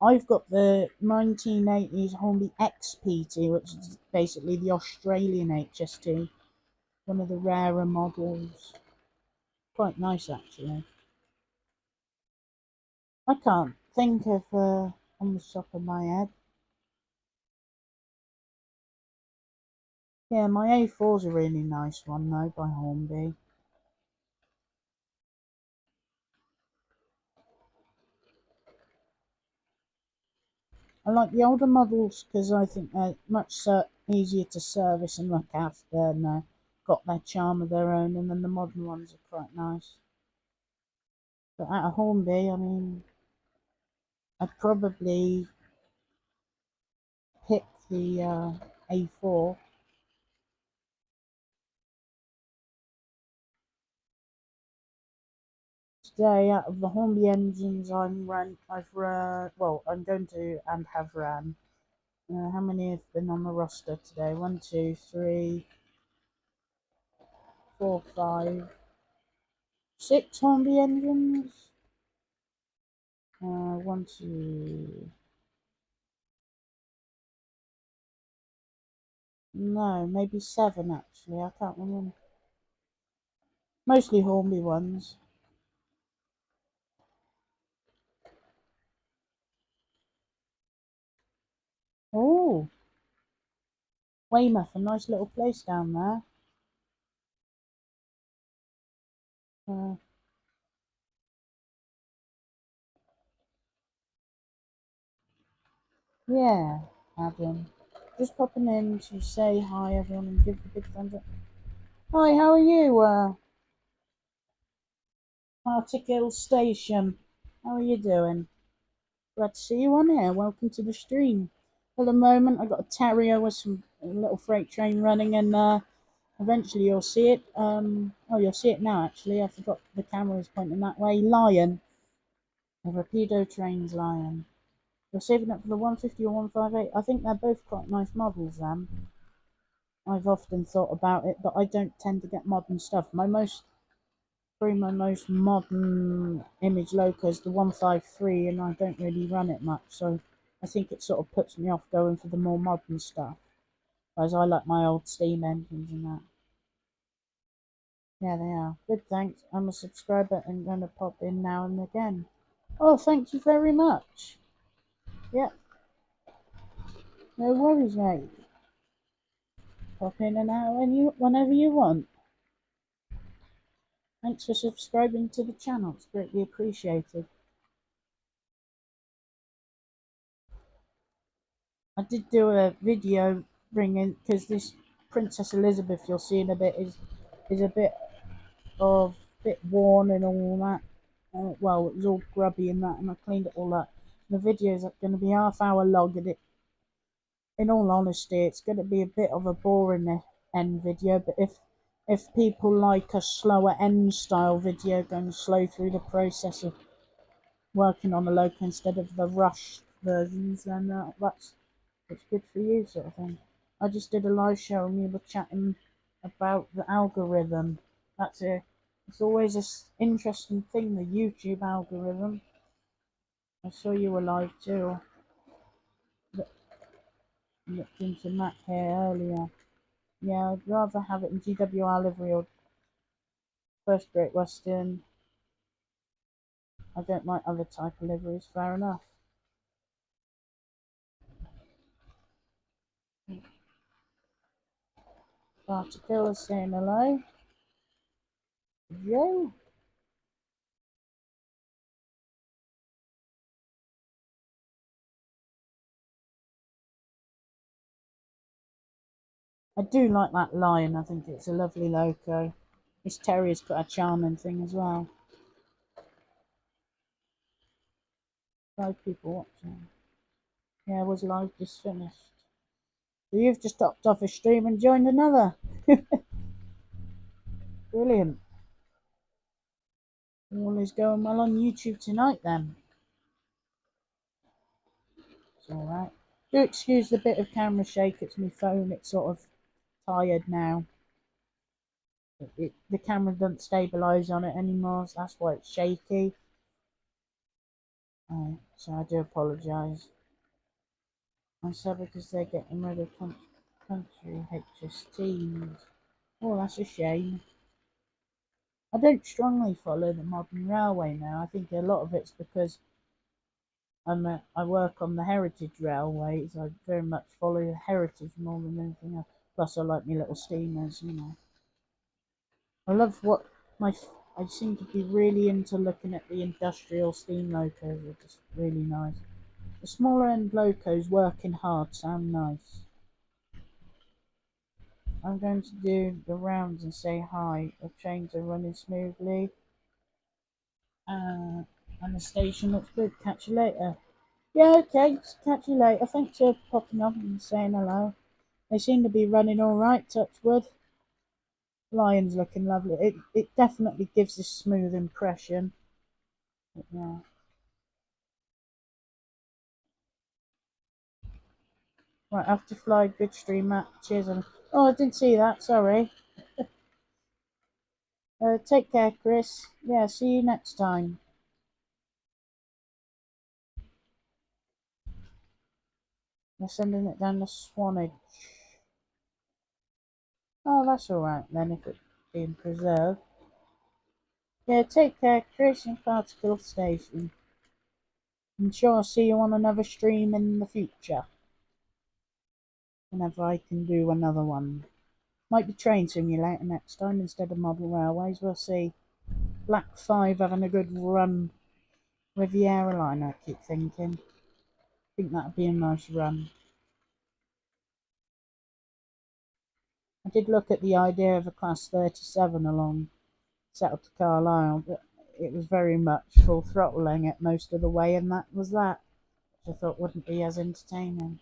Speaker 1: I've got the 1980s Hornby XPT, which is basically the Australian HST, one of the rarer models. Quite nice actually. I can't think of on the top of my head. Yeah, my A4 is a really nice one though by Hornby. I like the older models because I think they're much easier to service and look after, and they've got their charm of their own. And then the modern ones are quite nice. But at a Hornby, I mean, I'd probably pick the A4. Today, out of the Hornby engines I'm going to and have run. How many have been on the roster today? 1, 2, 3, 4, 5, 6 Hornby engines. 1, 2. No, maybe 7 actually. I can't remember. Mostly Hornby ones. Oh, Weymouth, a nice little place down there. Yeah, Adam. Just popping in to say hi everyone and give the big thumbs up. Hi, how are you? Particle Station. How are you doing? Glad to see you on here. Welcome to the stream. For the moment, I got a terrier with some a little freight train running, and eventually you'll see it. Oh, you'll see it now. Actually, I forgot the camera is pointing that way. Lion, a Rapido Trains Lion. You're saving up for the 150 or 158. I think they're both quite nice models. I've often thought about it, but I don't tend to get modern stuff. Probably my most modern image loco is the 153, and I don't really run it much, so I think it sort of puts me off going for the more modern stuff. Whereas I like my old steam engines and that. Yeah, they are. Good, thanks. I'm a subscriber and going to pop in now and again. Oh, thank you very much. Yep, no worries, mate. Pop in and out whenever you want. Thanks for subscribing to the channel. It's greatly appreciated. I did do a video bringing, because this Princess Elizabeth you'll see in a bit is a bit worn and all that. Well, it was all grubby and that, and I cleaned it all up. The video is going to be half-hour long, and in all honesty, it's going to be a bit of a boring end video. But if people like a slower end style video, going slow through the process of working on the loco instead of the rushed versions, then it's good for you, sort of thing. I just did a live show and we were chatting about the algorithm. It's always an interesting thing, the YouTube algorithm. I saw you were live too. Looked into Matt here earlier. Yeah, I'd rather have it in GWR livery or First Great Western. I don't like other type of liveries, fair enough. Particle is saying hello. Joe. I do like that lion. I think it's a lovely loco. This terrier's got a charming thing as well. 5 people watching. Yeah, was live just finished. So you've just hopped off a stream and joined another. Brilliant. All is going well on YouTube tonight then. It's alright. Do excuse the bit of camera shake, it's my phone, it's sort of tired now. The camera doesn't stabilise on it anymore, so that's why it's shaky. So I do apologise. I said because they're getting rid of country HSTs. Oh, that's a shame. I don't strongly follow the modern railway now. I think a lot of it's because I work on the heritage railways. I very much follow the heritage more than anything else. Plus, I like my little steamers, you know. I love I seem to be really into looking at the industrial steam locos. They're just really nice. The smaller end locos working hard sound nice. I'm going to do the rounds and say hi. The trains are running smoothly. And the station looks good. Catch you later. Yeah, okay. Catch you later. Thanks for popping up and saying hello. They seem to be running alright, touch wood. Lion's looking lovely. It definitely gives a smooth impression. But yeah. Right, I have to fly. Good stream, Matt. Cheers. Oh, I didn't see that. Sorry. Take care, Chris. Yeah, see you next time. They're sending it down to Swanage. Oh, that's alright then, if it's being preserved. Yeah, take care, Chris, and Particle Station. I'm sure I'll see you on another stream in the future. Whenever I can do another one. Might be Train Simulator next time instead of Model Railways, we'll see. Black 5 having a good run. Riviera line, I keep thinking. I think that'd be a nice run. I did look at the idea of a Class 37 along Settle to Carlisle, but it was very much full throttling it most of the way, and that was that, which I thought wouldn't be as entertaining.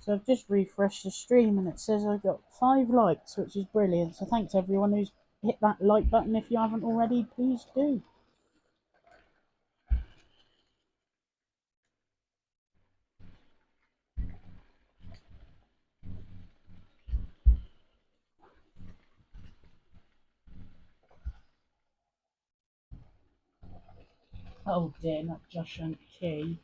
Speaker 1: So I've just refreshed the stream and it says I've got 5 likes, which is brilliant. So thanks everyone who's hit that like button. If you haven't already, please do. Oh dear, not Josh and Key.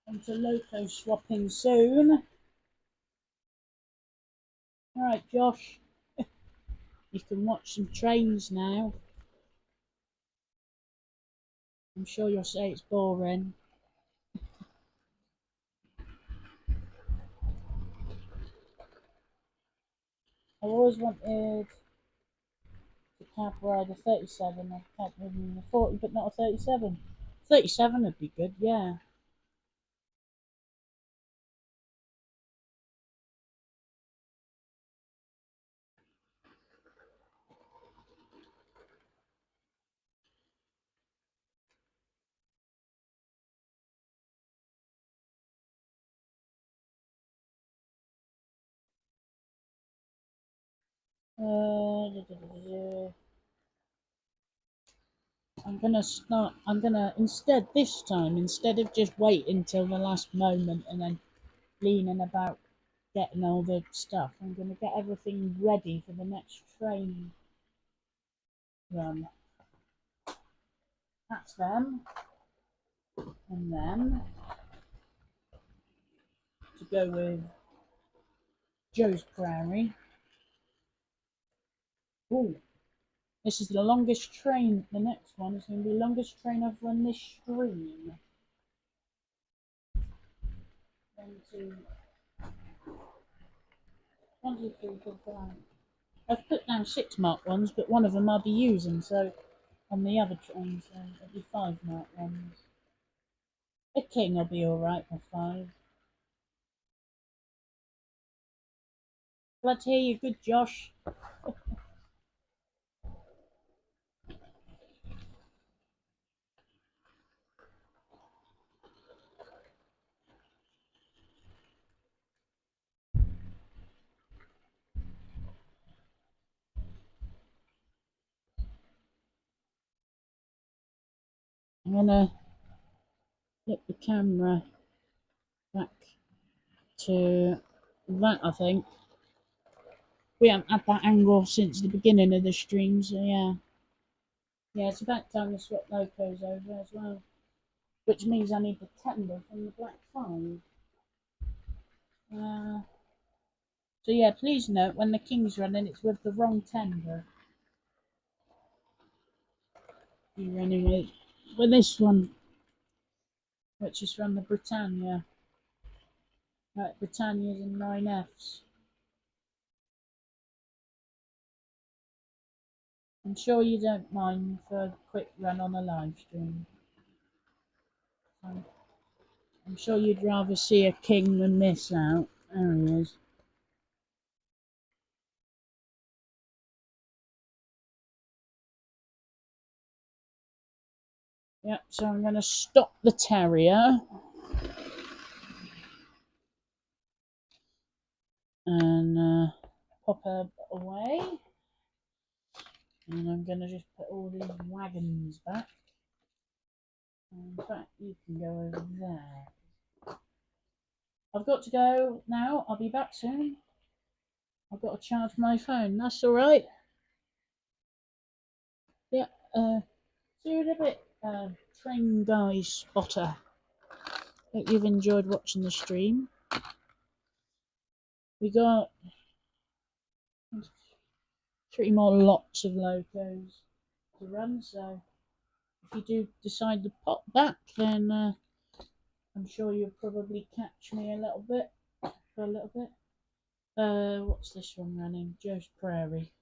Speaker 1: On to Loco swapping soon. Alright, Josh. You can watch some trains now. I'm sure you'll say it's boring. I always wanted to cab ride a 37. I've cab ridden a 40, but not a 37. 37 would be good, yeah. I'm gonna, instead of just waiting till the last moment and then leaning about getting all the stuff, I'm gonna get everything ready for the next train run. That's them. And then to go with Joe's Prairie. Ooh, this is the longest train. The next one is going to be the longest train I've run this stream. 1, 2, 3, 4, 5. I've put down 6 mark ones, but one of them I'll be using, so on the other train, so it'll be 5 mark ones. A king will be alright for 5. Glad to hear you good, Josh. I'm gonna flip the camera back to that, I think. We haven't had that angle since the beginning of the stream, so yeah. Yeah, it's about time to swap locos over as well. Which means I need the tender from the Black 5. So yeah, please note, when the King's running, it's with the wrong tender. You're running with this one, which is from the Britannia. Right, Britannia's in 9Fs. I'm sure you don't mind for a quick run on a live stream. I'm sure you'd rather see a king than miss out. There he is. Yep, so I'm going to stop the terrier. And pop her away. And I'm going to just put all these wagons back. In fact, you can go over there. I've got to go now. I'll be back soon. I've got to charge my phone. That's all right. Yeah. See you in a bit, train guy spotter. Hope you've enjoyed watching the stream. We got 3 more lots of locos to run, so if you do decide to pop back, then I'm sure you'll probably catch me for a little bit. What's this one running? Joe's Prairie.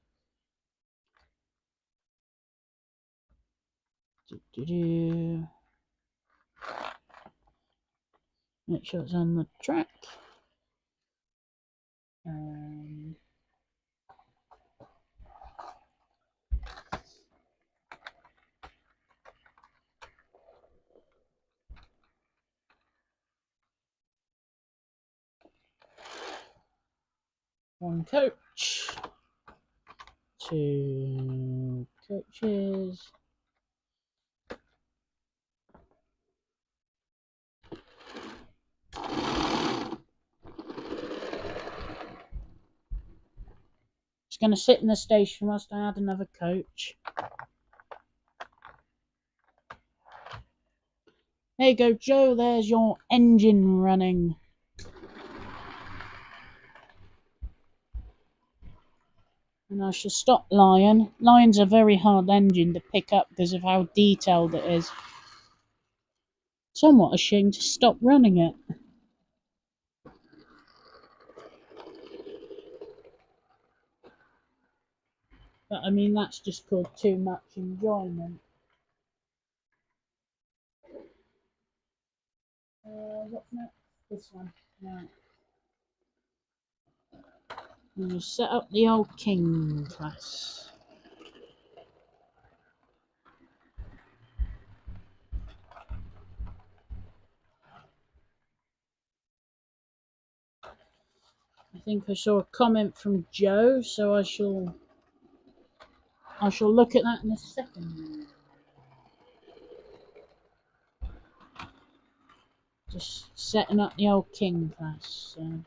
Speaker 1: Make sure it's on the track. 1 coach, 2 coaches, just going to sit in the station whilst I add another coach. There you go, Joe, there's your engine running. And I shall stop Lion. Lion's a very hard engine to pick up because of how detailed it is. Somewhat ashamed to stop running it. But I mean, that's just called too much enjoyment. What's next? This one. Right. I'm going to set up the old King class. I think I saw a comment from Joe, so I shall look at that in a second. Just setting up the old King class. So.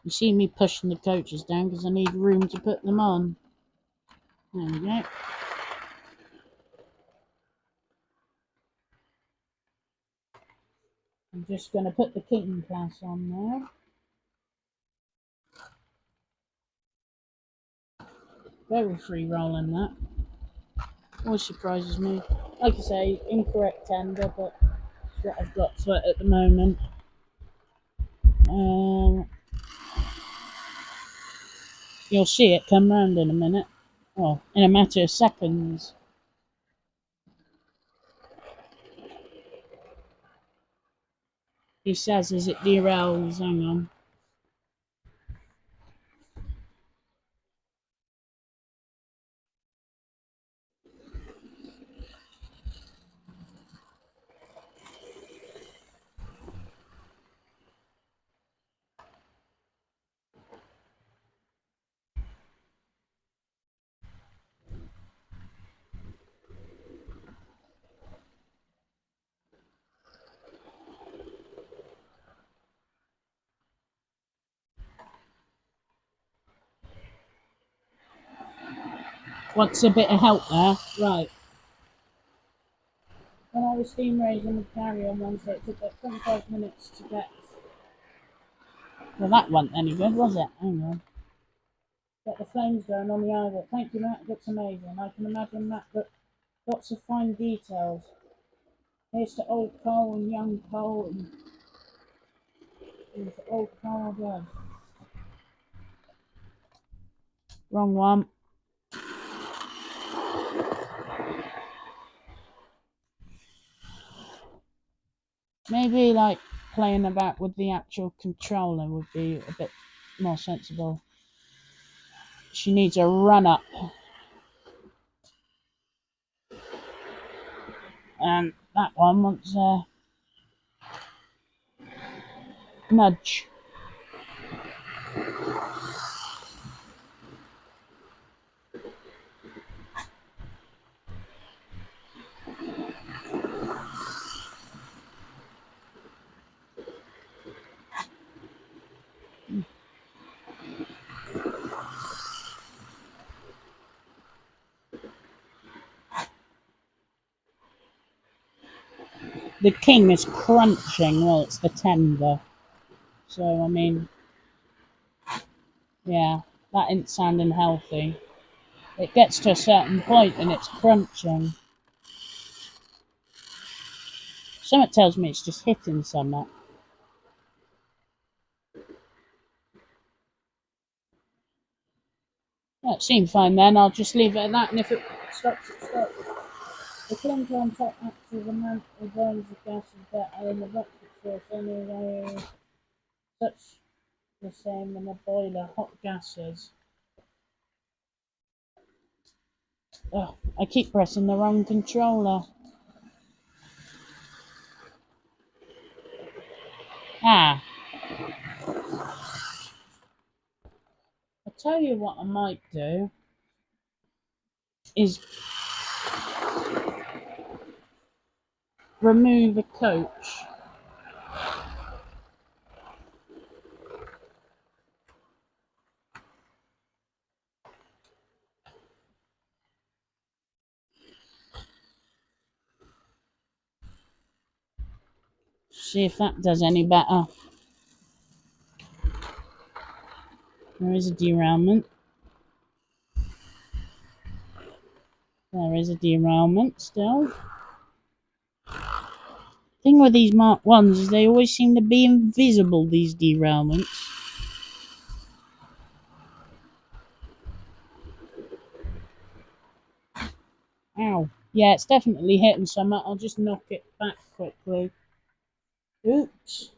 Speaker 1: You see me pushing the coaches down because I need room to put them on. There we go. I'm just going to put the King class on now. Very free rolling that. Always surprises me. Like I say, incorrect tender, but it's what I've got for it at the moment. You'll see it come round in a minute. Well, in a matter of seconds. He says as it derails. Hang on. Wants a bit of help there. Right. When I was steam raising the carrier on Wednesday, it took about 25 minutes to get. Well, that wasn't any good, was it? Hang on. Get the flames going on the idle. Thank you, Matt. That's amazing. I can imagine Matt got lots of fine details. Here's to old Cole and young Cole and to old Cole again. Wrong one. Maybe like playing about with the actual controller would be a bit more sensible. She needs a run up. And that one wants a nudge. The King is crunching, well, it's the tender. So, I mean, yeah, that ain't sounding healthy. It gets to a certain point and it's crunching. Something tells me it's just hitting something. That seemed fine then. I'll just leave it at that, and if it stops, it stops. The clinker on top acts as a mantle and burns the gases better than the electric source anyway. Such the same in a boiler, hot gases. Oh, I keep pressing the wrong controller. Ah. I'll tell you what I might do is remove a coach. See if that does any better. There is a derailment. There is a derailment still. Thing with these Mark 1s is they always seem to be invisible, these derailments. Ow. Yeah, it's definitely hitting something. I'll just knock it back quickly. Oops.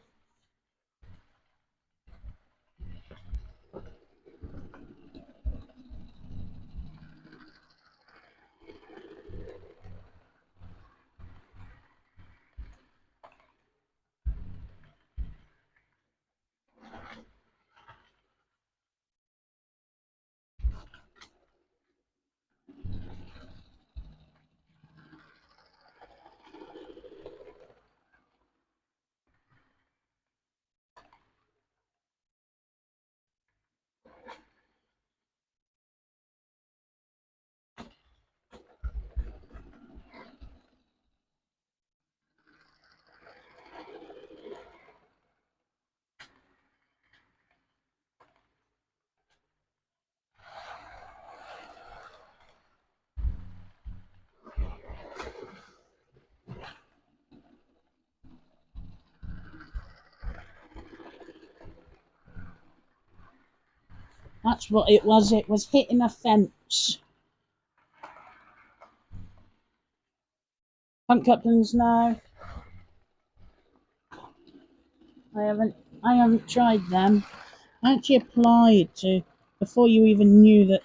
Speaker 1: That's what it was. It was hitting a fence. Front couplings now. I haven't tried them. I actually applied to before you even knew that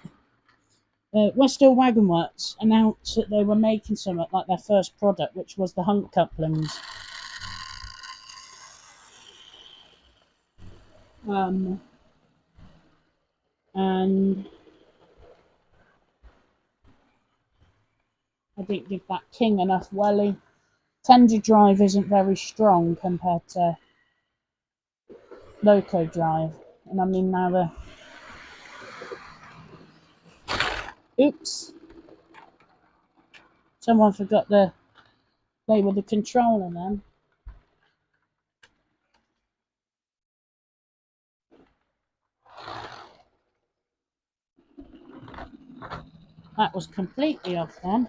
Speaker 1: Westhill Wagon Works announced that they were making something like their first product, which was the Hunt couplings. And I didn't give that King enough welly. Tender drive isn't very strong compared to Loco drive, and I mean now the. Oops! Someone forgot to play with the controller then. That was completely off then.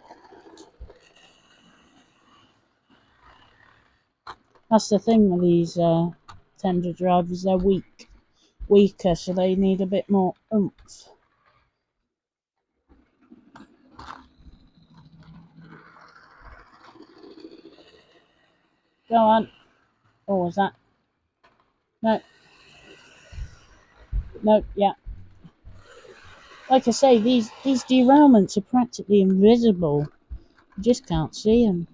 Speaker 1: That's the thing with these tender drivers, they're weaker, so they need a bit more oomph. Go on. Oh, was that? No. No, yeah. Like I say, these derailments are practically invisible. You just can't see them.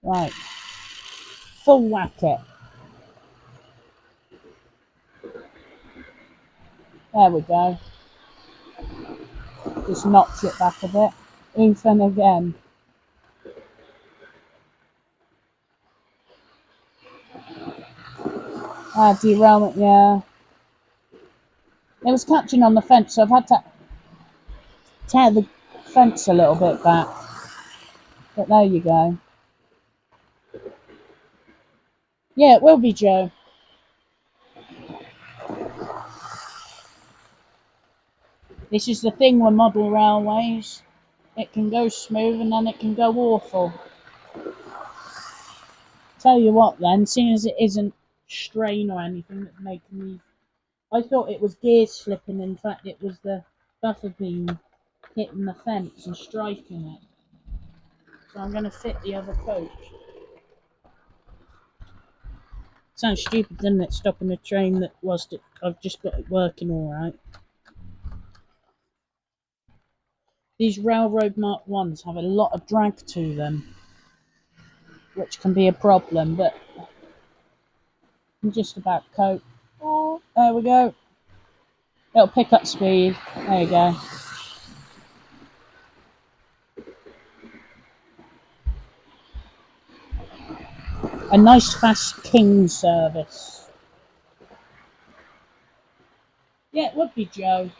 Speaker 1: Right. Full whack it. There we go. Just notch it back a bit. Oomph and again. Ah, derailment, yeah. It was catching on the fence, so I've had to tear the fence a little bit back. But there you go. Yeah, it will be, Joe. This is the thing with model railways. It can go smooth and then it can go awful. Tell you what then, seeing as it isn't strain or anything that's making me. I thought it was gears slipping. In fact, it was the buffer beam hitting the fence and striking it. So I'm going to fit the other coach. Sounds stupid, doesn't it? Stopping a train that I've just got it working all right. These Railroad Mark 1s have a lot of drag to them, which can be a problem, but I'm just about cope. Oh, there we go. It'll pick up speed. There you go. A nice fast King service. Yeah, it would be, Joe.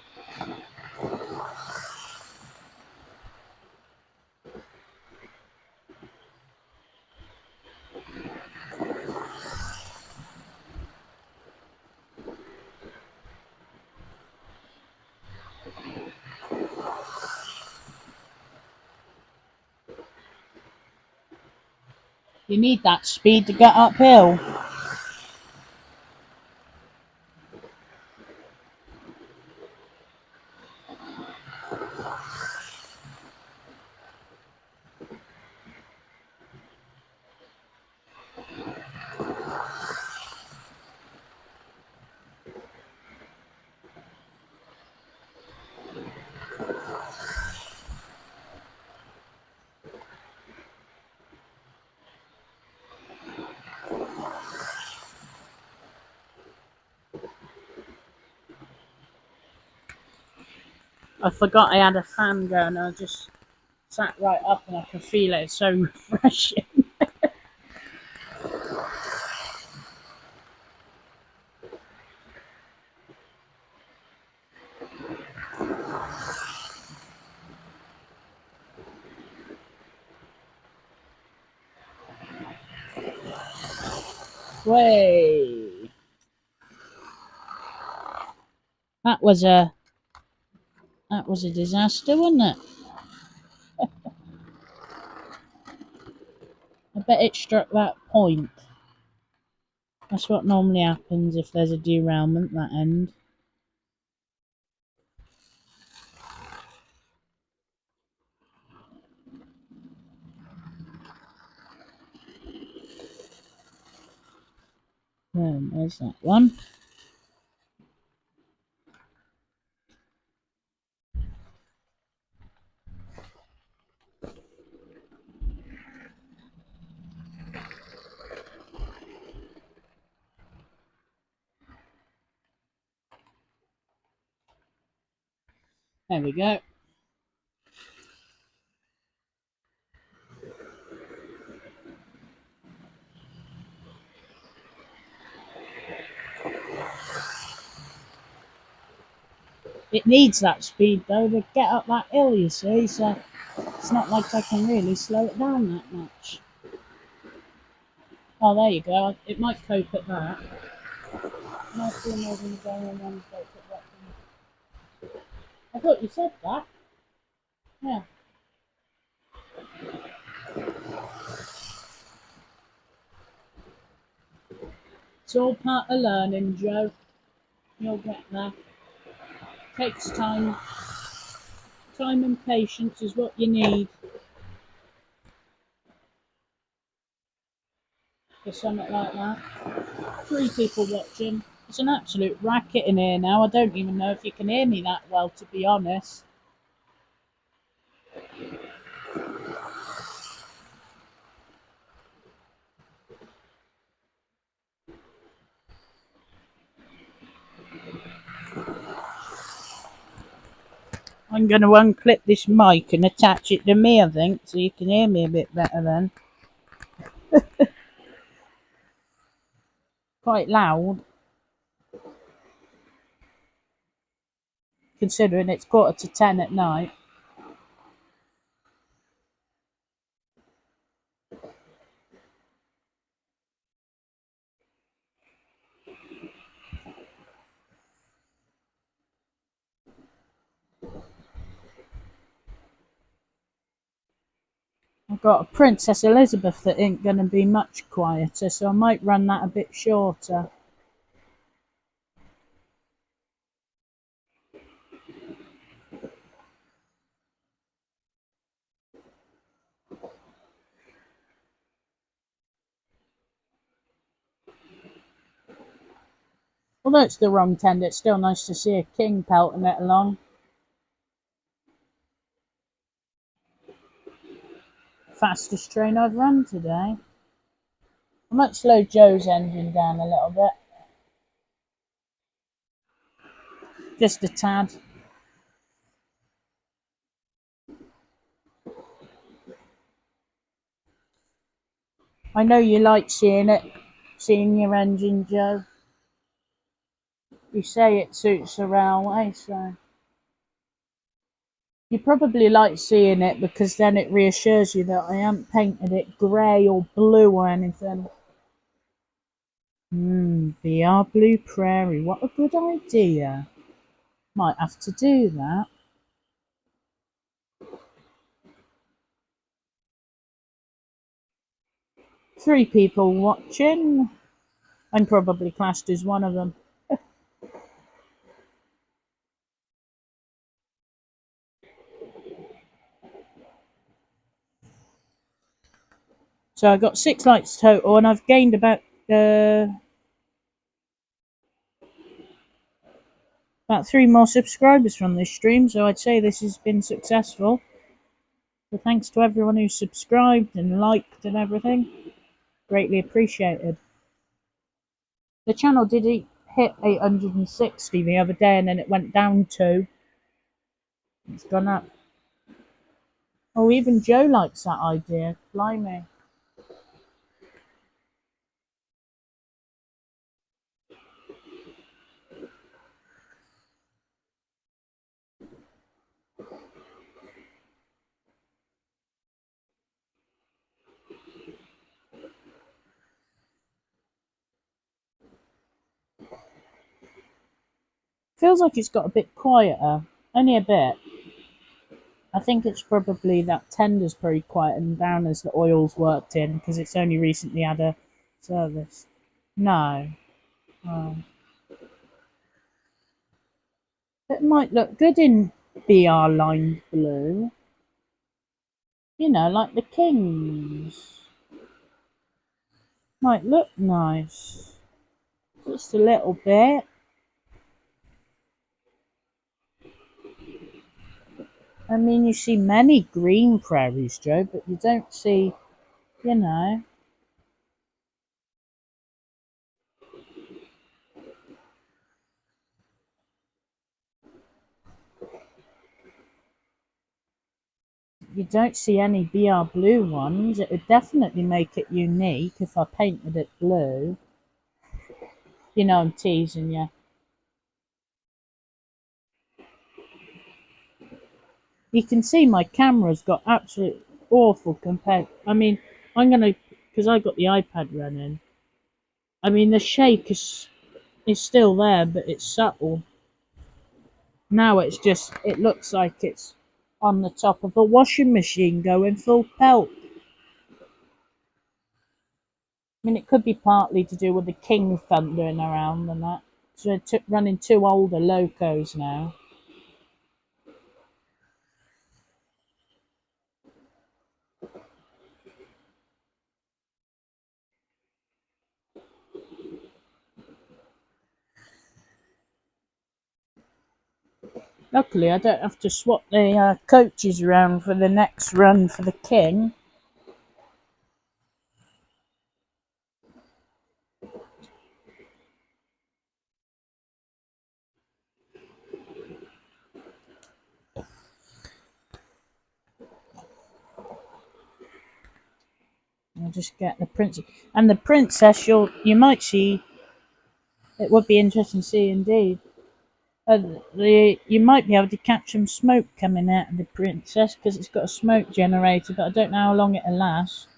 Speaker 1: You need that speed to get uphill. I forgot I had a fan going. I just sat right up and I can feel it. It's so refreshing. Way. That was a disaster, wasn't it? I bet it struck that point. That's what normally happens if there's a derailment that end. There's that one. There we go. It needs that speed though to get up that hill, you see, so it's not like I can really slow it down that much. Oh, there you go. It might cope at that. It might be more than going on cope at that. I thought you said that. Yeah. It's all part of learning, Joe. You'll get there. Takes time. Time and patience is what you need for something like that. 3 people watching. It's an absolute racket in here now. I don't even know if you can hear me that well, to be honest. I'm going to unclip this mic and attach it to me, I think, so you can hear me a bit better then. Quite loud, considering it's 9:45 at night. I've got a Princess Elizabeth that ain't going to be much quieter, so I might run that a bit shorter. Although it's the wrong tender, it's still nice to see a king pelting it along. Fastest train I've run today. I might slow Joe's engine down a little bit. Just a tad. I know you like seeing your engine, Joe. You say it suits the railway, so you probably like seeing it because then it reassures you that I haven't painted it grey or blue or anything. VR Blue Prairie, what a good idea. Might have to do that. Three people watching. I'm probably classed as one of them. So I got 6 likes total, and I've gained about 3 more subscribers from this stream. So I'd say this has been successful. So thanks to everyone who subscribed and liked and everything. Greatly appreciated. The channel did hit 860 the other day, and then it went down 2. It's gone up. Oh, even Joe likes that idea. Blimey. Feels like it's got a bit quieter. Only a bit. I think it's probably that tender's pretty quietened down as the oil's worked in because it's only recently had a service. No. Oh. It might look good in BR lined blue. You know, like the Kings. Might look nice. Just a little bit. I mean, you see many green prairies, Joe, but you don't see, you know. You don't see any BR blue ones. It would definitely make it unique if I painted it blue. You know, I'm teasing you. You can see my camera's got absolute awful compared. I mean, I'm gonna because I got the iPad running. I mean, the shake is still there, but it's subtle. Now it's just it looks like it's on the top of a washing machine going full pelt. I mean, it could be partly to do with the King thundering around and that. So they're running 2 older locos now. Luckily, I don't have to swap the coaches around for the next run for the King. I'll just get the princess and the princess. You might see. It would be interesting to see indeed. You might be able to catch some smoke coming out of the princess because it's got a smoke generator, but I don't know how long it'll last.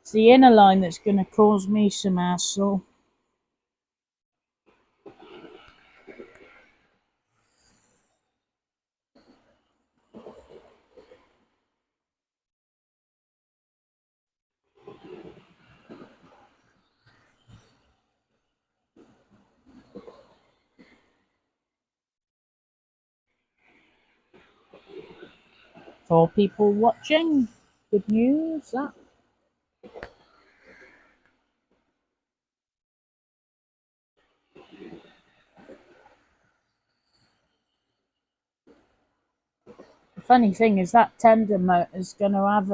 Speaker 1: It's the inner line that's going to cause me some hassle. 4 people watching. Good news, that. The funny thing is that tender motor is going to have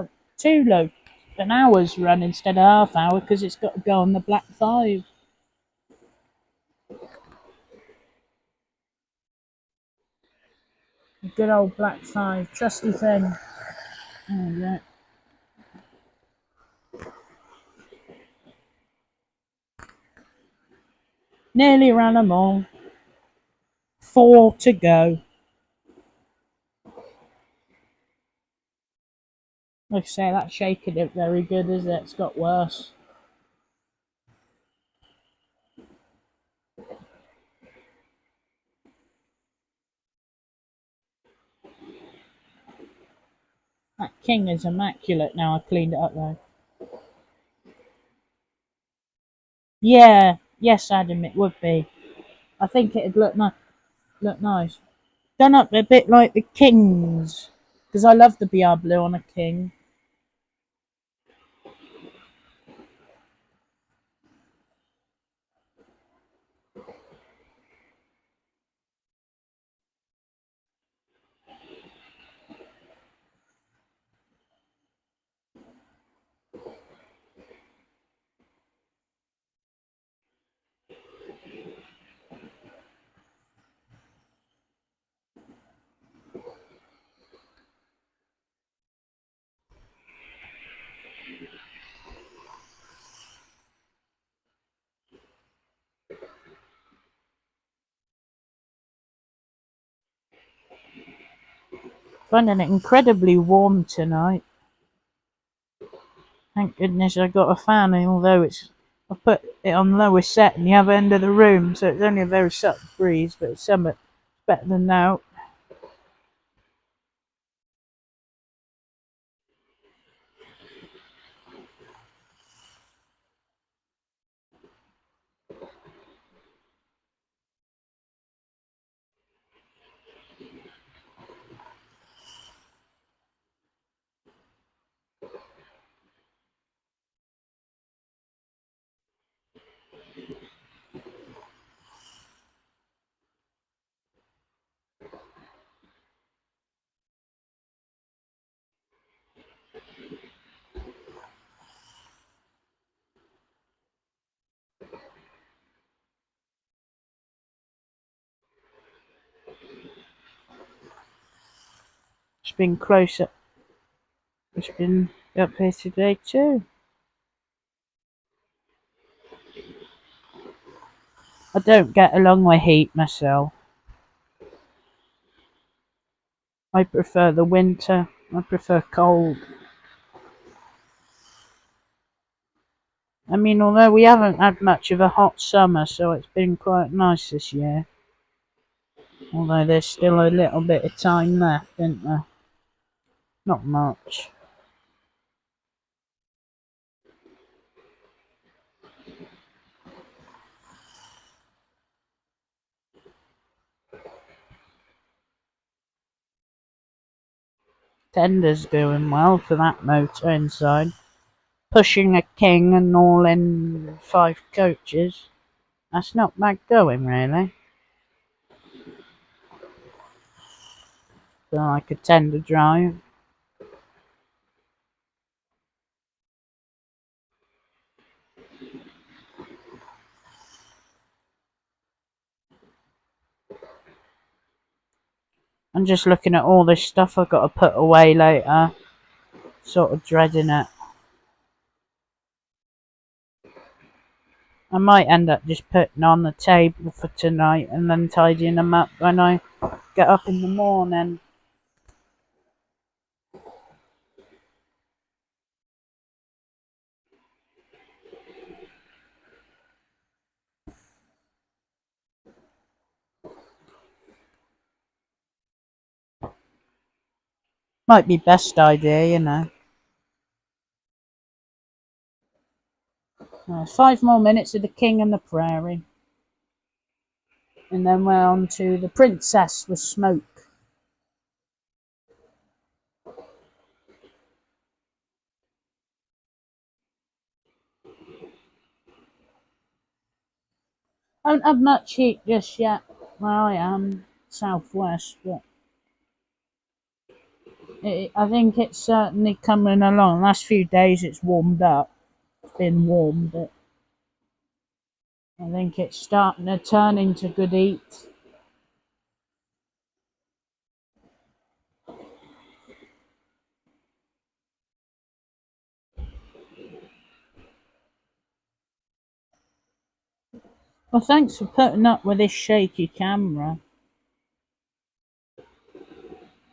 Speaker 1: an hour's run instead of half hour because it's got to go on the Black 5. The good old Black 5, trusty thing. There we go. Nearly ran them all. 4 to go. Like I say, that shaking isn't very good, is it? It's got worse. That King is immaculate now. I cleaned it up though. Yeah, yes, Adam, it would be. I think it'd look nice. Done up a bit like the Kings, because I love the BR blue on a King. Finding it incredibly warm tonight. Thank goodness I got a fan, although I put it on lowest set in the other end of the room, so it's only a very subtle breeze, but it's somewhat better than now. It's been closer. It's been up here today too. I don't get along with heat myself. I prefer the winter. I prefer cold. I mean, although we haven't had much of a hot summer, so it's been quite nice this year. Although there's still a little bit of time left, isn't there? Not much. Tender's doing well for that motor inside. Pushing a King and all in 5 coaches. That's not bad going, really. Feel like a tender drive. I'm just looking at all this stuff I've got to put away later. Sort of dreading it. I might end up just putting on the table for tonight and then tidying them up when I get up in the morning. Might be best idea, you know. 5 more minutes of the King and the Prairie. And then we're on to the Princess with Smoke. Haven't had much heat just yet where I am, southwest, but I think it's certainly coming along. Last few days it's warmed up. It's been warm, but I think it's starting to turn into good heat. Well, thanks for putting up with this shaky camera.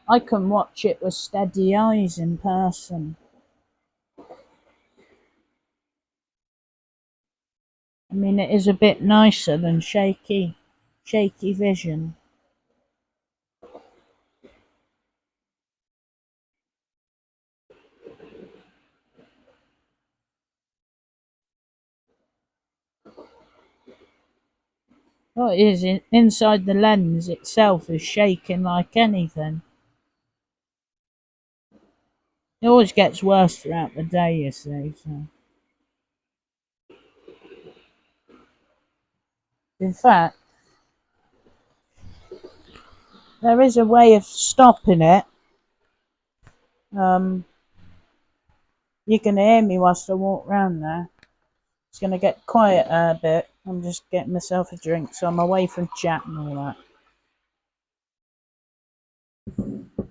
Speaker 1: I can watch it with steady eyes in person. I mean, it is a bit nicer than shaky vision. Well, it is inside the lens itself is shaking like anything. It always gets worse throughout the day, you see. So, in fact, there is a way of stopping it. You can hear me whilst I walk round there. It's going to get quiet a bit. I'm just getting myself a drink, so I'm away from chat and all that.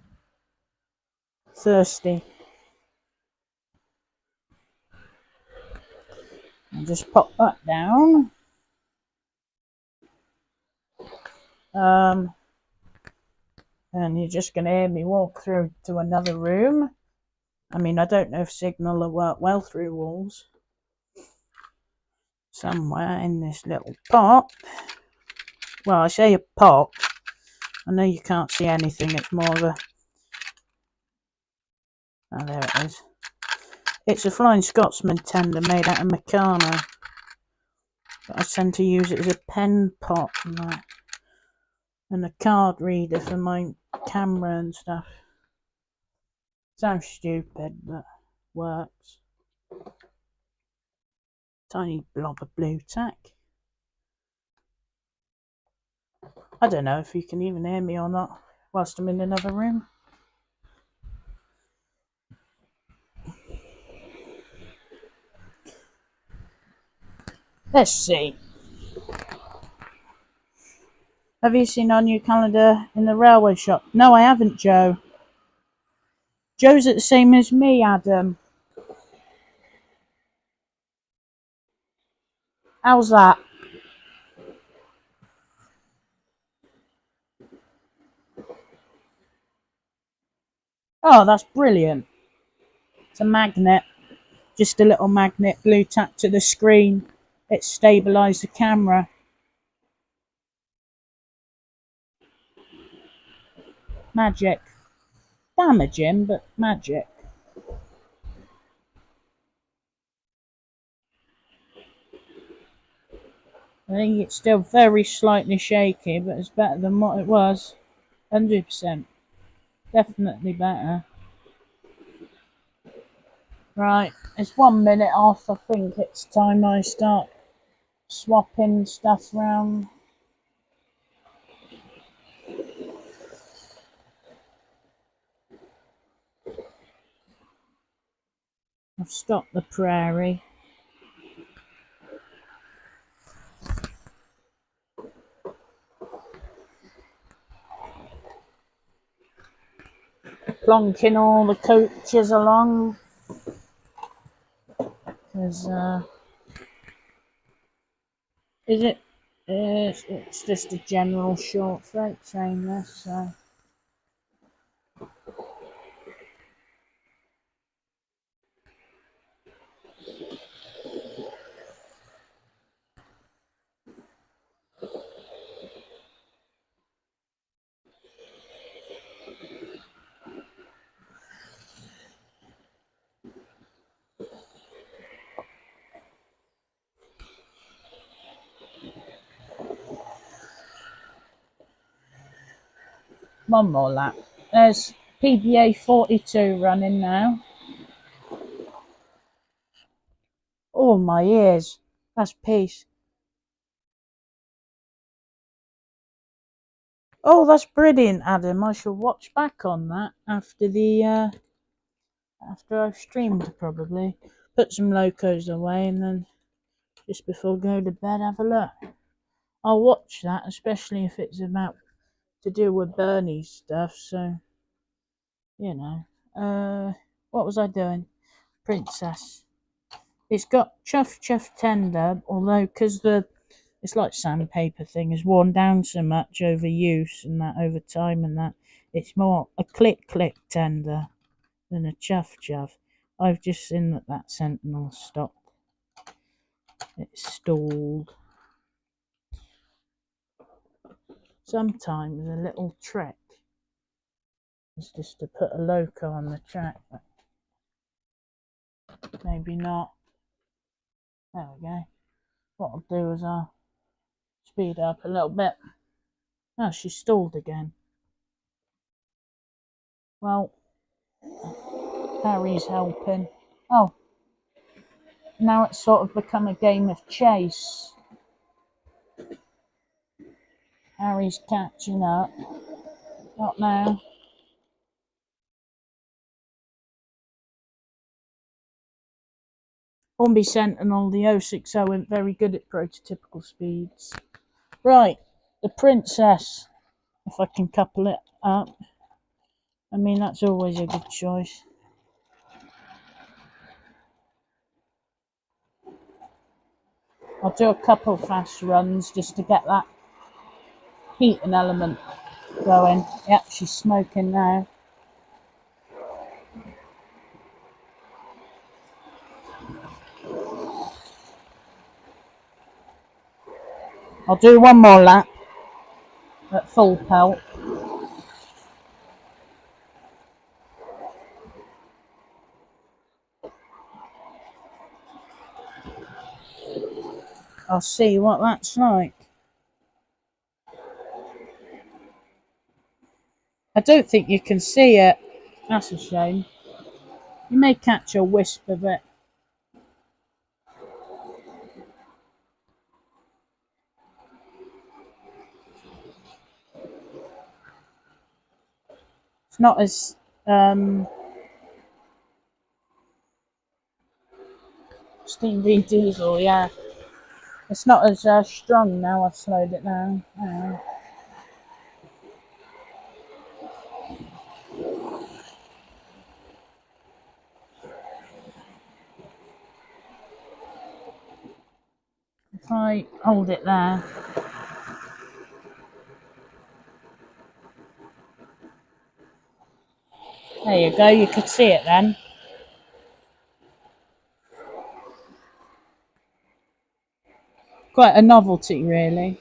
Speaker 1: Thirsty. I'll just pop that down. And you're just going to hear me walk through to another room. I mean, I don't know if signal will work well through walls. Somewhere in this little pot. Well, I say a pot. I know you can't see anything. It's more of a... Oh, there it is. It's a Flying Scotsman tender made out of Meccano. But I tend to use it as a pen pot and a card reader for my camera and stuff. Sounds stupid, but works. Tiny blob of blue tack. I don't know if you can even hear me or not whilst I'm in another room. Let's see. Have you seen our new calendar in the railway shop? No, I haven't, Joe. Joe's at the same as me, Adam. How's that? Oh, that's brilliant. It's a magnet. Just a little magnet, blue tack to the screen. It stabilised the camera. Magic. Damaging, but magic. I think it's still very slightly shaky, but it's better than what it was. 100%. Definitely better. Right, it's 1 minute off. I think it's time I start swapping stuff around. I've stopped the prairie. Plonking all the coaches along. Because, is it? It's just a general short freight train, this, so. One more lap. There's PBA 42 running now. Oh, my ears. That's peace. Oh, that's brilliant, Adam. I shall watch back on that after the after I've streamed, probably. Put some locos away and then just before going to bed have a look. I'll watch that, especially if it's about to do with Bernie stuff, so you know. What was I doing? Princess. It's got Chuff Chuff Tender, although because it's like sandpaper thing has worn down so much over use and that over time and that it's more a click click tender than a chuff chuff. I've just seen that Sentinel stopped. It's stalled. Sometimes a little trick is just to put a loco on the track, but maybe not. There we go. What I'll do is I'll speed up a little bit. Oh, she stalled again. Well, Harry's helping. Oh, now it's sort of become a game of chase. Harry's catching up. Not now. Hornby Sentinel, the 060 went very good at prototypical speeds. Right, the Princess, if I can couple it up. I mean, that's always a good choice. I'll do a couple fast runs just to get that heat and element going. Yep, she's smoking now. I'll do one more lap at full pelt. I'll see what that's like. I don't think you can see it. That's a shame. You may catch a wisp of it. It's not as Steam V Diesel, yeah. It's not as strong now. I've slowed it down. If I hold it there. There you go. You could see it then. Quite a novelty, really.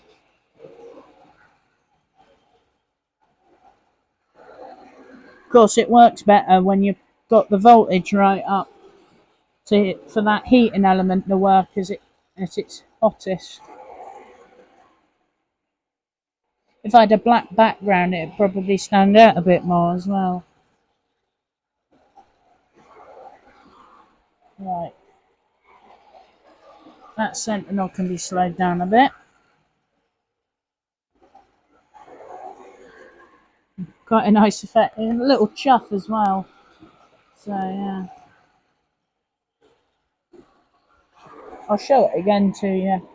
Speaker 1: Of course, it works better when you've got the voltage right up for that heating element to work at its hottest. If I had a black background, it'd probably stand out a bit more as well. Right. That Sentinel can be slowed down a bit. Quite a nice effect. And a little chuff as well. So, yeah. I'll show it again to you.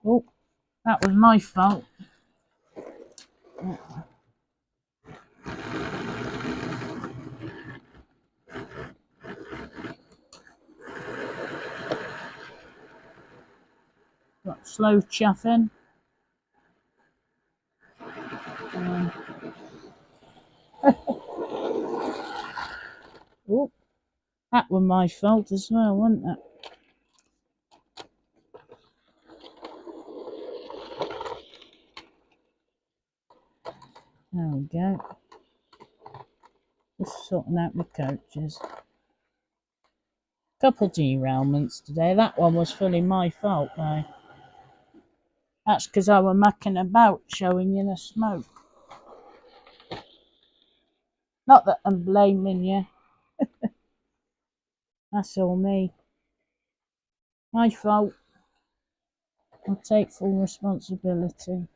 Speaker 1: Oh, that was my fault. Got slow chuffing. Oh, that was my fault as well, wasn't it? There we go. Just sorting out the coaches. Couple derailments today. That one was fully my fault though. That's because I was mucking about showing you the smoke. Not that I'm blaming you. That's all me. My fault. I'll take full responsibility.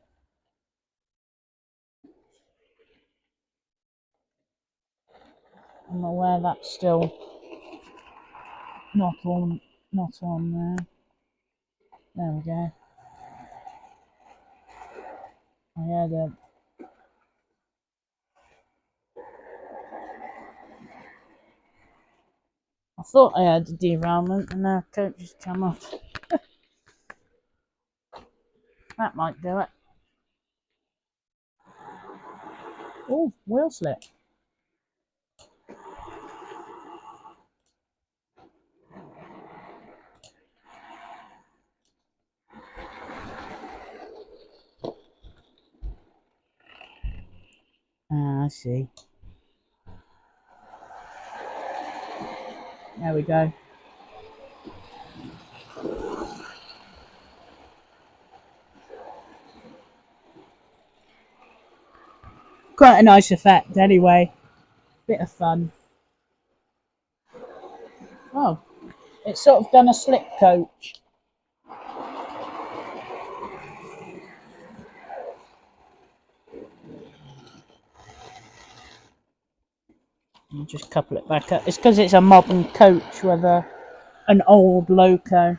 Speaker 1: I'm aware that's still not on there. There we go. I had a I thought I had a derailment and now coach has come off. That might do it. Oh, wheel slip. Ah, I see. There we go. Quite a nice effect anyway. Bit of fun. Oh, it's sort of done a slip coach. I'll just couple it back up. It's because it's a modern coach with an old loco.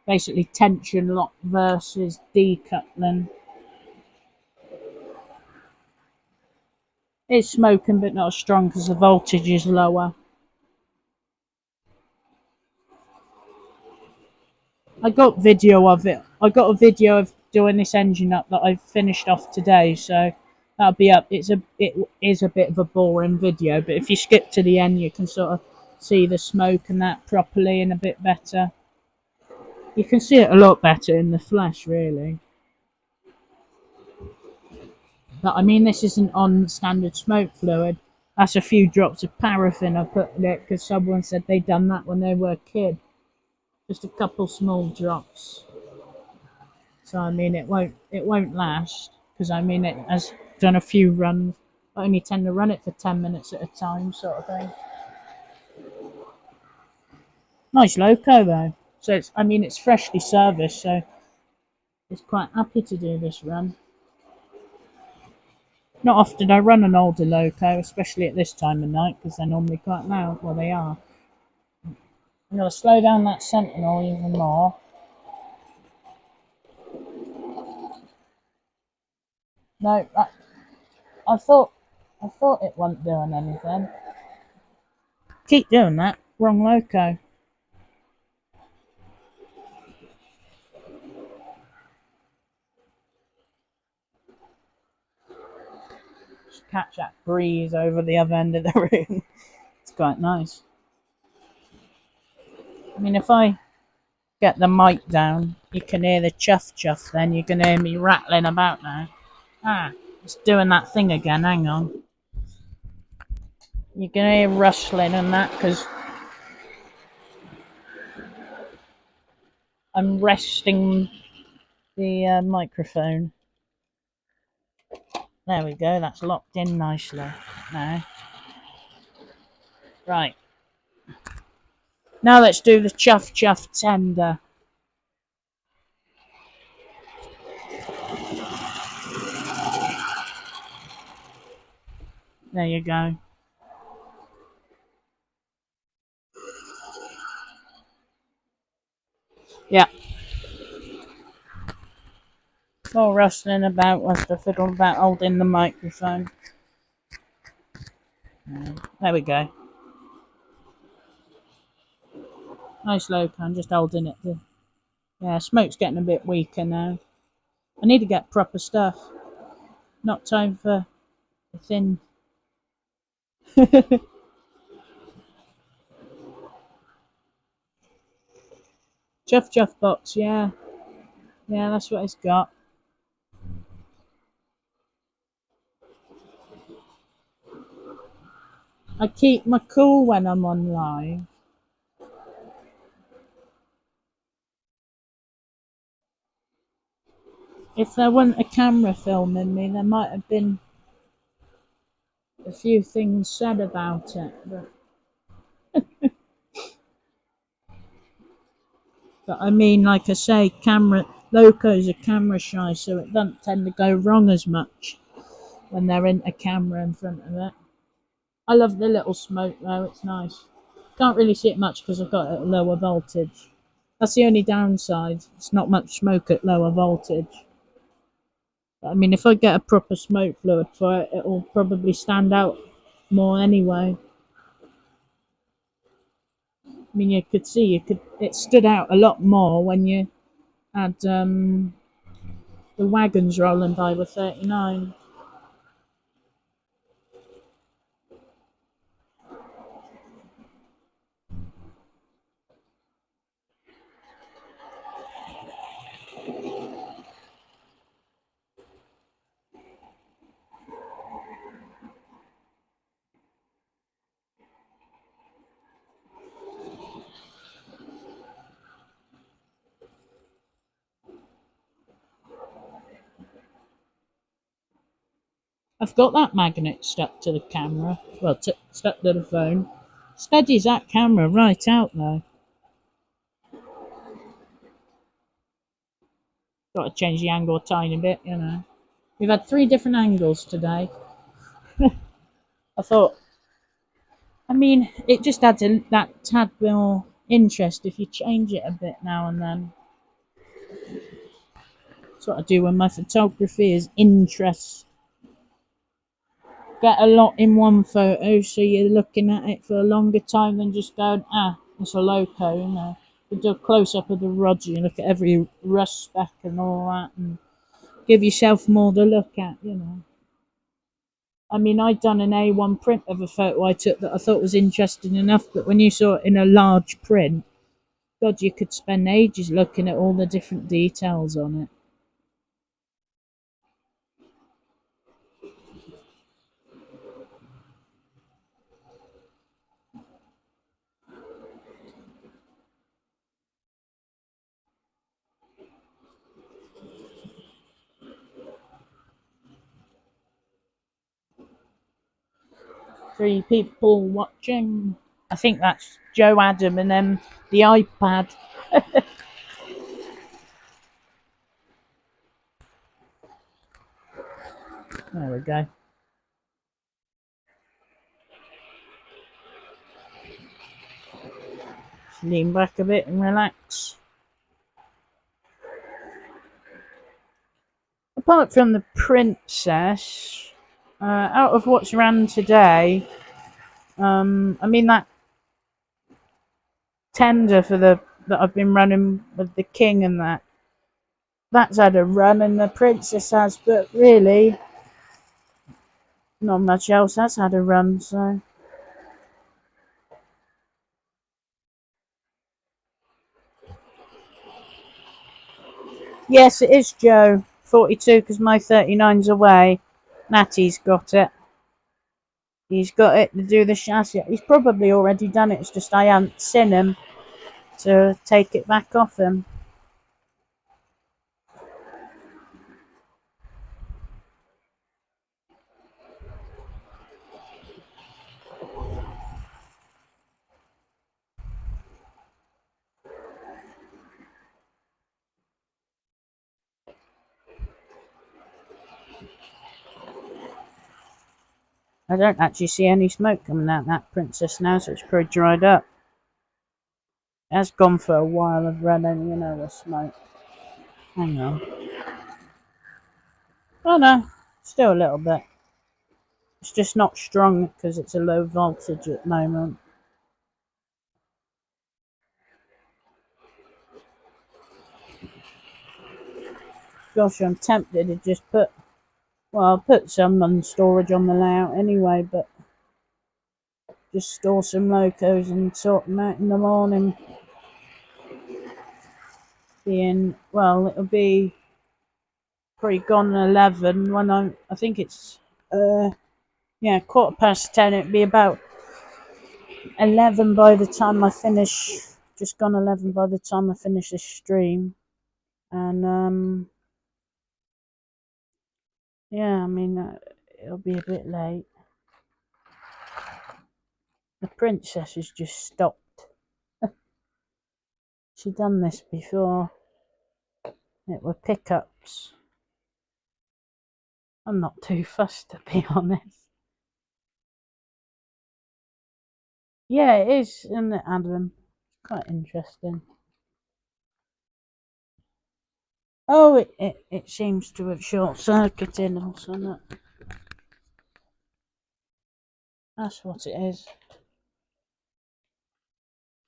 Speaker 1: Basically tension lock versus decoupling. It's smoking but not as strong because the voltage is lower. I got video of it. I got a video of doing this engine up that I've finished off today, so that'll be up. It is a bit of a boring video, but if you skip to the end, you can sort of see the smoke and that properly and a bit better. You can see it a lot better in the flash, really. But I mean, this isn't on standard smoke fluid. That's a few drops of paraffin I put in it because someone said they'd done that when they were a kid. Just a couple small drops. So I mean, it won't last because I mean it has done a few runs. I only tend to run it for 10 minutes at a time, sort of thing. Nice loco though. So it's freshly serviced, so it's quite happy to do this run. Not often I run an older loco, especially at this time of night, because they're normally quite loud. Well, they are. I'm going to slow down that Sentinel even more. No, I thought it wasn't doing anything. Keep doing that. Wrong loco. Just catch that breeze over the other end of the room. It's quite nice. I mean, if I get the mic down, you can hear the chuff chuff then. You can hear me rattling about now. Ah, it's doing that thing again. Hang on. You can hear rustling and that because I'm resting the microphone. There we go. That's locked in nicely now. Right. Now let's do the chuff chuff tender. There you go. Yeah. All rustling about whilst I fiddle about holding the microphone. There we go. Nice loco. I'm just holding it. Yeah, smoke's getting a bit weaker now. I need to get proper stuff. Not time for the thin. Chuff chuff box, yeah. Yeah, that's what it's got. I keep my cool when I'm on live. If there wasn't a camera filming me, there might have been a few things said about it. But But I mean, like I say, locos are camera shy, so it doesn't tend to go wrong as much when they're in a camera in front of it. I love the little smoke though, it's nice. Can't really see it much because I've got it at lower voltage. That's the only downside. It's not much smoke at lower voltage. But I mean, if I get a proper smoke fluid for it, it'll probably stand out more anyway. I mean, you could see it stood out a lot more when you had the wagons rolling by with 39. I've got that magnet stuck to the camera. Well, stuck to the phone. Steadies that camera right out though. Got to change the angle a tiny bit, you know. We've had 3 different angles today. I thought, I mean, it just adds that tad more interest if you change it a bit now and then. That's what I do when my photography is interest. Get a lot in one photo so you're looking at it for a longer time than just going, it's a loco, you know. You do a close up of the Roger, you look at every rust speck and all that, and give yourself more to look at, you know. I mean, I'd done an A1 print of a photo I took that I thought was interesting enough, but when you saw it in a large print, God, you could spend ages looking at all the different details on it. Three people watching. I think that's Joe Adam and then the iPad. There we go. Just lean back a bit and relax. Apart from the Princess, out of what's ran today, I mean that tender for that I've been running with the King and that's had a run and the Princess has, but really not much else has had a run, so yes, it is Joe 42 because my 39's away. Natty's got it. He's got it to do the chassis. He's probably already done it. It's just I haven't seen him to take it back off him. I don't actually see any smoke coming out of that Princess now, so it's pretty dried up. It has gone for a while of running, you know, the smoke. Hang on. Oh no, still a little bit. It's just not strong because it's a low voltage at the moment. Gosh, I'm tempted to just I'll put some on storage on the layout anyway, but just store some locos and sort them out in the morning. It'll be probably gone at 11 when I think it's 10:15. It'll be about 11 by the time I finish. Just gone 11 by the time I finish this stream, and yeah, I mean it'll be a bit late. The Princess has just stopped. She done this before. It were pickups. I'm not too fussed, to be honest. Yeah, it is, isn't it, Adam? Quite interesting. Oh, it seems to have short-circuited or something. That's what it is.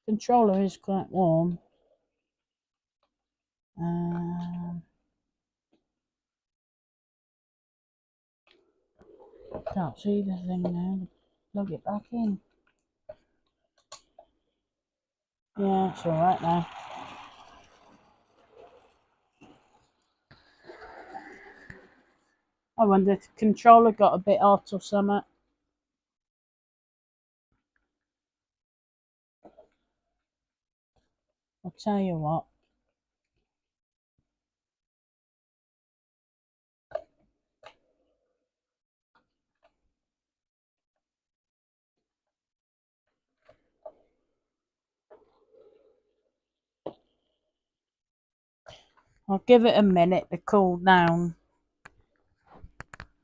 Speaker 1: Controller is quite warm. Can't see the thing now. Plug it back in. Yeah, it's alright now. I wonder if the controller got a bit hot or something. I'll tell you what. I'll give it a minute to cool down.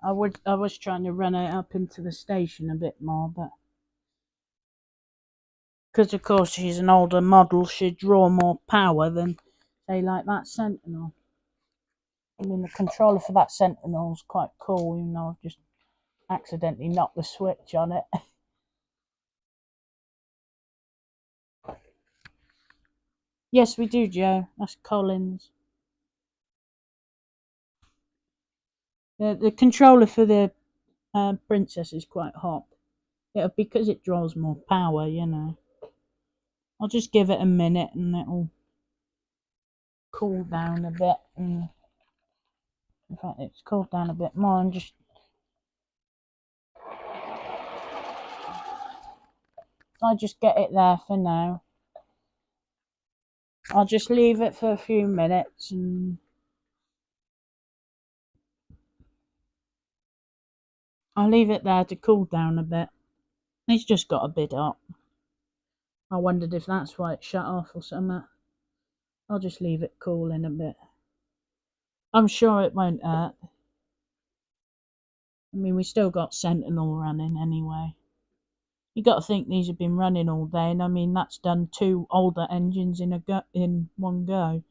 Speaker 1: I was trying to run it up into the station a bit more, but because of course she's an older model, she'd draw more power than, say, like that Sentinel. I mean, the controller for that Sentinel's quite cool, even though I've just accidentally knocked the switch on it. Yes, we do, Joe. That's Collins. The controller for the Princess is quite hot. Yeah, because it draws more power, you know. I'll just give it a minute and it'll cool down a bit. And in fact, it's cooled down a bit more. And just I just get it there for now. I'll just leave it for a few minutes and I'll leave it there to cool down a bit. It's just got a bit hot. I wondered if that's why it shut off or something. I'll just leave it cooling a bit. I'm sure it won't hurt. I mean, we still got Sentinel running anyway. You got to think these have been running all day, and I mean that's done 2 older engines in one go.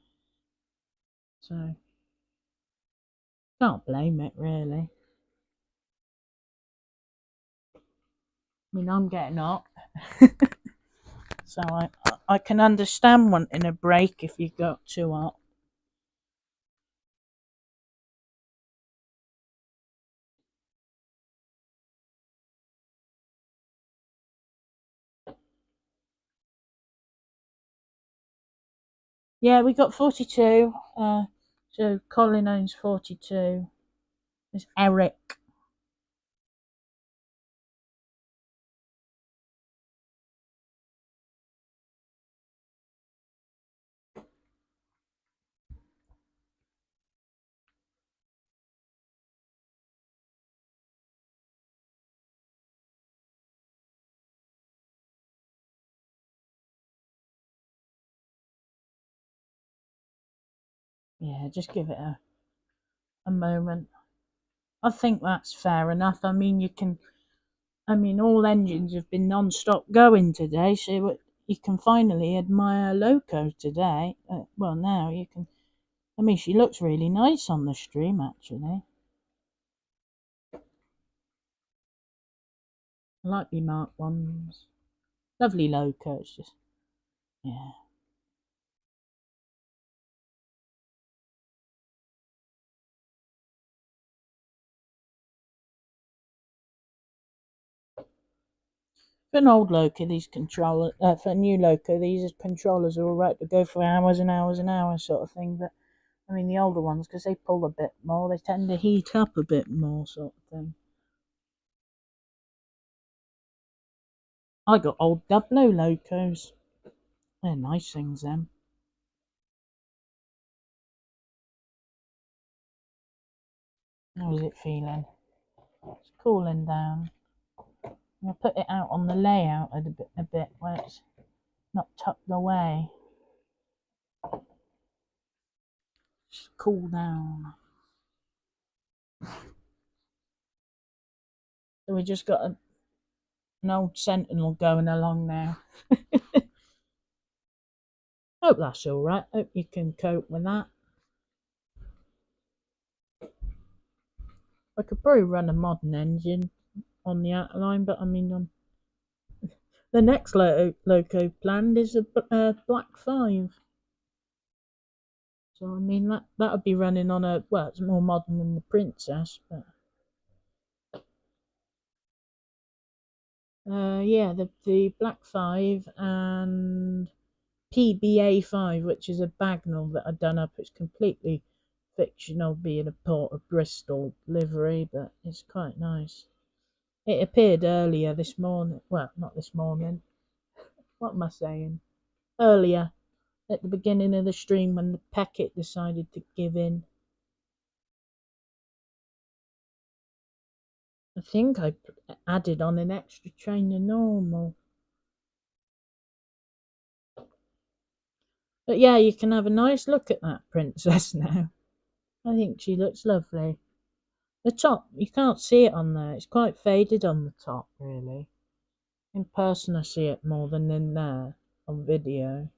Speaker 1: So can't blame it really. I mean, I'm getting hot, so I can understand wanting a break if you got too hot. Yeah, we got 42. So Colin owns 42. There's Eric. Yeah, just give it a moment. I think that's fair enough. I mean, all engines have been non-stop going today, so you can finally admire Loco today. Well, now you can. I mean, she looks really nice on the stream, actually. I like the Mark 1s. Lovely Loco, it's just, yeah. For an old Loco, for a new Loco, these controllers are alright to go for hours and hours and hours, sort of thing, but I mean, the older ones, because they pull a bit more, they tend to heat up a bit more, sort of thing. I got old Dublo Locos. They're nice things, them. How is it feeling? It's cooling down. I'm going to put it out on the layout a bit where it's not tucked away. Just cool down. So we just got an old Sentinel going along now. Hope that's alright. Hope you can cope with that. I could probably run a modern engine on the outline, but I mean, the next loco planned is a Black 5. So I mean that would be running on a, well, it's more modern than the Princess, but yeah, the Black 5 and PBA 5, which is a Bagnall that I've done up. It's completely fictional, being a Port of Bristol livery, but it's quite nice. It appeared earlier this morning. Well, not this morning. What am I saying? Earlier, at the beginning of the stream, when the packet decided to give in. I think I added on an extra train than normal. But yeah, you can have a nice look at that Princess now. I think she looks lovely. The top, you can't see it on there. It's quite faded on the top, really. In person, I see it more than in there on video.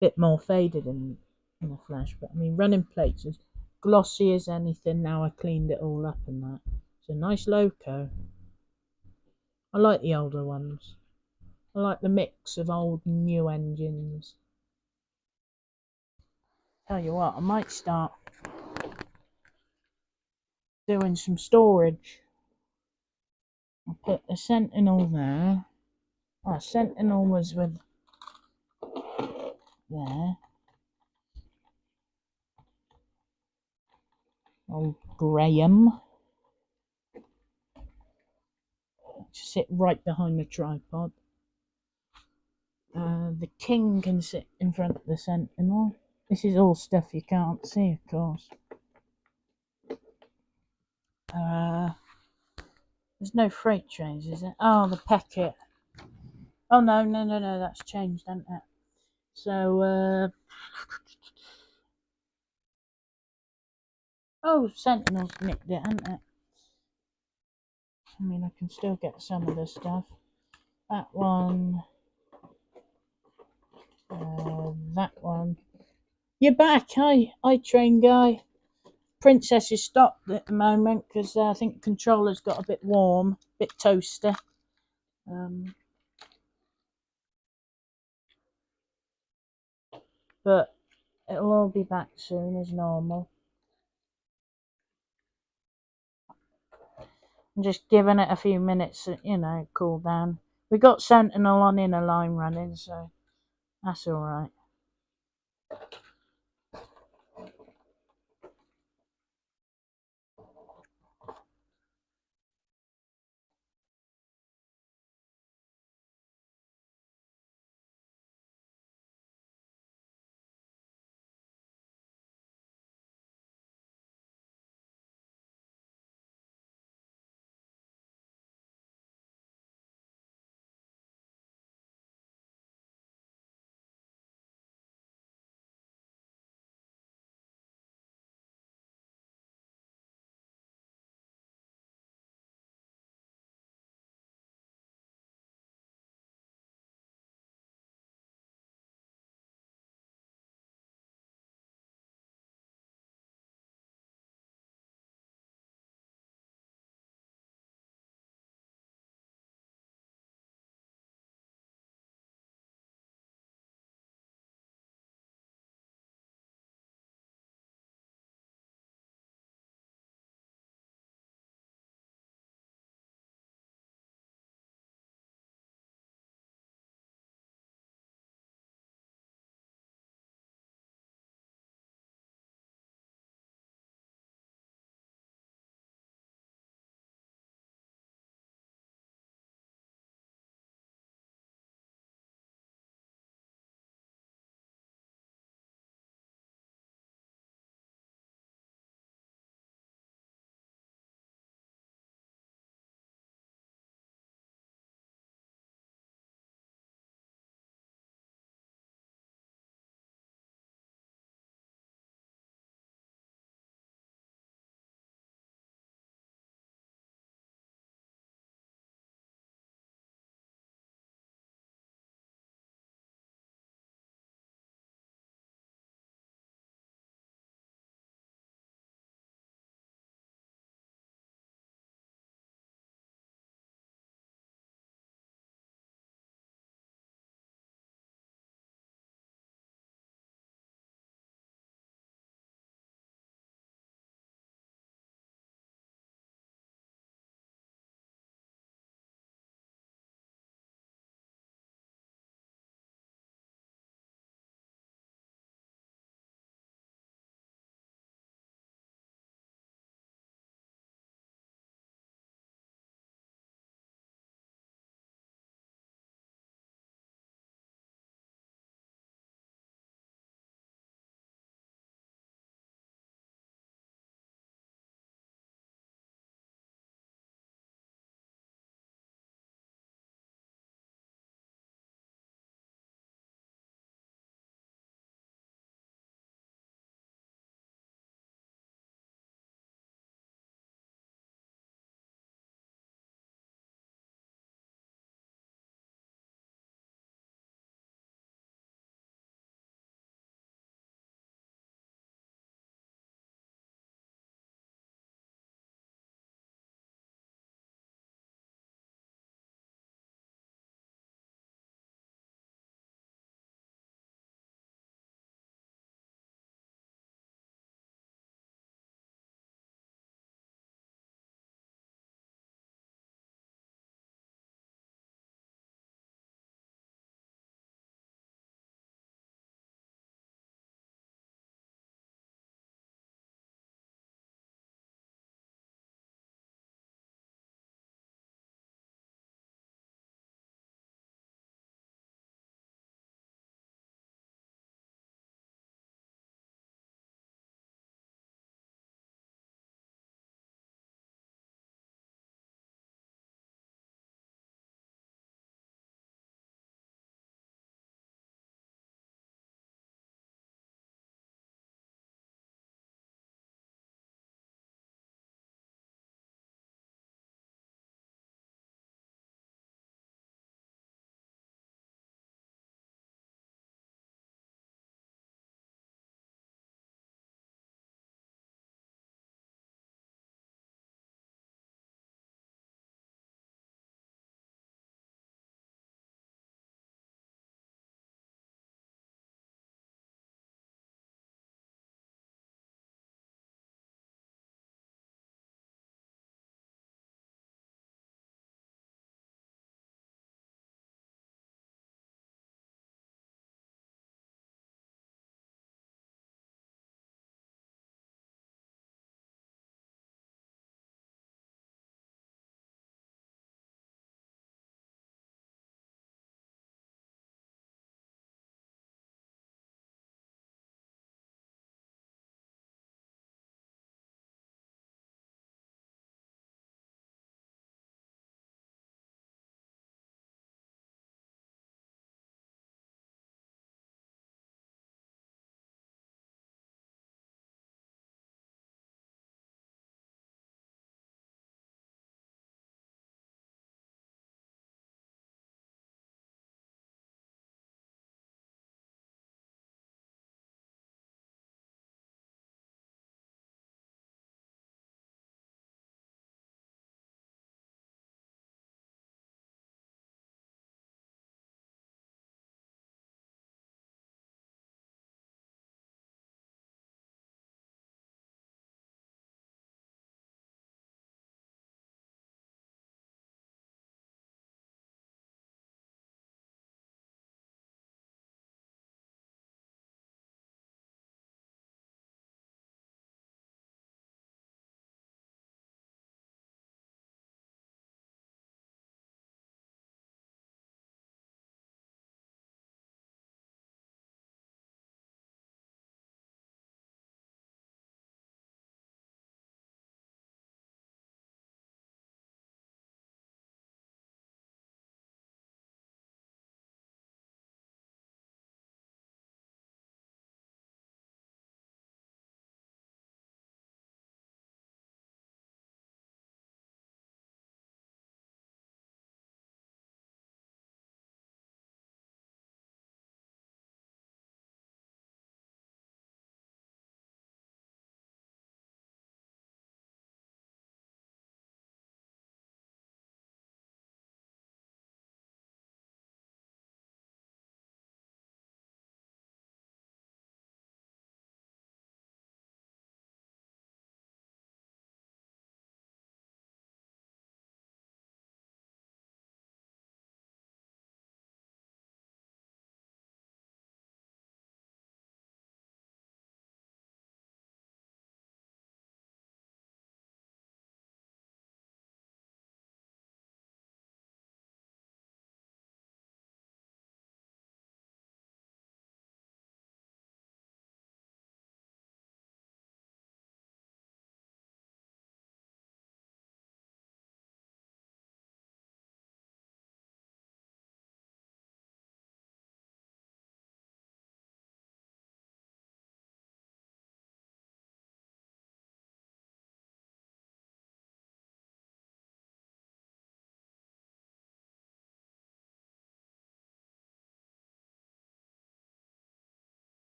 Speaker 1: Bit more faded in the flesh, but I mean, running plates is glossy as anything. Now I cleaned it all up and that. It's a nice loco. I like the older ones. I like the mix of old and new engines. Tell you what, I might start doing some storage. I'll put the Sentinel there. Oh, Sentinel was with there. Old Graham. Just sit right behind the tripod. The King can sit in front of the Sentinel. This is all stuff you can't see, of course. There's no freight trains, is it? Oh, the packet. Oh, no, that's changed, hasn't it? So, oh, Sentinel's nicked it, hasn't it? I mean, I can still get some of the stuff. That one. That one. You're back, hi train guy. Princess is stopped at the moment because I think the controller's got a bit warm, a bit toasty. But it'll all be back soon as normal. I'm just giving it a few minutes, cool down. We got Sentinel on inner line running, so that's alright.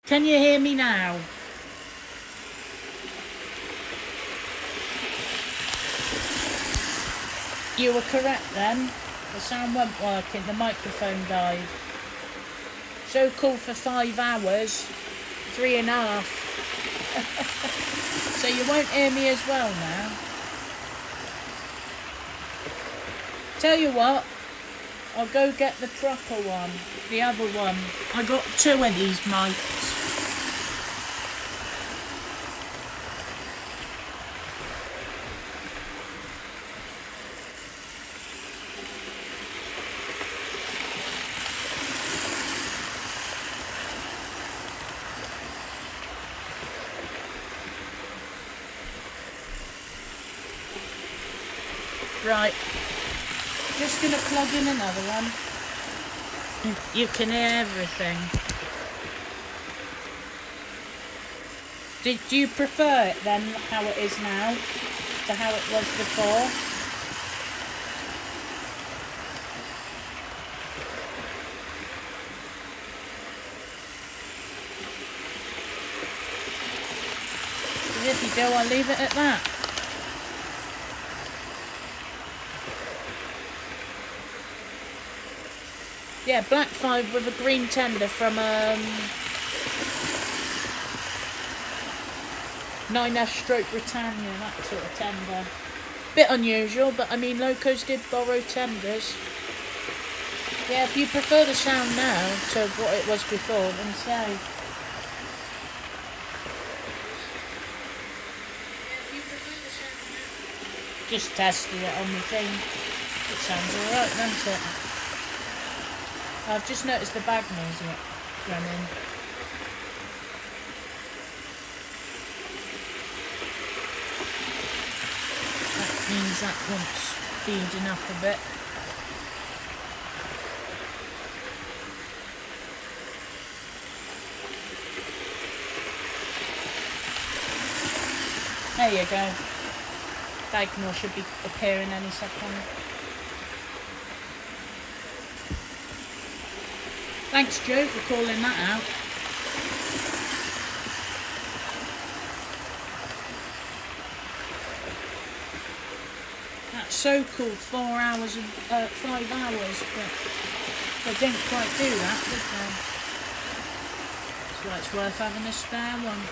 Speaker 1: Can you hear me now? You were correct then. The sound wasn't working, the microphone died. So cool for 5 hours, 3.5. So you won't hear me as well now. Tell you what, I'll go get the proper one, the other one. I got 2 of these mics. Right, just gonna plug in another one. You can hear everything. Do you prefer it then, how it is now, to how it was before? Because if you do, I'll leave it at that. Yeah, black 5 with a green tender from 9F stroke Britannia, that sort of tender. Bit unusual, but I mean, Locos did borrow tenders. Yeah, if you prefer the sound now to what it was before, then say. Just tested it on the thing. It sounds alright, doesn't it? I've just noticed the bag noise running. That means that wants speeding up a bit. There you go. Diagonal should be appearing any second. Thanks, Joe, for calling that out. That's so cool. 4 hours and 5 hours, but they didn't quite do that, did they? That's why it's worth having a spare one.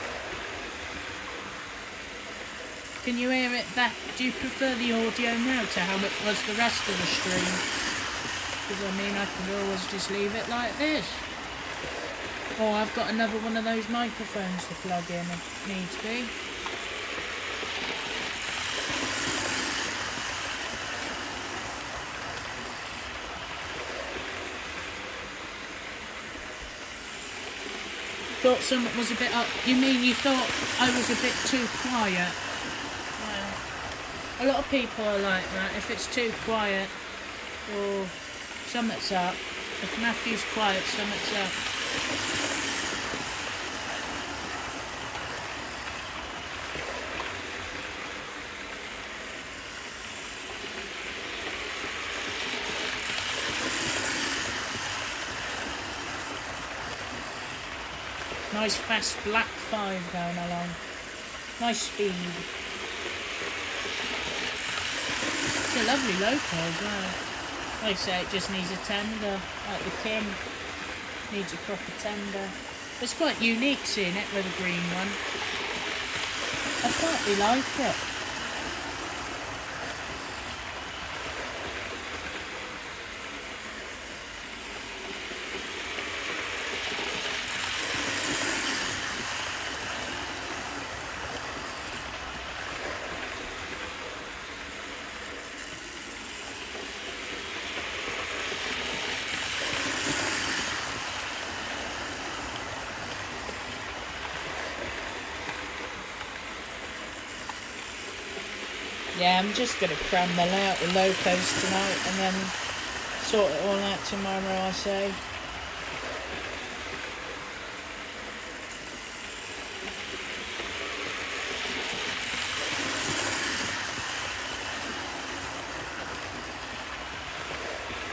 Speaker 1: Can you hear it back? Do you prefer the audio now to how it was the rest of the stream? Because I mean, I could always just leave it like this. Or I've got another one of those microphones to plug in if needs be. Thought something was a bit up. You mean you thought I was a bit too quiet? Well, a lot of people are like that. If it's too quiet or something's up. If Matthew's quiet, something's up. Nice fast black 5 going along. Nice speed. It's a lovely loco as well. Like I say, it just needs a tender, like the King needs a proper tender. It's quite unique seeing it with a green one. I partly like it. Yeah, I'm just going to cram the layout with Locos tonight and then sort it all out tomorrow, I say.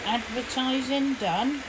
Speaker 1: Advertising done.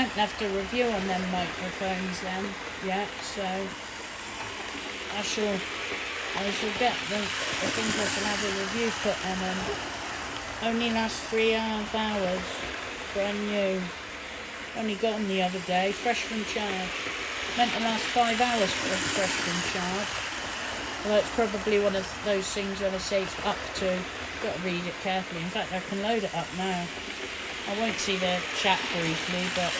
Speaker 1: haven't left a review on them microphones then yet, so I shall get them. I think I shall have a review put on them. Only last 3.5 hours, brand new. Only got them the other day, fresh from charge. Meant to last 5 hours for fresh from charge. Although it's probably one of those things where they say it's up to. Got to read it carefully. In fact, I can load it up now. I won't see the chat briefly, but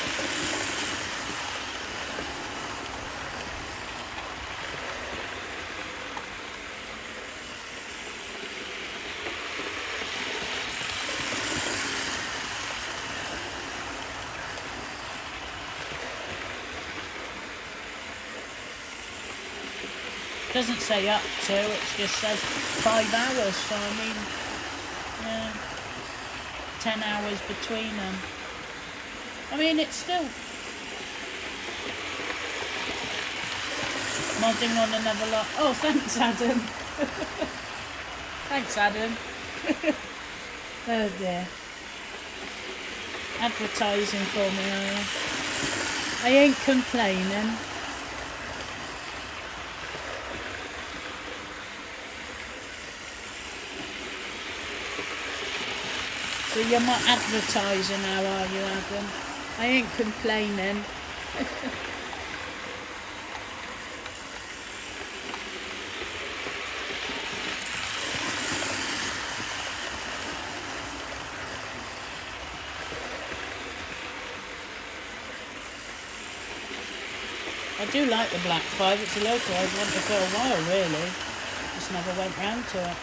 Speaker 1: it doesn't say up to, it just says 5 hours, so I mean, yeah, 10 hours between them. I mean, it's still modding on another lot. Oh, thanks, Adam. Thanks, Adam. Oh dear. Advertising for me, are you? I ain't complaining. So you're not advertising now, are you, Adam? I ain't complaining. I do like the Black 5. It's a local I've wanted for a while, really. Just never went round to it.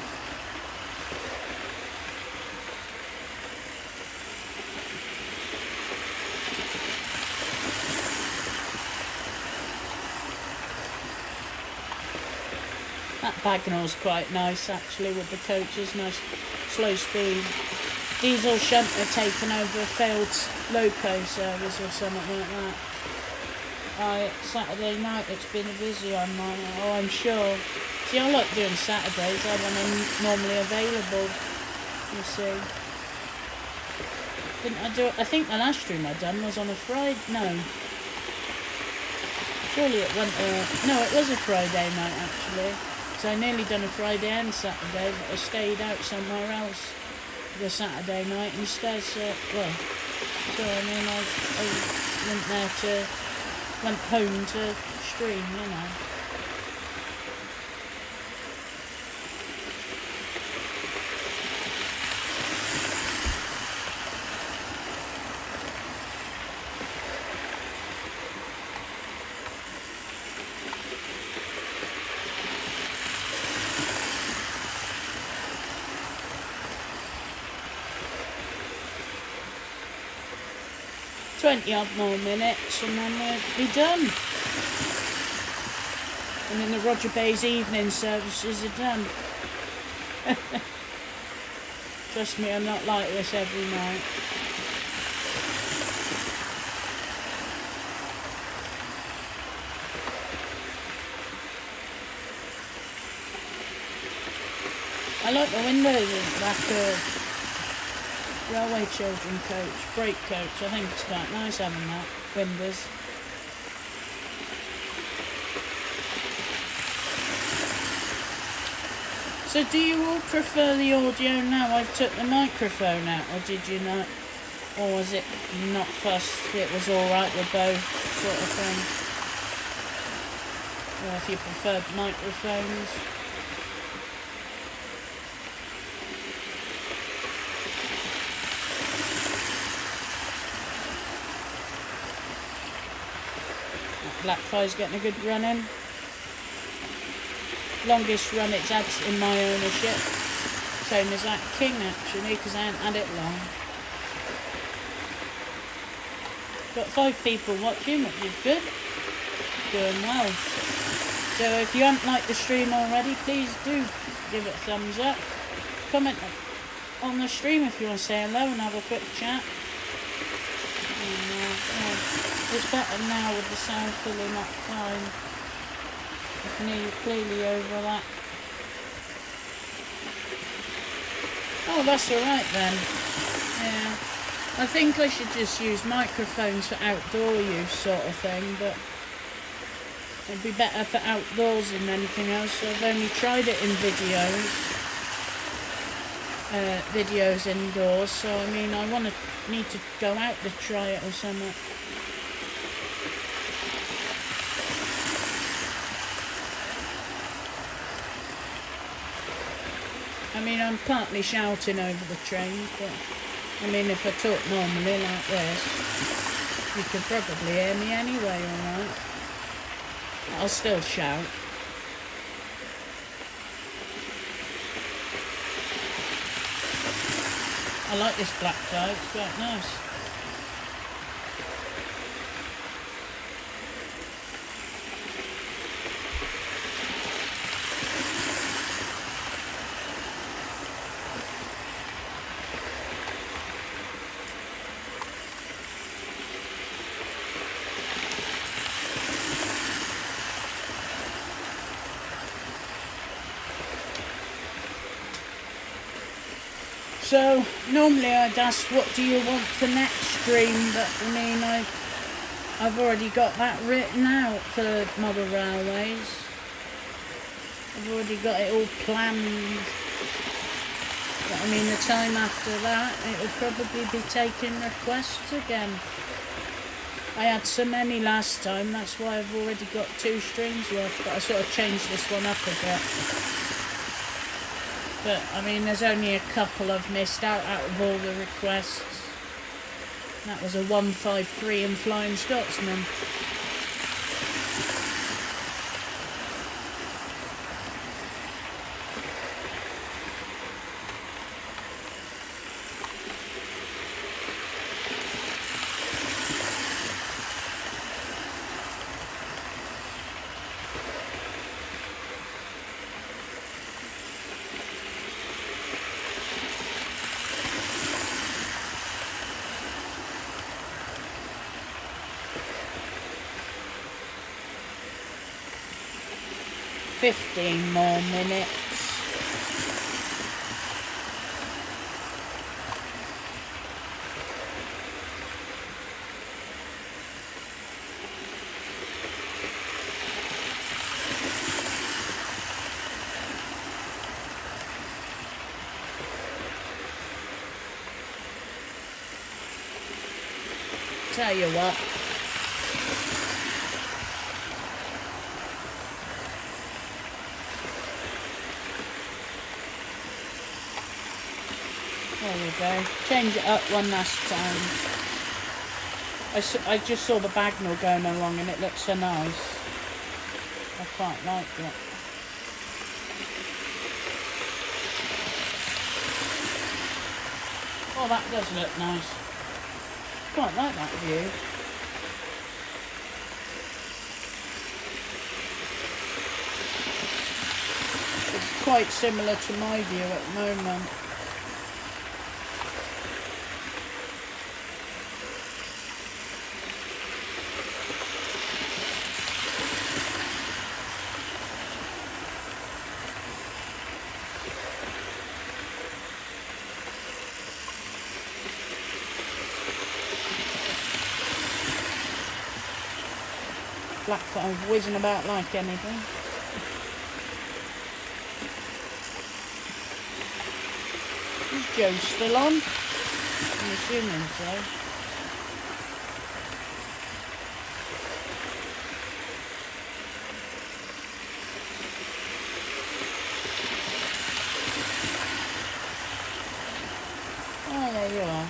Speaker 1: That Bagnall's quite nice actually with the coaches, nice slow speed. Diesel shunter taken over a failed loco service or something like that. Saturday night it's been busy on mine, oh I'm sure. See, I like doing Saturdays, I when I'm normally available, you see. Didn't I do it? I think the last stream I done was on a Friday, no. Surely it went, no it was a Friday night actually. So I nearly done a Friday and Saturday, but I stayed out somewhere else the Saturday night instead. So, well, so I mean, I went home to stream, you know. Odd more minutes and then we'll be done. And then the Roger Bay's evening services are done. Trust me, I'm not like this every night. I like the windows in the back Railway Children coach, brake coach. I think it's quite nice having that, windows. So do you all prefer the audio now? I took the microphone out, or did you not? Or was it not fussed? It was alright with both, sort of thing. Or if you preferred microphones. Black Fire's getting a good run in. Longest run it's had in my ownership. Same as that King actually, because I haven't had it long. Got 5 people watching, which is good. Doing well. So if you haven't liked the stream already, please do give it a thumbs up. Comment on the stream if you want to say hello and have a quick chat. It's better now with the sound filling up fine. I can hear you clearly over that. Oh, that's alright then. Yeah. I think I should just use microphones for outdoor use sort of thing, but it'd be better for outdoors than anything else. So I've only tried it in videos indoors, so I mean I need to go out to try it or something. I mean, I'm partly shouting over the trains, but I mean, if I talk normally like this, you could probably hear me anyway, alright? I'll still shout. I like this black tie, it's quite nice. So normally I'd ask what do you want for next stream, but I mean I've already got that written out for Model Railways. I've already got it all planned. But I mean the time after that it would probably be taking requests again. I had so many last time, that's why I've already got 2 streams worth, but I sort of changed this one up a bit. But, I mean, there's only a couple I've missed out of all the requests. That was a 153 in Flying Scotsman. $15 more minutes. Tell you what. There we go. Change it up one last time. I just saw the Bagnall going along and it looks so nice. I quite like it. Oh, that does look nice. Quite like that view. It's quite similar to my view at the moment. Blackfoot whizzing about like anything. Is Joe still on? I'm assuming so. Oh, there you are.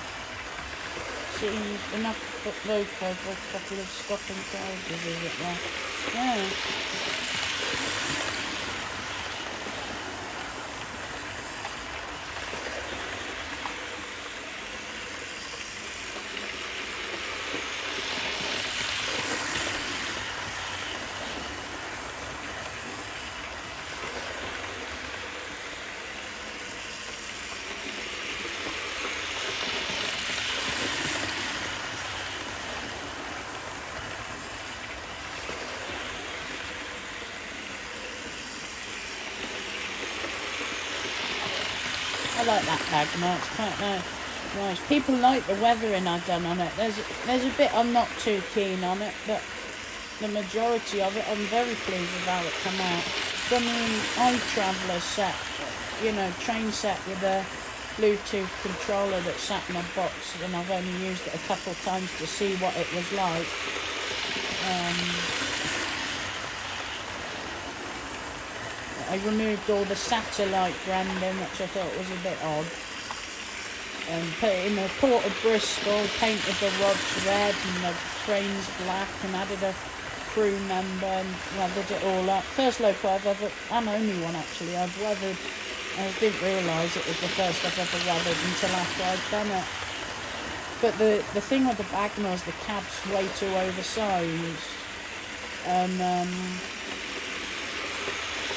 Speaker 1: Seems enough road for a couple of stopping carriages, is it there? Yeah. I like that Bagnall, it's quite nice. Nice. People like the weathering I've done on it. There's a bit I'm not too keen on it, but the majority of it I'm very pleased with how it come out. Done an iTraveller set, you know, train set with a Bluetooth controller that sat in a box, and I've only used it a couple of times to see what it was like. I removed all the satellite branding, which I thought was a bit odd, and put it in a Port of Bristol, painted the rods red and the frames black, and added a crew member and weathered it all up. First loco I've ever, and only one actually, I've weathered. I didn't realise it was the first I've ever weathered until after I'd done it. But the thing with the Bagnall is the cab's way too oversized.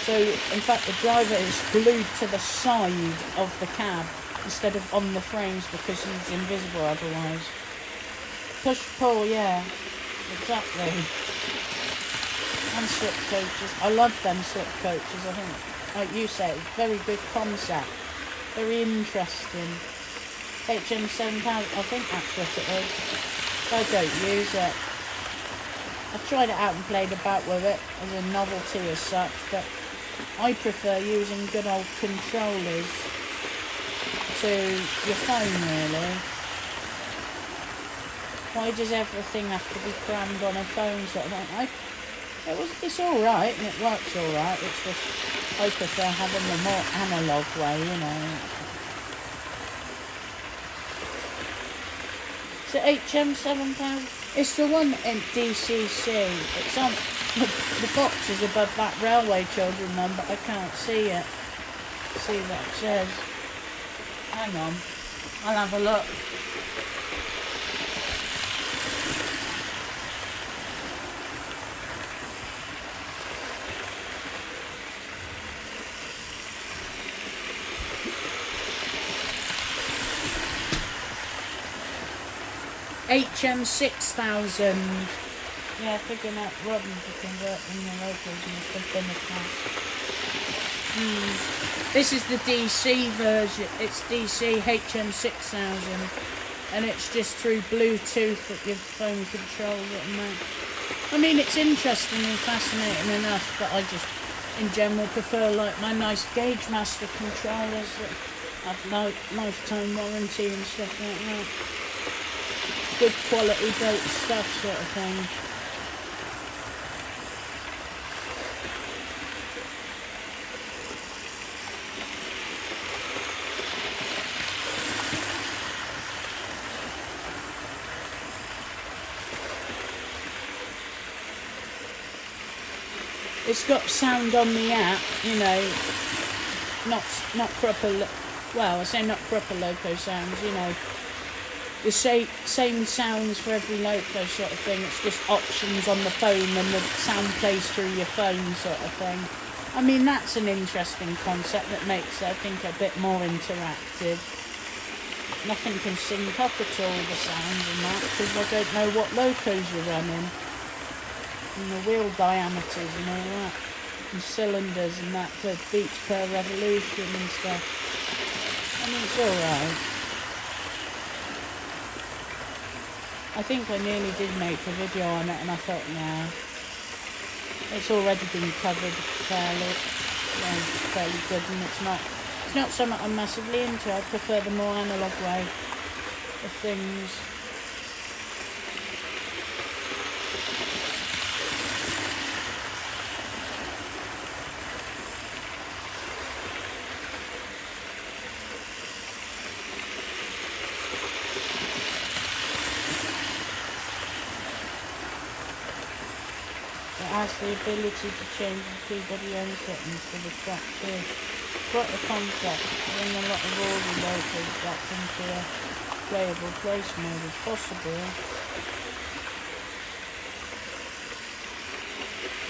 Speaker 1: So in fact the driver is glued to the side of the cab instead of on the frames because he's invisible otherwise. Push pull, yeah, exactly. And slip coaches. I love them slip coaches, I think. Like you said, very good concept. Very interesting. HM7000, I think that's what it is. I don't use it. I've tried it out and played about with it as a novelty as such, but I prefer using good old controllers to your phone, really. Why does everything have to be crammed on a phone sort of thing? It's alright and it works alright, it's just I prefer having the more analogue way, you know. So HM7000, it's the one in DCC. It's on the box is above that Railway Children one, but I can't see it. See what it says. Hang on, I'll have a look. HM6000. Yeah, figuring out Robin to convert in the locals must have been a class. This is the DC version. It's DC HM6000, and it's just through Bluetooth that your phone controls it and that. I mean, it's interesting and fascinating enough, but I just, in general, prefer like my nice Gauge Master controllers that have lifetime warranty and stuff like that. Good quality built stuff sort of thing. It's got sound on the app, you know, not proper, well, I say not proper loco sounds, you know. The same sounds for every loco sort of thing. It's just options on the phone and the sound plays through your phone sort of thing. I mean, that's an interesting concept that makes it, I think, a bit more interactive. Nothing can sync up at all, the sounds and that, because I don't know what locos you're running. And the wheel diameters and all that. And cylinders and that for beats per revolution and stuff. I mean, it's alright. I think I nearly did make a video on it and I thought, nah, it's already been covered fairly good, and it's not something I'm massively into. I prefer the more analogue way of things. Has the ability to change the PWM settings for the track too. Quite a concept, bring a lot of audio locals back into a playable place mode if possible.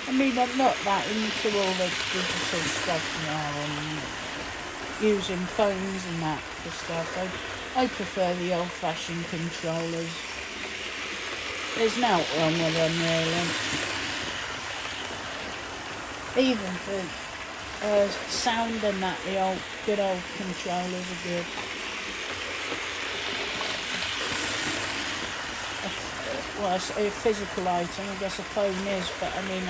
Speaker 1: I mean, I'm not that into all the digital stuff now and using phones and that for stuff. I prefer the old-fashioned controllers. There's no wrong with them really. Even for sound and that, the good old controllers are good. well, a physical item. I guess a phone is, but I mean,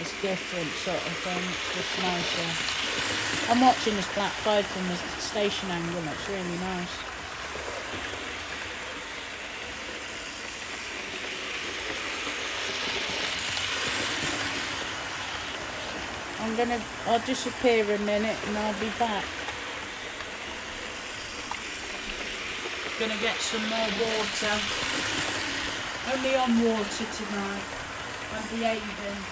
Speaker 1: it's different sort of thing. It's just nicer. I'm watching this Black 5 from the station angle. It's really nice. I'll disappear a minute and I'll be back. Gonna get some more water. Only on water tonight. I'm behaving.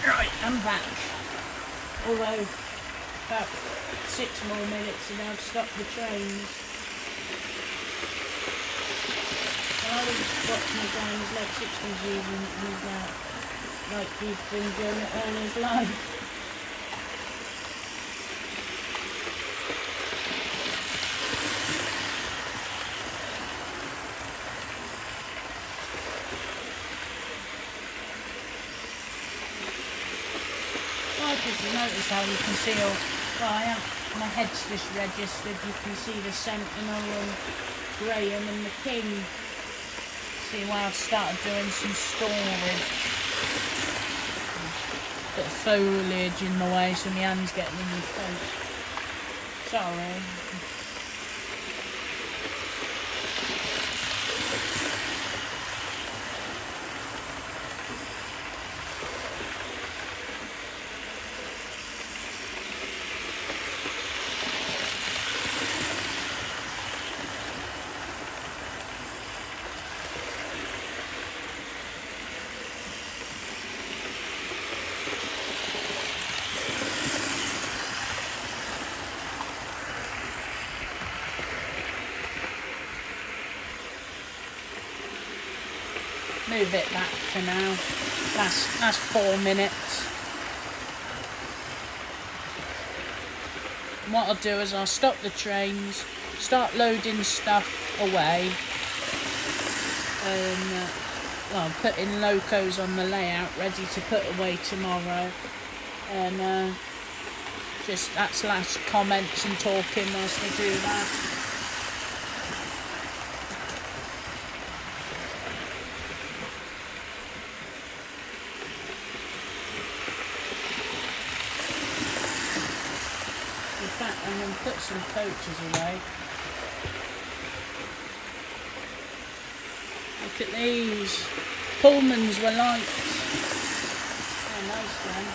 Speaker 1: Right, I'm back. Although, about 6 more minutes and I've stopped the trains. Well, I was watching a guy in his late 60s using his, like he's been doing it all his life. If you notice how you can see all, well, my head's just registered, you can see the Sentinel and Graham and the King. See why I've started doing some storage. Bit of foliage in the way so my hand's getting in your face. Sorry. Move it back for now. That's 4 minutes. And what I'll do is I'll stop the trains, start loading stuff away, and well, putting locos on the layout ready to put away tomorrow. And just that's last comments and talking whilst I do that. I'm going to put some coaches away. Look at these. Pullmans were lights. Oh, nice then.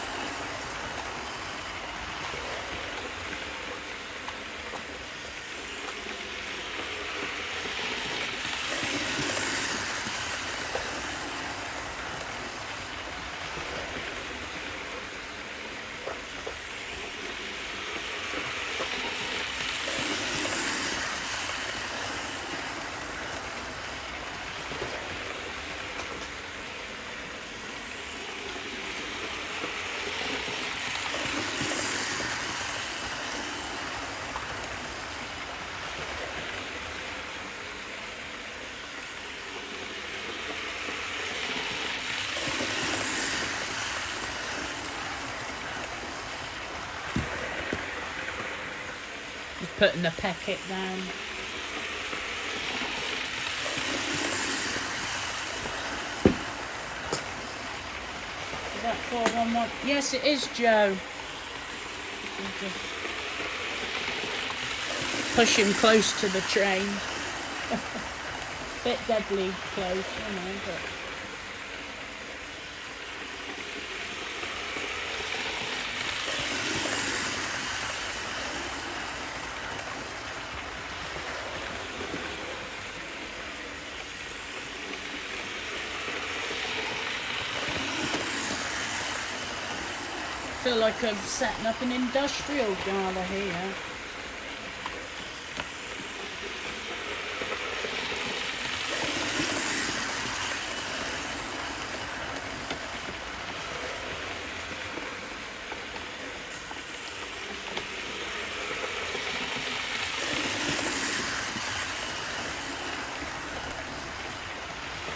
Speaker 1: Just putting the packet down. Is that 411? Yes, it is, Joe. push him close to the train. Bit deadly close, you know, but... I feel like I'm setting up an industrial gala here.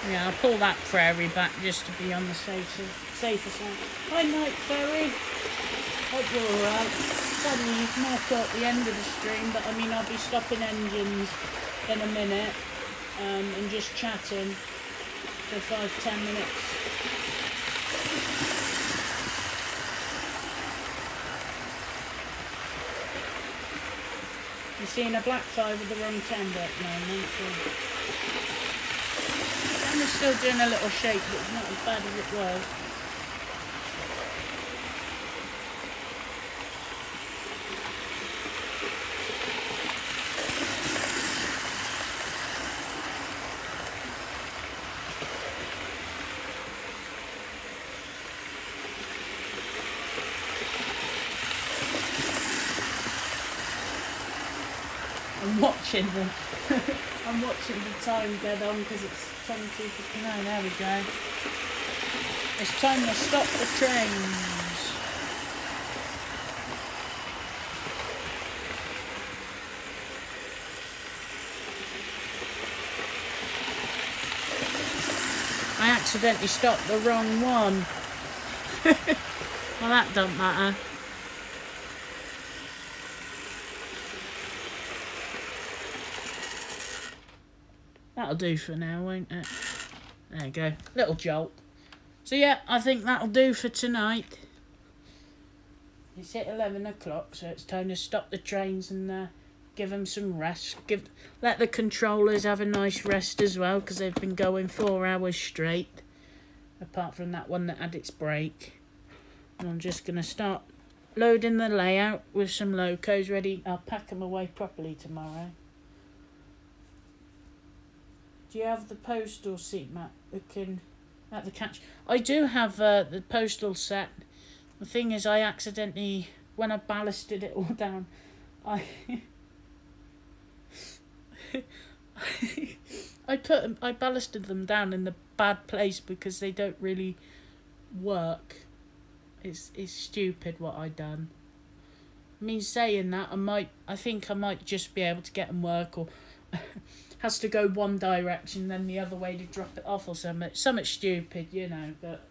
Speaker 1: Yeah, I'll pull that Prairie back just to be on the safer side. Hi, Night Ferry. Hope you're alright. Sadly, you've more caught the end of the stream, but I mean, I'll be stopping engines in a minute and just chatting for 5-10 minutes. You're seeing a black 5 with the wrong tender at the moment. So. And it's still doing a little shake, but it's not as bad as it was. I'm watching the time get on because it's 22:59. There we go. It's time to stop the trains. I accidentally stopped the wrong one. Well, that don't matter. That'll do for now, won't it? There you go. Little jolt. So yeah, I think that'll do for tonight. It's at 11 o'clock, so it's time to stop the trains and give them some rest. Let the controllers have a nice rest as well, because they've been going 4 hours straight. Apart from that one that had its break. And I'm just going to start loading the layout with some locos ready. I'll pack them away properly tomorrow. Do you have the postal seat, Matt? At the catch. I do have the postal set. The thing is, I accidentally, when I ballasted it all down, I ballasted them down in the bad place because they don't really work. It's stupid what I done. I mean, saying that, I think I might just be able to get them work, or has to go one direction, then the other way to drop it off or something stupid, you know, but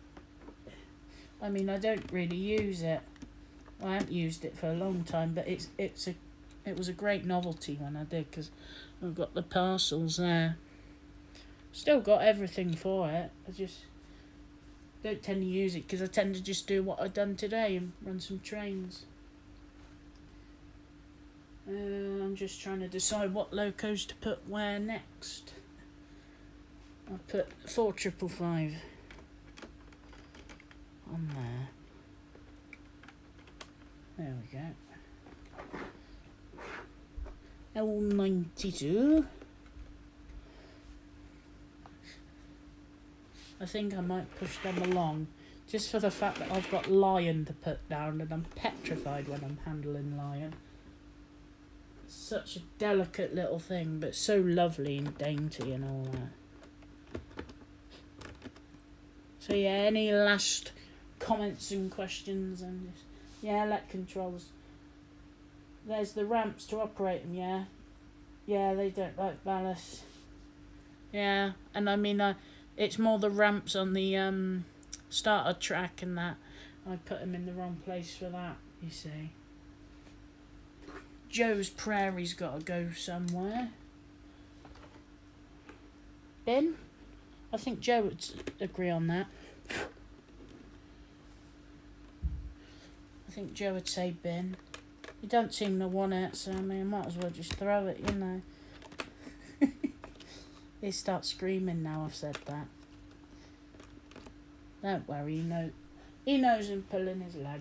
Speaker 1: I mean, I don't really use it. Well, I haven't used it for a long time, but it was a great novelty when I did, because I've got the parcels there. Still got everything for it. I just don't tend to use it because I tend to just do what I've done today and run some trains. I'm just trying to decide what locos to put where next. I'll put 4555 on there. There we go. L92. I think I might push them along, just for the fact that I've got Lion to put down, and I'm petrified when I'm handling Lion. Such a delicate little thing, but so lovely and dainty and all that. So yeah, any last comments and questions? And just, yeah, let controls. There's the ramps to operate them, yeah. Yeah, they don't like ballast. Yeah, and I mean, it's more the ramps on the starter track and that. I put them in the wrong place for that, you see. Joe's Prairie's got to go somewhere. Ben? I think Joe would agree on that. I think Joe would say Ben. You don't seem to want it, so I mean, I might as well just throw it, you know. He starts screaming now I've said that. Don't worry, he knows I'm pulling his leg.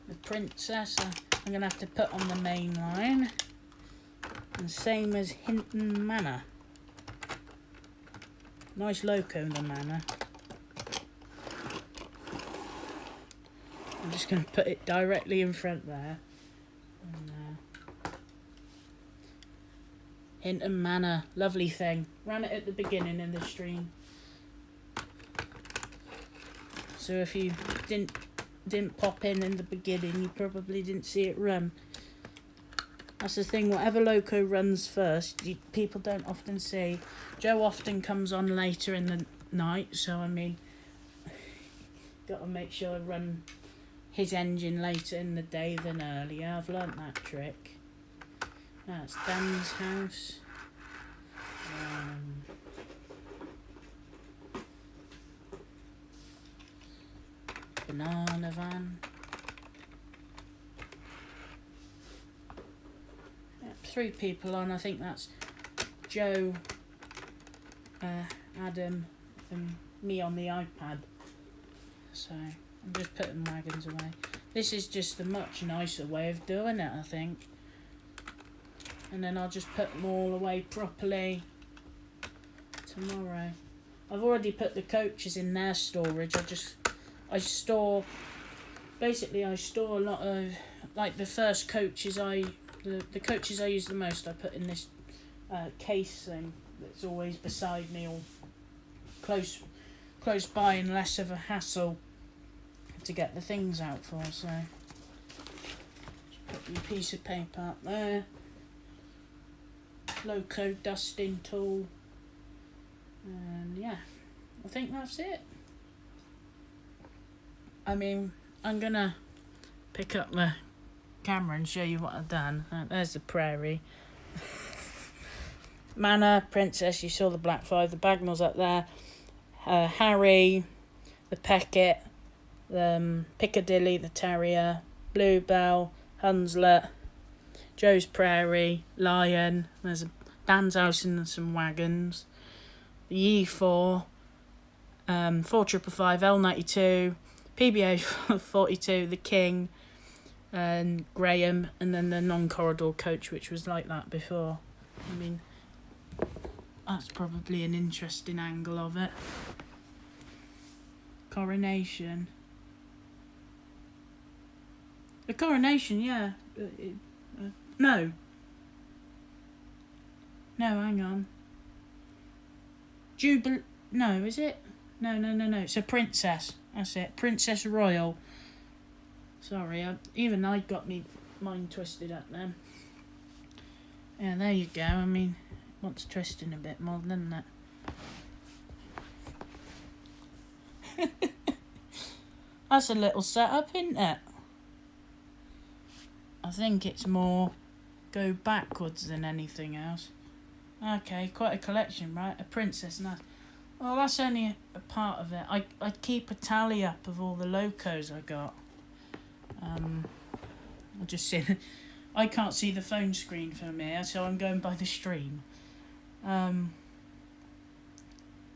Speaker 1: The princess, I'm going to have to put on the main line. And same as Hinton Manor. Nice loco, the manor. I'm just going to put it directly in front there. And, Hinton Manor, lovely thing. Ran it at the beginning of the stream. So if you didn't pop in the beginning, you probably didn't see it run. That's the thing, whatever loco runs first, people don't often see. Joe often comes on later in the night, so I mean, got to make sure I run his engine later in the day than earlier. I've learnt that trick. That's Dan's house. Banana van. Yep, 3 people on. I think that's Joe, Adam, and me on the iPad. So I'm just putting wagons away. This is just a much nicer way of doing it, I think. And then I'll just put them all away properly tomorrow. I've already put the coaches in their storage. I store a lot of, like, the first coaches the coaches I use the most I put in this case thing that's always beside me, or close by, and less of a hassle to get the things out for. So just put your piece of paper up there. Loco dusting tool, and yeah, I think that's it. I mean, I'm gonna pick up the camera and show you what I've done. There's the prairie. Manor, Princess, you saw the Black 5, the Bagnalls up there, Harry, the Peckett, Piccadilly, the Terrier, Bluebell, Hunslet, Joe's Prairie, Lion, there's Dan's house and some wagons, the E4, 4555, L92, PBA 42, the King, and Graham, and then the non-corridor coach, which was like that before. I mean, that's probably an interesting angle of it. Coronation. The Coronation, yeah. No, hang on. No, is it? No. It's a Princess. That's it. Princess Royal. Sorry, even I got me mind twisted up then. Yeah, there you go. I mean, it wants twisting a bit more, doesn't it? That's a little setup, isn't it? I think it's more go backwards than anything else. Okay, quite a collection, right? A princess, nice. Well, that's only a part of it. I keep a tally up of all the locos I got. I'll just see. I can't see the phone screen from here, so I'm going by the stream. Yeah,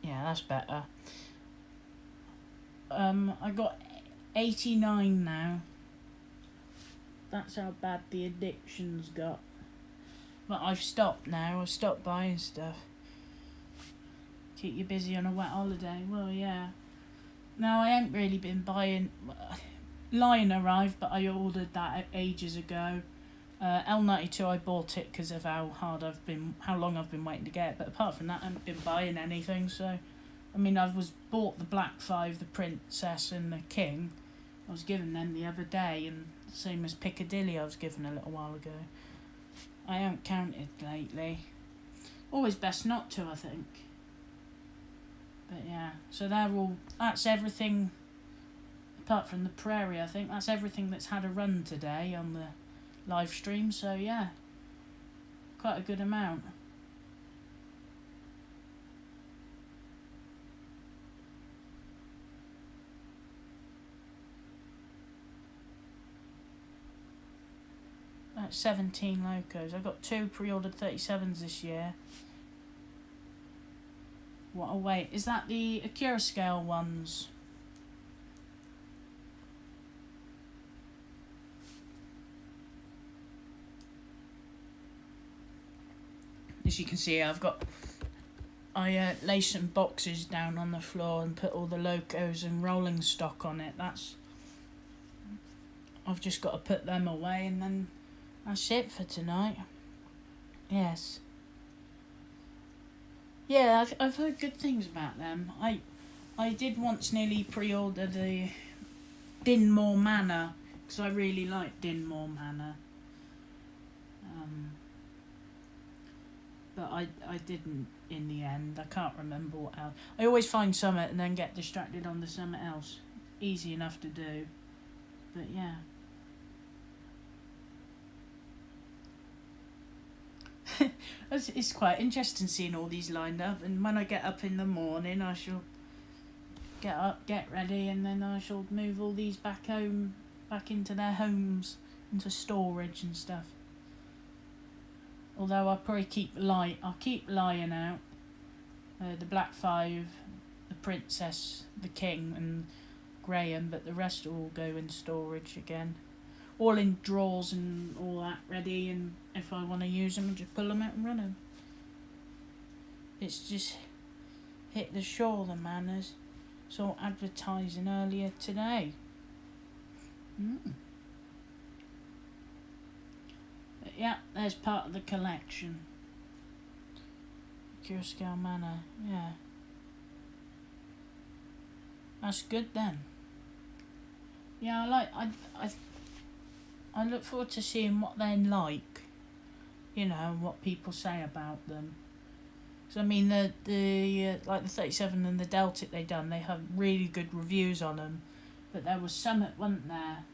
Speaker 1: that's better. I got 89 now. That's how bad the addiction's got. But I've stopped now. I've stopped buying stuff. Keep you busy on a wet holiday. Well, yeah. No, I ain't really been buying. Lion arrived, but I ordered that ages ago. L92, I bought it because of how long I've been waiting to get it. But apart from that, I haven't been buying anything. So, I mean, bought the Black 5, the Princess, and the King. I was given them the other day, and same as Piccadilly, I was given a little while ago. I haven't counted lately. Always best not to, I think. But yeah, so that's everything, apart from the prairie, I think. That's everything that's had a run today on the live stream, so yeah, quite a good amount. 17 locos. I got 2 pre-ordered 37s this year. What a wait. Is that the Acura scale ones? As you can see, I laid some boxes down on the floor and put all the locos and rolling stock on it. I've just got to put them away, and then that's it for tonight. Yes. Yeah, I've heard good things about them. I did once nearly pre-order the Dinmore Manor, because I really like Dinmore Manor. But I didn't in the end. I can't remember what else. I always find something and then get distracted on to something else. Easy enough to do. But yeah. It's quite interesting seeing all these lined up, and when I get up in the morning I shall get up, get ready, and then I shall move all these back into their homes, into storage and stuff. Although I'll probably keep Lion out, the Black 5, the Princess, the King and Graham, but the rest will all go in storage again. All in drawers and all that ready, and if I want to use them, I just pull them out and run them. It's just hit the shore, the Manors. Saw advertising earlier today. But yeah, there's part of the collection. Curascow Manor, yeah. That's good then. Yeah, I look forward to seeing what they're like. You know, what people say about them. So I mean, the like the 37 and the Deltic they have really good reviews on them. But there was some, wasn't there?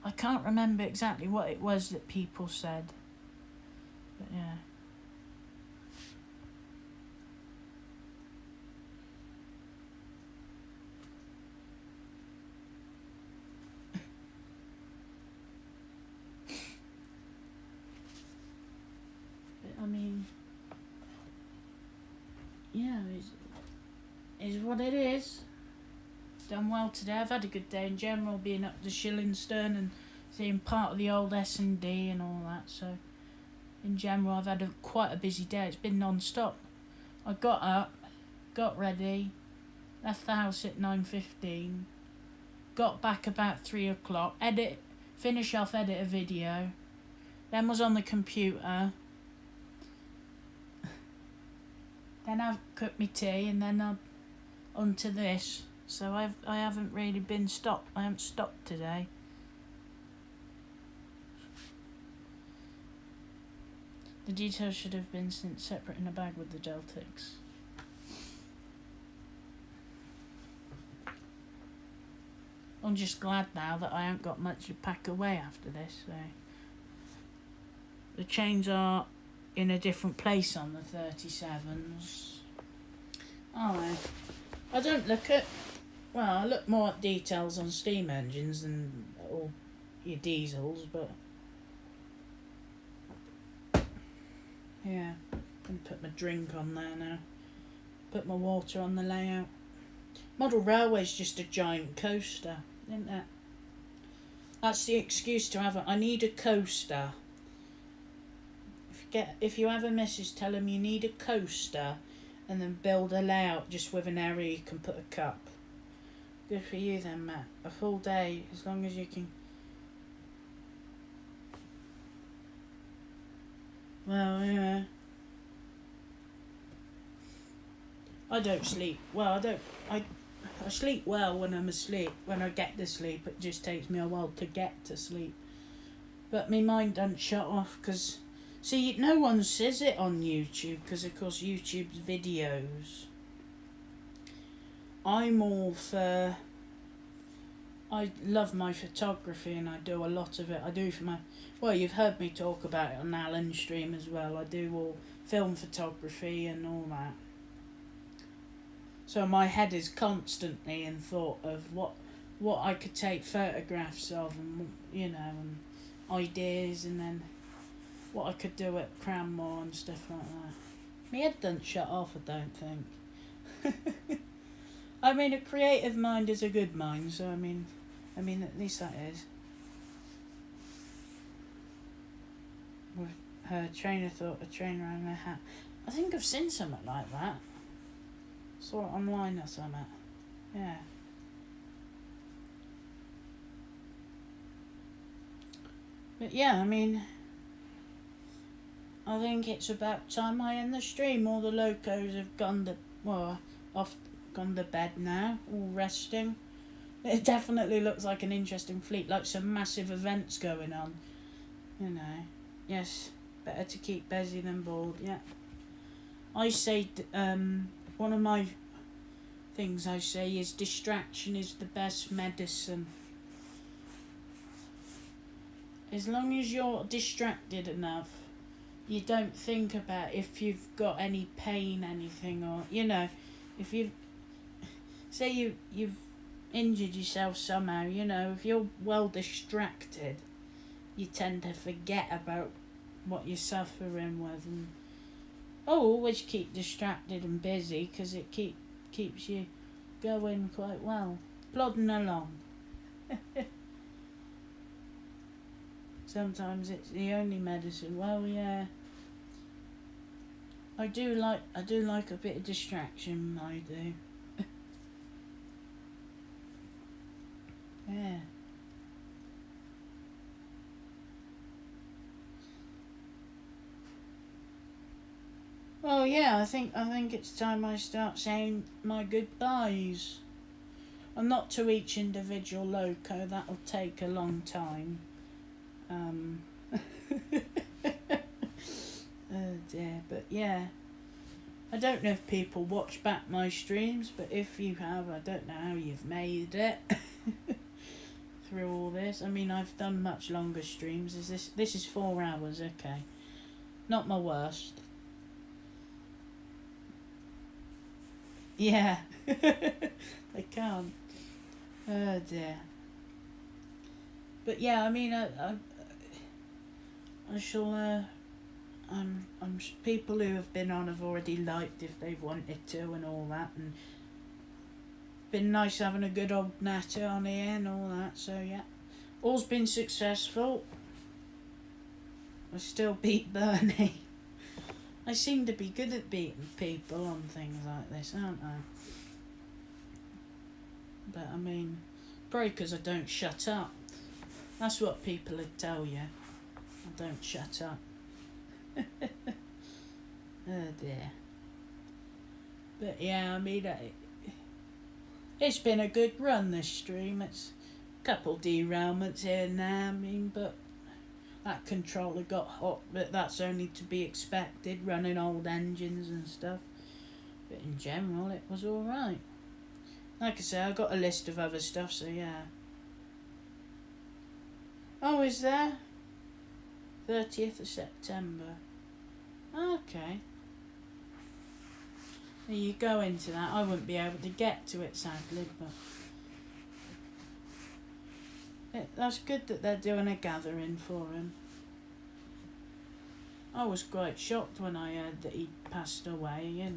Speaker 1: I can't remember exactly what it was that people said. But yeah. But I mean, yeah, is what it is. Done well today. I've had a good day in general, being up to Shillingstone and seeing part of the old S&D and all that. So in general, I've had quite a busy day. It's been non-stop. I got up, got ready, left the house at 9:15, got back about 3 o'clock, finish edit a video, then was on the computer, then I've cooked my tea, and then I'm onto this. So I haven't really been stopped. I haven't stopped today. The details should have been sent separate in a bag with the Deltics. I'm just glad now that I haven't got much to pack away after this. So the chains are in a different place on the 37s. Oh, I don't look at... Well, I look more at details on steam engines than all your diesels, but... Yeah, I'm put my drink on there now. Put my water on the layout. Model Railway's just a giant coaster, isn't it? That's the excuse to have it. I need a coaster. If you have a message, tell them you need a coaster, and then build a layout just with an area you can put a cup. Good for you then, Matt. A full day, as long as you can. Well, yeah. I don't sleep. Well, I sleep well when I'm asleep. When I get to sleep, it just takes me a while to get to sleep. But my mind don't shut off, because... See, no one says it on YouTube, because of course YouTube's videos. I'm all for... I love my photography, and I do a lot of it. I do for my... Well, you've heard me talk about it on Alan's stream as well. I do all film photography and all that. So my head is constantly in thought of what I could take photographs of, and you know, and ideas, and then what I could do at Cranmore and stuff like that. My head doesn't shut off, I don't think. I mean, a creative mind is a good mind, so I mean, at least that is. With her trainer thought a train around her hat. I think I've seen something like that. Saw it online or something. Yeah. But yeah, I mean, I think it's about time I end the stream. All the locos have gone to bed now, all resting. It definitely looks like an interesting fleet, like some massive events going on. You know, yes, better to keep busy than bored. Yeah, I say one of my things I say is distraction is the best medicine. As long as you're distracted enough, you don't think about if you've got any pain, anything, or if you've you've injured yourself somehow, if you're well distracted, you tend to forget about what you're suffering with, and always keep distracted and busy, because it keeps you going quite well, plodding along. Sometimes it's the only medicine. Well, yeah, I do like a bit of distraction. I do. Yeah. Well, yeah, I think it's time I start saying my goodbyes. And not to each individual loco, that'll take a long time. Oh dear, but yeah. I don't know if people watch back my streams, but if you have, I don't know how you've made it through all this. I mean, I've done much longer streams. This is 4 hours, okay. Not my worst. Yeah. I can't. Oh dear. But yeah, I mean, I shall. I'm people who have been on have already liked if they've wanted to and all that, and been nice having a good old natter on here and all that. So yeah, all's been successful. I still beat Bernie. I seem to be good at beating people on things like this, aren't I? But I mean, probably because I don't shut up. That's what people would tell you. I don't shut up. Oh dear. But yeah, I mean, it's been a good run, this stream. It's a couple derailments here and there, I mean, but that controller got hot, but that's only to be expected, running old engines and stuff. But in general, it was alright. Like I say, I got a list of other stuff, so yeah. Oh, is there? 30th of September. Okay. You go into that. I wouldn't be able to get to it, sadly, but that's good that they're doing a gathering for him. I was quite shocked when I heard that he passed away, it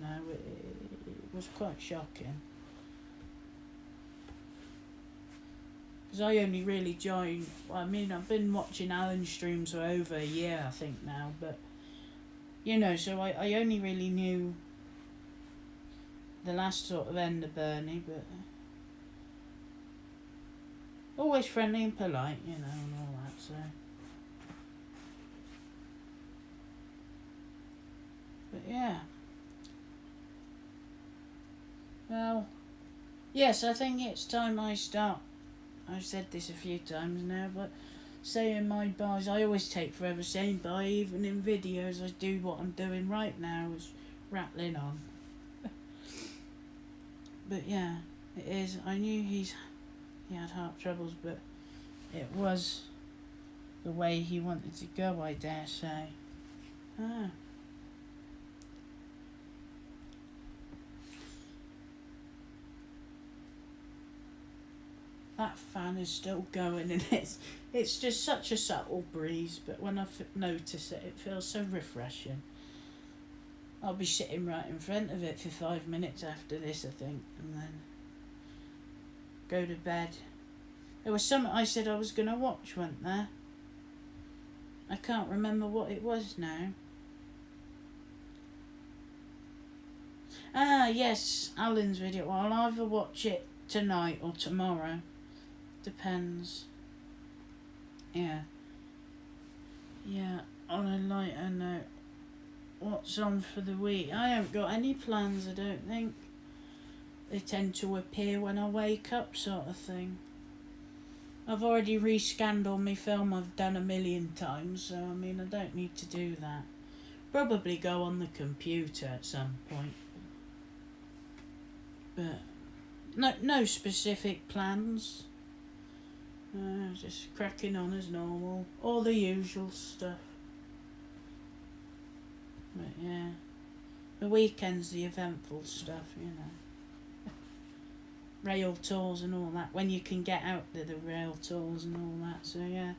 Speaker 1: was quite shocking. Because I only really joined, I've been watching Alan's streams for over a year, I think now, but, so I only really knew the last sort of end of Bernie, but always friendly and polite, and all that, so. But yeah. Well, yes, I think it's time I start. I've said this a few times now, but saying my byes, I always take forever saying bye, even in videos. I do what I'm doing right now, is rattling on. But yeah, it is. I knew he had heart troubles, but it was the way he wanted to go, I dare say. Ah. that fan is still going, and it's just such a subtle breeze, but when I notice it, it feels so refreshing. I'll be sitting right in front of it for 5 minutes after this, I think, and then go to bed. There was something I said I was going to watch, wasn't there? I can't remember what it was now. Ah, yes, Alan's video. Well, I'll either watch it tonight or tomorrow. Depends. Yeah. Yeah, on a lighter note, what's on for the week? I haven't got any plans, I don't think. They tend to appear when I wake up, sort of thing. I've already rescanned all my film I've done 1,000,000 times, so I mean, I don't need to do that. Probably go on the computer at some point. But no specific plans. Just cracking on as normal. All the usual stuff. But yeah. The weekend's the eventful stuff, you know. Rail tours and all that. When you can get out to the rail tours and all that. So yeah.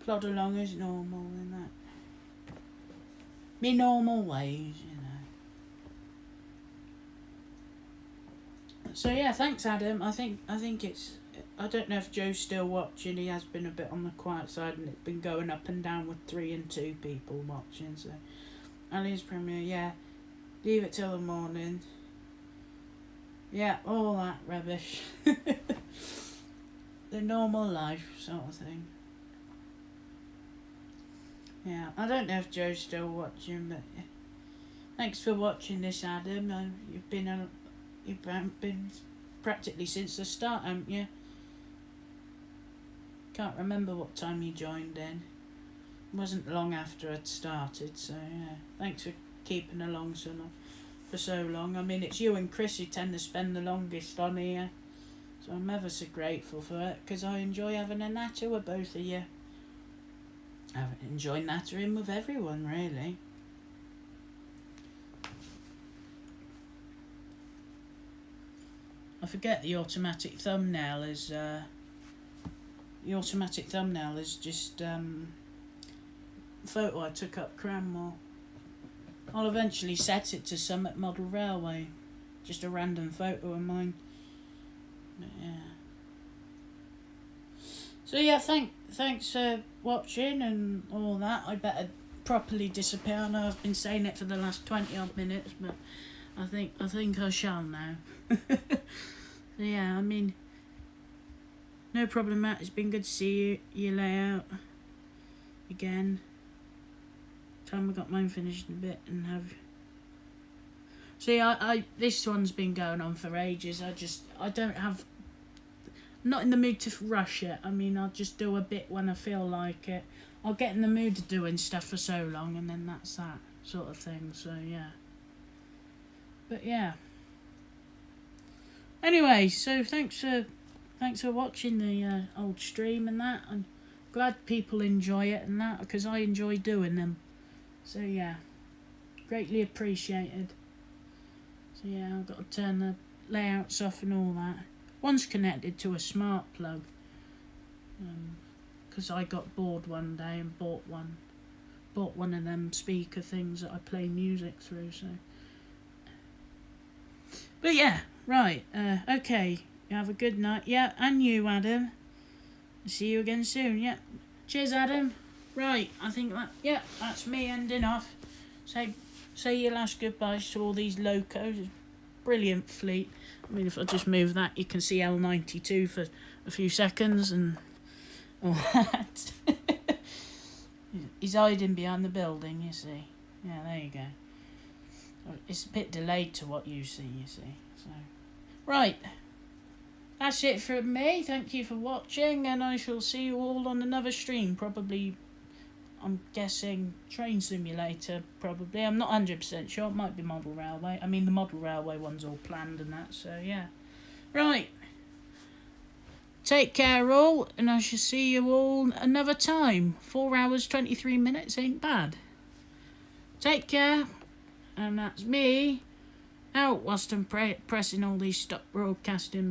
Speaker 1: Plod along as normal and that. Me normal ways, you know. So yeah, thanks Adam. I think it's, I don't know if Joe's still watching. He has been a bit on the quiet side, and it's been going up and down with 3 and 2 people watching. So Ali's premiere, yeah. Leave it till the morning. Yeah, all that rubbish. The normal life sort of thing. Yeah, I don't know if Joe's still watching, but thanks for watching this, Adam. You've been practically since the start, haven't you? Can't remember what time you joined in. It wasn't long after I'd started, so yeah. Thanks for keeping along for so long. I mean, it's you and Chris who tend to spend the longest on here, so I'm ever so grateful for it, because I enjoy having a natter with both of you. I enjoy nattering with everyone, really. I forget the automatic thumbnail is just a photo I took up Cranmore. I'll eventually set it to Summit Model Railway, just a random photo of mine. But yeah. So yeah, thanks for watching and all that. I better properly disappear. I know I've been saying it for the last 20 odd minutes, but I think I shall now. So yeah, I mean, no problem, Matt. It's been good to see you lay out again. Time I got mine finished in a bit and have. See, I this one's been going on for ages. I don't have. I'm not in the mood to rush it. I mean, I'll just do a bit when I feel like it. I'll get in the mood of doing stuff for so long, and then that's that sort of thing. So yeah. But yeah. Anyway, so thanks for watching the old stream and that. I'm glad people enjoy it and that, because I enjoy doing them. So yeah, greatly appreciated. So yeah, I've got to turn the layouts off and all that. One's connected to a smart plug, because I got bored one day and bought one of them speaker things that I play music through. So, but yeah. Right, okay, you have a good night. Yeah, and you, Adam. See you again soon, yeah. Cheers, Adam. Right, I think that's me ending off. Say your last goodbyes to all these locos. Brilliant fleet. I mean, if I just move that, you can see L92 for a few seconds and all that. He's hiding behind the building, you see. Yeah, there you go. It's a bit delayed to what you see, So, right. That's it from me. Thank you for watching, and I shall see you all on another stream. Probably, I'm guessing, Train Simulator, probably. I'm not 100% sure. It might be Model Railway. I mean, the Model Railway one's all planned and that, so yeah. Right. Take care, all, and I shall see you all another time. 4 hours, 23 minutes ain't bad. Take care, and that's me out whilst I'm pressing all these stop broadcasting